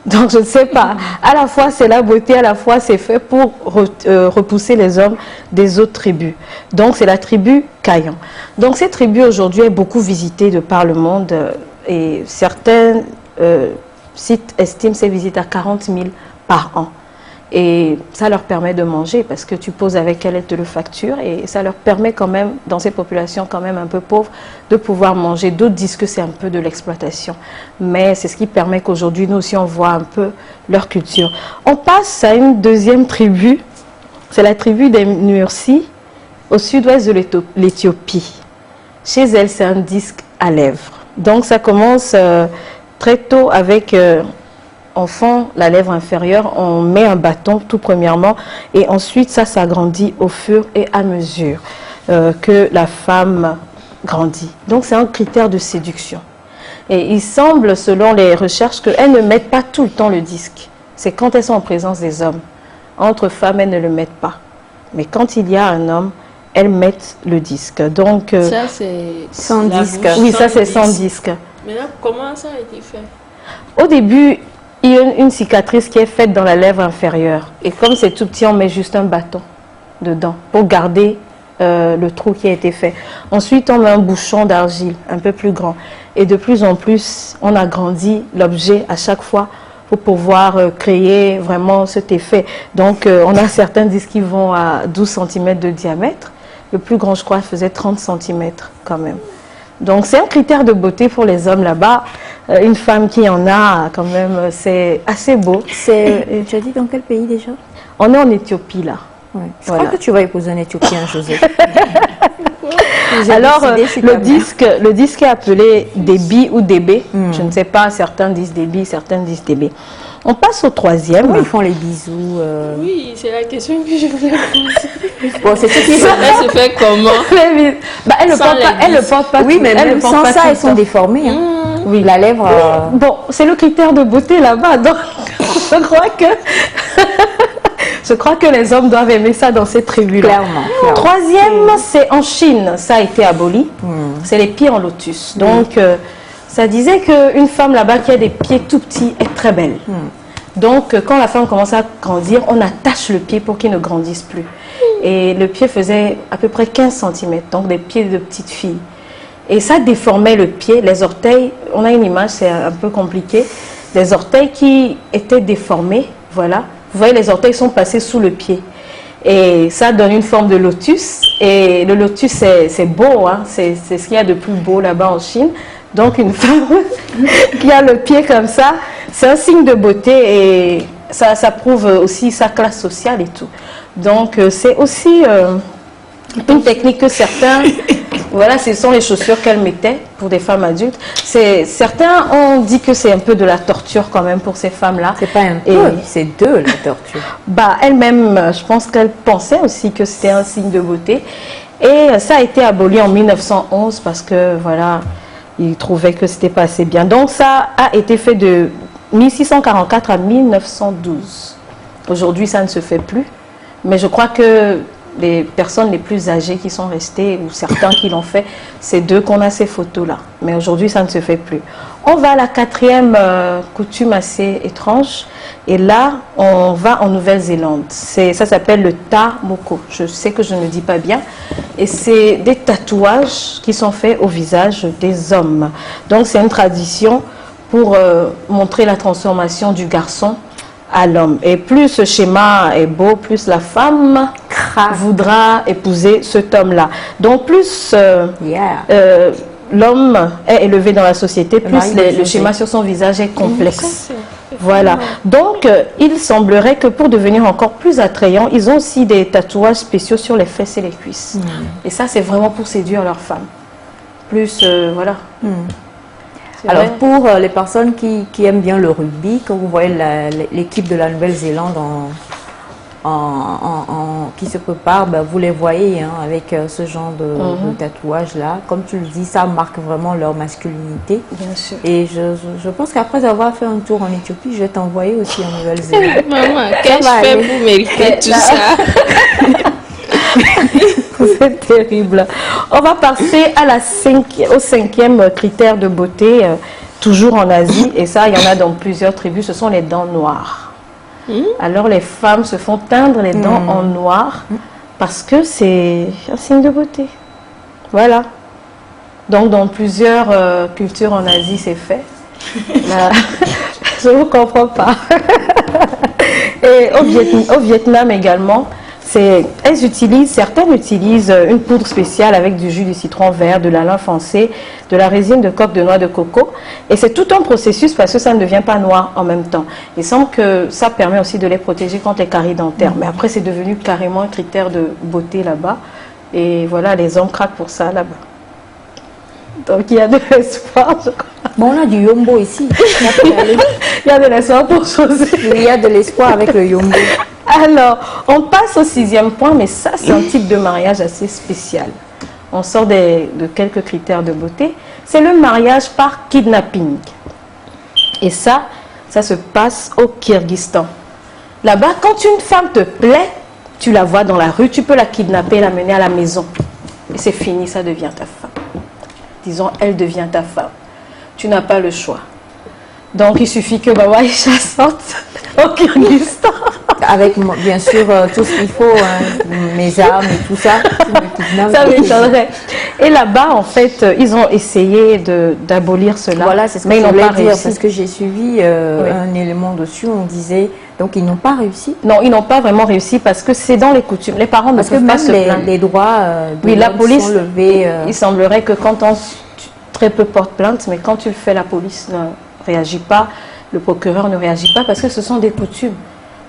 Donc, je ne sais pas. À la fois, c'est la beauté, à la fois, c'est fait pour repousser les hommes des autres tribus. Donc, c'est la tribu Kayan. Donc, cette tribu, aujourd'hui, est beaucoup visitée de par le monde et certains sites estiment ces visites à 40 000 par an. Et ça leur permet de manger parce que tu poses avec elles, elles te le facturent et ça leur permet quand même, dans ces populations quand même un peu pauvres, de pouvoir manger. D'autres disent que c'est un peu de l'exploitation. Mais c'est ce qui permet qu'aujourd'hui, nous aussi, on voit un peu leur culture. On passe à une deuxième tribu. C'est la tribu des Nursi, au sud-ouest de l'Éthiopie. Chez elles, c'est un disque à lèvres. Donc, ça commence très tôt avec... on fend la lèvre inférieure, on met un bâton tout premièrement et ensuite ça s'agrandit au fur et à mesure que la femme grandit. Donc c'est un critère de séduction. Et il semble, selon les recherches, qu'elles ne mettent pas tout le temps le disque. C'est quand elles sont en présence des hommes. Entre femmes, elles ne le mettent pas. Mais quand il y a un homme, elles mettent le disque. Donc, Ça, c'est sans la disque. bouche oui, ça c'est sans disque. Maintenant, comment ça a été fait? Au début, il y a une cicatrice qui est faite dans la lèvre inférieure. Et comme c'est tout petit, on met juste un bâton dedans pour garder le trou qui a été fait. Ensuite, on met un bouchon d'argile un peu plus grand. Et de plus en plus, on agrandit l'objet à chaque fois pour pouvoir créer vraiment cet effet. Donc, on a certains disques qui vont à 12 cm de diamètre. Le plus grand, je crois, faisait 30 cm quand même. Donc, c'est un critère de beauté pour les hommes là-bas. Une femme qui en a, quand même, c'est assez beau. Tu as dit dans quel pays déjà? On est en Éthiopie, là. Ouais. Je Voilà. crois que tu vas épouser un Éthiopien, José. Alors, le disque est appelé débit ou débé. Je ne sais pas, certains disent débit, certains disent débé. On passe au troisième. Comment ils font les bisous Oui, c'est la question que je voulais poser. Bon, c'est ce qui Elle se fait comment? Bah, elle ne Sans porte pas, les elle le disques. porte pas. Oui, mais elle même le porte sans pas tout ça, le elles sont temps. déformées. Hein. Oui, La lèvre... Bon, c'est le critère de beauté là-bas, donc je crois que les hommes doivent aimer ça dans ces tribus-là. Clairement. Troisième, c'est en Chine, ça a été aboli. C'est les pieds en lotus. Donc, ça disait qu'une femme là-bas qui a des pieds tout petits est très belle. Donc, quand la femme commence à grandir, on attache le pied pour qu'il ne grandisse plus. Et le pied faisait à peu près 15 cm, donc des pieds de petite fille. Et ça déformait le pied, les orteils, on a une image, c'est un peu compliqué, les orteils qui étaient déformés, voilà. Vous voyez, les orteils sont passés sous le pied. Et ça donne une forme de lotus. Et le lotus, c'est beau, hein? C'est ce qu'il y a de plus beau là-bas en Chine. Donc une femme qui a le pied comme ça, c'est un signe de beauté et ça prouve aussi sa classe sociale et tout. Donc c'est aussi une technique que certains, voilà, ce sont les chaussures qu'elle mettait pour des femmes adultes. Certains ont dit que c'est un peu de la torture quand même pour ces femmes-là. C'est pas un peu, c'est de la torture. Bah, elle-même, je pense qu'elle pensait aussi que c'était un signe de beauté. Et ça a été aboli en 1911 parce que, voilà, ils trouvaient que c'était pas assez bien. Donc ça a été fait de 1644 à 1912. Aujourd'hui, ça ne se fait plus. Mais je crois que les personnes les plus âgées qui sont restées, ou certains qui l'ont fait, c'est d'eux qu'on a ces photos-là. Mais aujourd'hui, ça ne se fait plus. On va à la quatrième coutume assez étrange. Et là, on va en Nouvelle-Zélande. Ça s'appelle le tamoko. Je sais que je ne le dis pas bien. Et c'est des tatouages qui sont faits au visage des hommes. Donc, c'est une tradition pour montrer la transformation du garçon à l'homme. Et plus ce schéma est beau, plus la femme voudra épouser cet homme-là. Donc plus l'homme est élevé dans la société, plus le schéma sur son visage est complexe. Voilà. Donc il semblerait que pour devenir encore plus attrayant, ils ont aussi des tatouages spéciaux sur les fesses et les cuisses. Et ça, c'est vraiment pour séduire leurs femmes. Plus, voilà. Alors pour les personnes qui aiment bien le rugby, quand vous voyez l'équipe de la Nouvelle-Zélande qui se prépare, ben, vous les voyez avec ce genre de tatouage là. Comme tu le dis, ça marque vraiment leur masculinité. Bien sûr. Et je pense qu'après avoir fait un tour en Éthiopie, je vais t'envoyer aussi en Nouvelle-Zélande. Maman, qu'est-ce que je fais pour mériter tout ça? C'est terrible. On va passer à au cinquième critère de beauté, toujours en Asie. Et ça, il y en a dans plusieurs tribus. Ce sont les dents noires. Alors, les femmes se font teindre les dents en noir parce que c'est un signe de beauté. Voilà. Donc, dans plusieurs cultures en Asie, c'est fait. Là, je ne vous comprends pas. Et au Vietnam également, certaines utilisent une poudre spéciale avec du jus de citron vert, de la lin foncée, de la résine de coque de noix de coco. Et c'est tout un processus parce que ça ne devient pas noir en même temps. Il semble que ça permet aussi de les protéger contre les caries dentaires. Mais après, c'est devenu carrément un critère de beauté là-bas. Et voilà, les hommes craquent pour ça là-bas. Donc il y a de l'espoir, je crois. Bon, on a du yombo ici. Il y a de l'espoir pour choisir. Il y a de l'espoir avec le yombo. Alors, on passe au sixième point, mais ça, c'est un type de mariage assez spécial. On sort de quelques critères de beauté. C'est le mariage par kidnapping. Et ça se passe au Kyrgyzstan. Là-bas, quand une femme te plaît, tu la vois dans la rue, tu peux la kidnapper, la mener à la maison. Et c'est fini, ça devient ta femme. Disons, elle devient ta femme. Tu n'as pas le choix. Donc, il suffit que Bawaïcha sorte au Kyrgyzstan. Avec, bien sûr, tout ce qu'il faut, mes armes et tout ça. Ça m'étonnerait. Et là-bas, en fait, ils ont essayé d'abolir cela. Voilà, c'est ce que je voulais dire, parce que j'ai suivi un élément dessus, on disait, donc ils n'ont pas réussi. Non, ils n'ont pas vraiment réussi parce que c'est dans les coutumes. Les parents ne peuvent pas se plaindre. Les droits oui, la police, sont levés. Il semblerait que très peu portent plainte, mais quand tu le fais, la police ne réagit pas, le procureur ne réagit pas parce que ce sont des coutumes.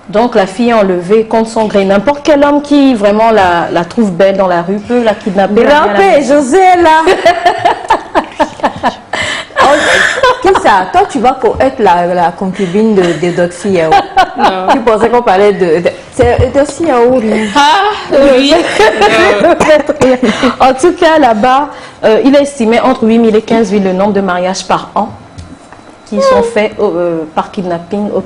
Donc la fille est enlevée contre son gré. N'importe quel homme qui vraiment la trouve belle dans la rue peut la kidnapper. Rampé, José là. Qui ça? Toi tu vas être la concubine de Doxy Yao. Tu pensais qu'on parlait de c'est Doxy Yao. Ah oui. En tout cas là-bas, il est estimé entre 8 000 et 15 000 le nombre de mariages par an qui sont faits par kidnapping au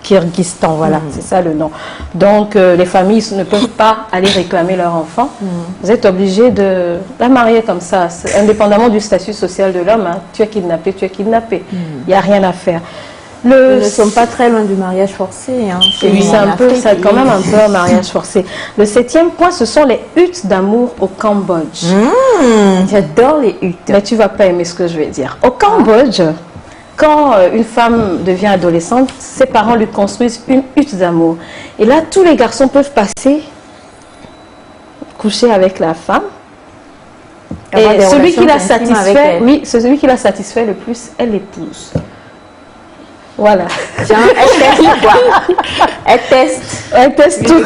Kyrgyzstan, voilà, c'est ça le nom. Donc, les familles ne peuvent pas aller réclamer leur enfant. Vous êtes obligé de la marier comme ça, indépendamment du statut social de l'homme. Hein. Tu es kidnappé, tu es kidnappé. Il n'y a rien à faire. Nous ne sommes pas très loin du mariage forcé. Hein, oui, c'est quand même un peu un mariage forcé. Le septième point, ce sont les huttes d'amour au Cambodge. J'adore les huttes. Mais tu ne vas pas aimer ce que je vais dire. Au Cambodge, quand une femme devient adolescente, ses parents lui construisent une hutte d'amour. Et là, tous les garçons peuvent passer, coucher avec la femme. Avoir Et des celui qui la relations intimes avec satisfait, elle. oui, c'est celui qui la satisfait le plus, elle l'épouse. Voilà. Tiens, elle teste quoi? Elle teste. Elle teste tout.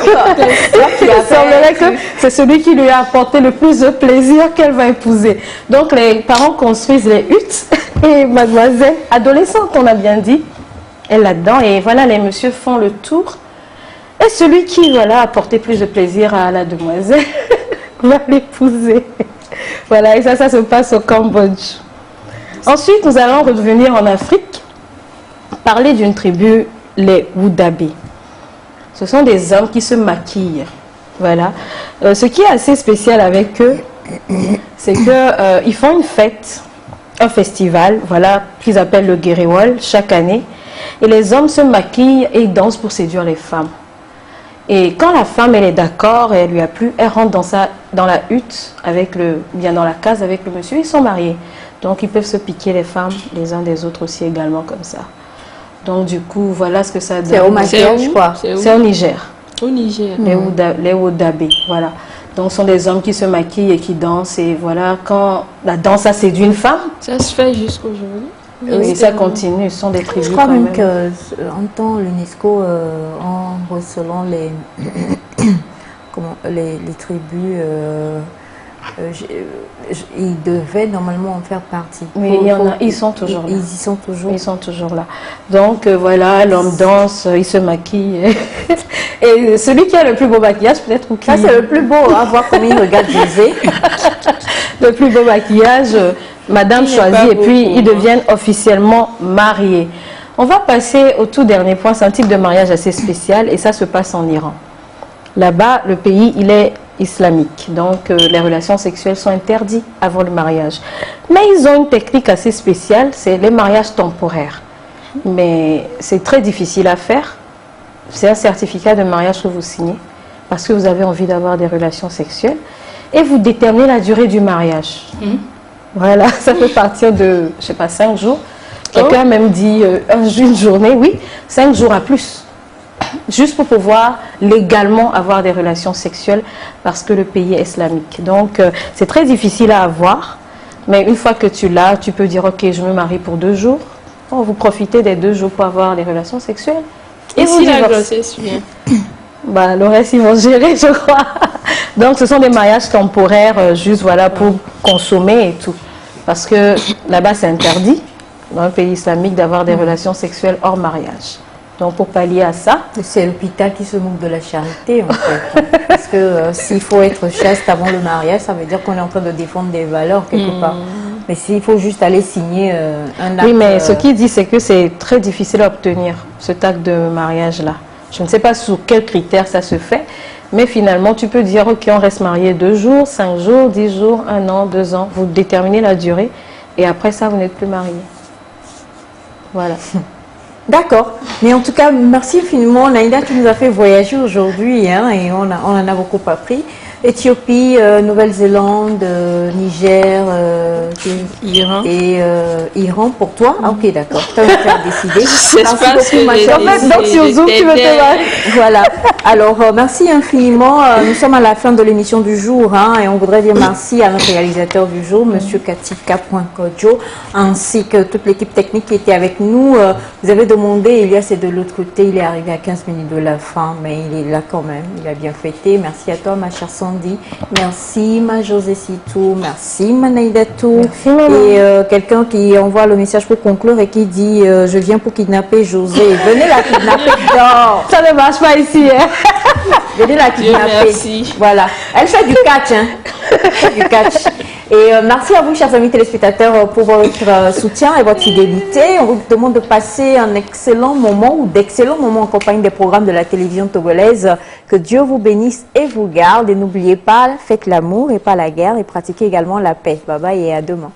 Il semblerait que c'est celui qui lui a apporté le plus de plaisir qu'elle va épouser. Donc les parents construisent les huttes et mademoiselle, adolescente, on a bien dit, elle là-dedans. Et voilà, les messieurs font le tour. Et celui qui, voilà, a apporté plus de plaisir à la demoiselle va l'épouser. Voilà, et ça se passe au Cambodge. Ensuite, nous allons revenir en Afrique, parler d'une tribu, les Woudabe. Ce sont des hommes qui se maquillent. Voilà. Ce qui est assez spécial avec eux, c'est qu'ils font une fête, un festival, voilà, qu'ils appellent le Guéréwal, chaque année. Et les hommes se maquillent et ils dansent pour séduire les femmes. Et quand la femme, elle est d'accord et elle lui a plu, elle rentre dans la hutte, bien dans la case avec le monsieur, ils sont mariés. Donc ils peuvent se piquer les femmes les uns des autres aussi également comme ça. Donc du coup, voilà ce que ça donne. C'est au Maquillage, je crois. C'est au Niger. Au Niger. Les Woudabe, voilà. Donc ce sont des hommes qui se maquillent et qui dansent. Et voilà, quand la danse a séduit une femme, Ça se fait jusqu'aujourd'hui. et ça continue, ce sont des tribus Je crois quand même même. qu'en temps, l'UNESCO, en recelant les tribus, ils devaient normalement en faire partie. Mais il y en a, ils sont toujours là. Ils y sont toujours. Ils sont toujours là. Donc voilà, l'homme danse, il se maquille. Et celui qui a le plus beau maquillage, peut-être, ou qui... Ça, c'est le plus beau, à voir comment il regarde José. le plus beau maquillage, madame Il n'est choisit pas et puis beaucoup, ils deviennent officiellement mariés. On va passer au tout dernier point, c'est un type de mariage assez spécial et ça se passe en Iran. Là-bas, le pays, il est islamique, donc les relations sexuelles sont interdites avant le mariage. Mais ils ont une technique assez spéciale, c'est les mariages temporaires. Mais c'est très difficile à faire. C'est un certificat de mariage que vous signez parce que vous avez envie d'avoir des relations sexuelles et vous déterminez la durée du mariage. Voilà, ça peut partir de, je sais pas, 5 jours. Quelqu'un a même dit une journée, oui, 5 jours à plus. Juste pour pouvoir légalement avoir des relations sexuelles parce que le pays est islamique. Donc, c'est très difficile à avoir. Mais une fois que tu l'as, tu peux dire, ok, je me marie pour 2 jours. Oh, vous profitez des 2 jours pour avoir des relations sexuelles. Et vous si la divorcez. grossesse vient? Bah, le reste, ils vont gérer, je crois. Donc, ce sont des mariages temporaires, juste voilà, pour consommer et tout. Parce que là-bas, c'est interdit, dans un pays islamique, d'avoir des relations sexuelles hors mariage. Donc, pour pallier à ça... C'est l'hôpital qui se moque de la charité, en fait. Parce que s'il faut être chaste avant le mariage, ça veut dire qu'on est en train de défendre des valeurs quelque part. Mais s'il faut juste aller signer un acte... Oui, mais ce qu'il dit, c'est que c'est très difficile à obtenir, cet acte de mariage-là. Je ne sais pas sous quels critères ça se fait, mais finalement, tu peux dire, ok, on reste marié 2 jours, 5 jours, 10 jours, 1 an, 2 ans. Vous déterminez la durée, et après ça, vous n'êtes plus marié. Voilà. D'accord. Mais en tout cas, merci infiniment, Naïda, tu nous as fait voyager aujourd'hui, hein, et on en a beaucoup appris. Éthiopie, Nouvelle-Zélande, Niger, Iran. et Iran pour toi. Ah, ok, d'accord. Tu as décidé. C'est Merci pas beaucoup, ce que ma j'ai chère. décidé, Donc sur Zoom, tu me j'étais fais mal. Voilà. Alors, merci infiniment. Nous sommes à la fin de l'émission du jour, hein, et on voudrait dire merci à notre réalisateur du jour, Monsieur Katika.Kodjo, ainsi que toute l'équipe technique qui était avec nous. Vous avez demandé, Elias est de l'autre côté, il est arrivé à 15 minutes de la fin, mais il est là quand même. Il a bien fêté. Merci à toi, ma chère Sandy. Merci, ma José Sitou. Merci, ma Naïdatou. Merci, maman. Et quelqu'un qui envoie le message pour conclure et qui dit je viens pour kidnapper José. Venez la kidnapper dehors. Ça ne marche pas ici, hein. Venez la Dieu kidnapper. merci. Voilà. Elle fait du catch, hein. Elle fait du catch. Et merci à vous, chers amis téléspectateurs, pour votre soutien et votre fidélité. On vous demande de passer un excellent moment ou d'excellents moments en compagnie des programmes de la télévision togolaise. Que Dieu vous bénisse et vous garde. Et n'oubliez pas, faites l'amour et pas la guerre et pratiquez également la paix. Bye bye et à demain.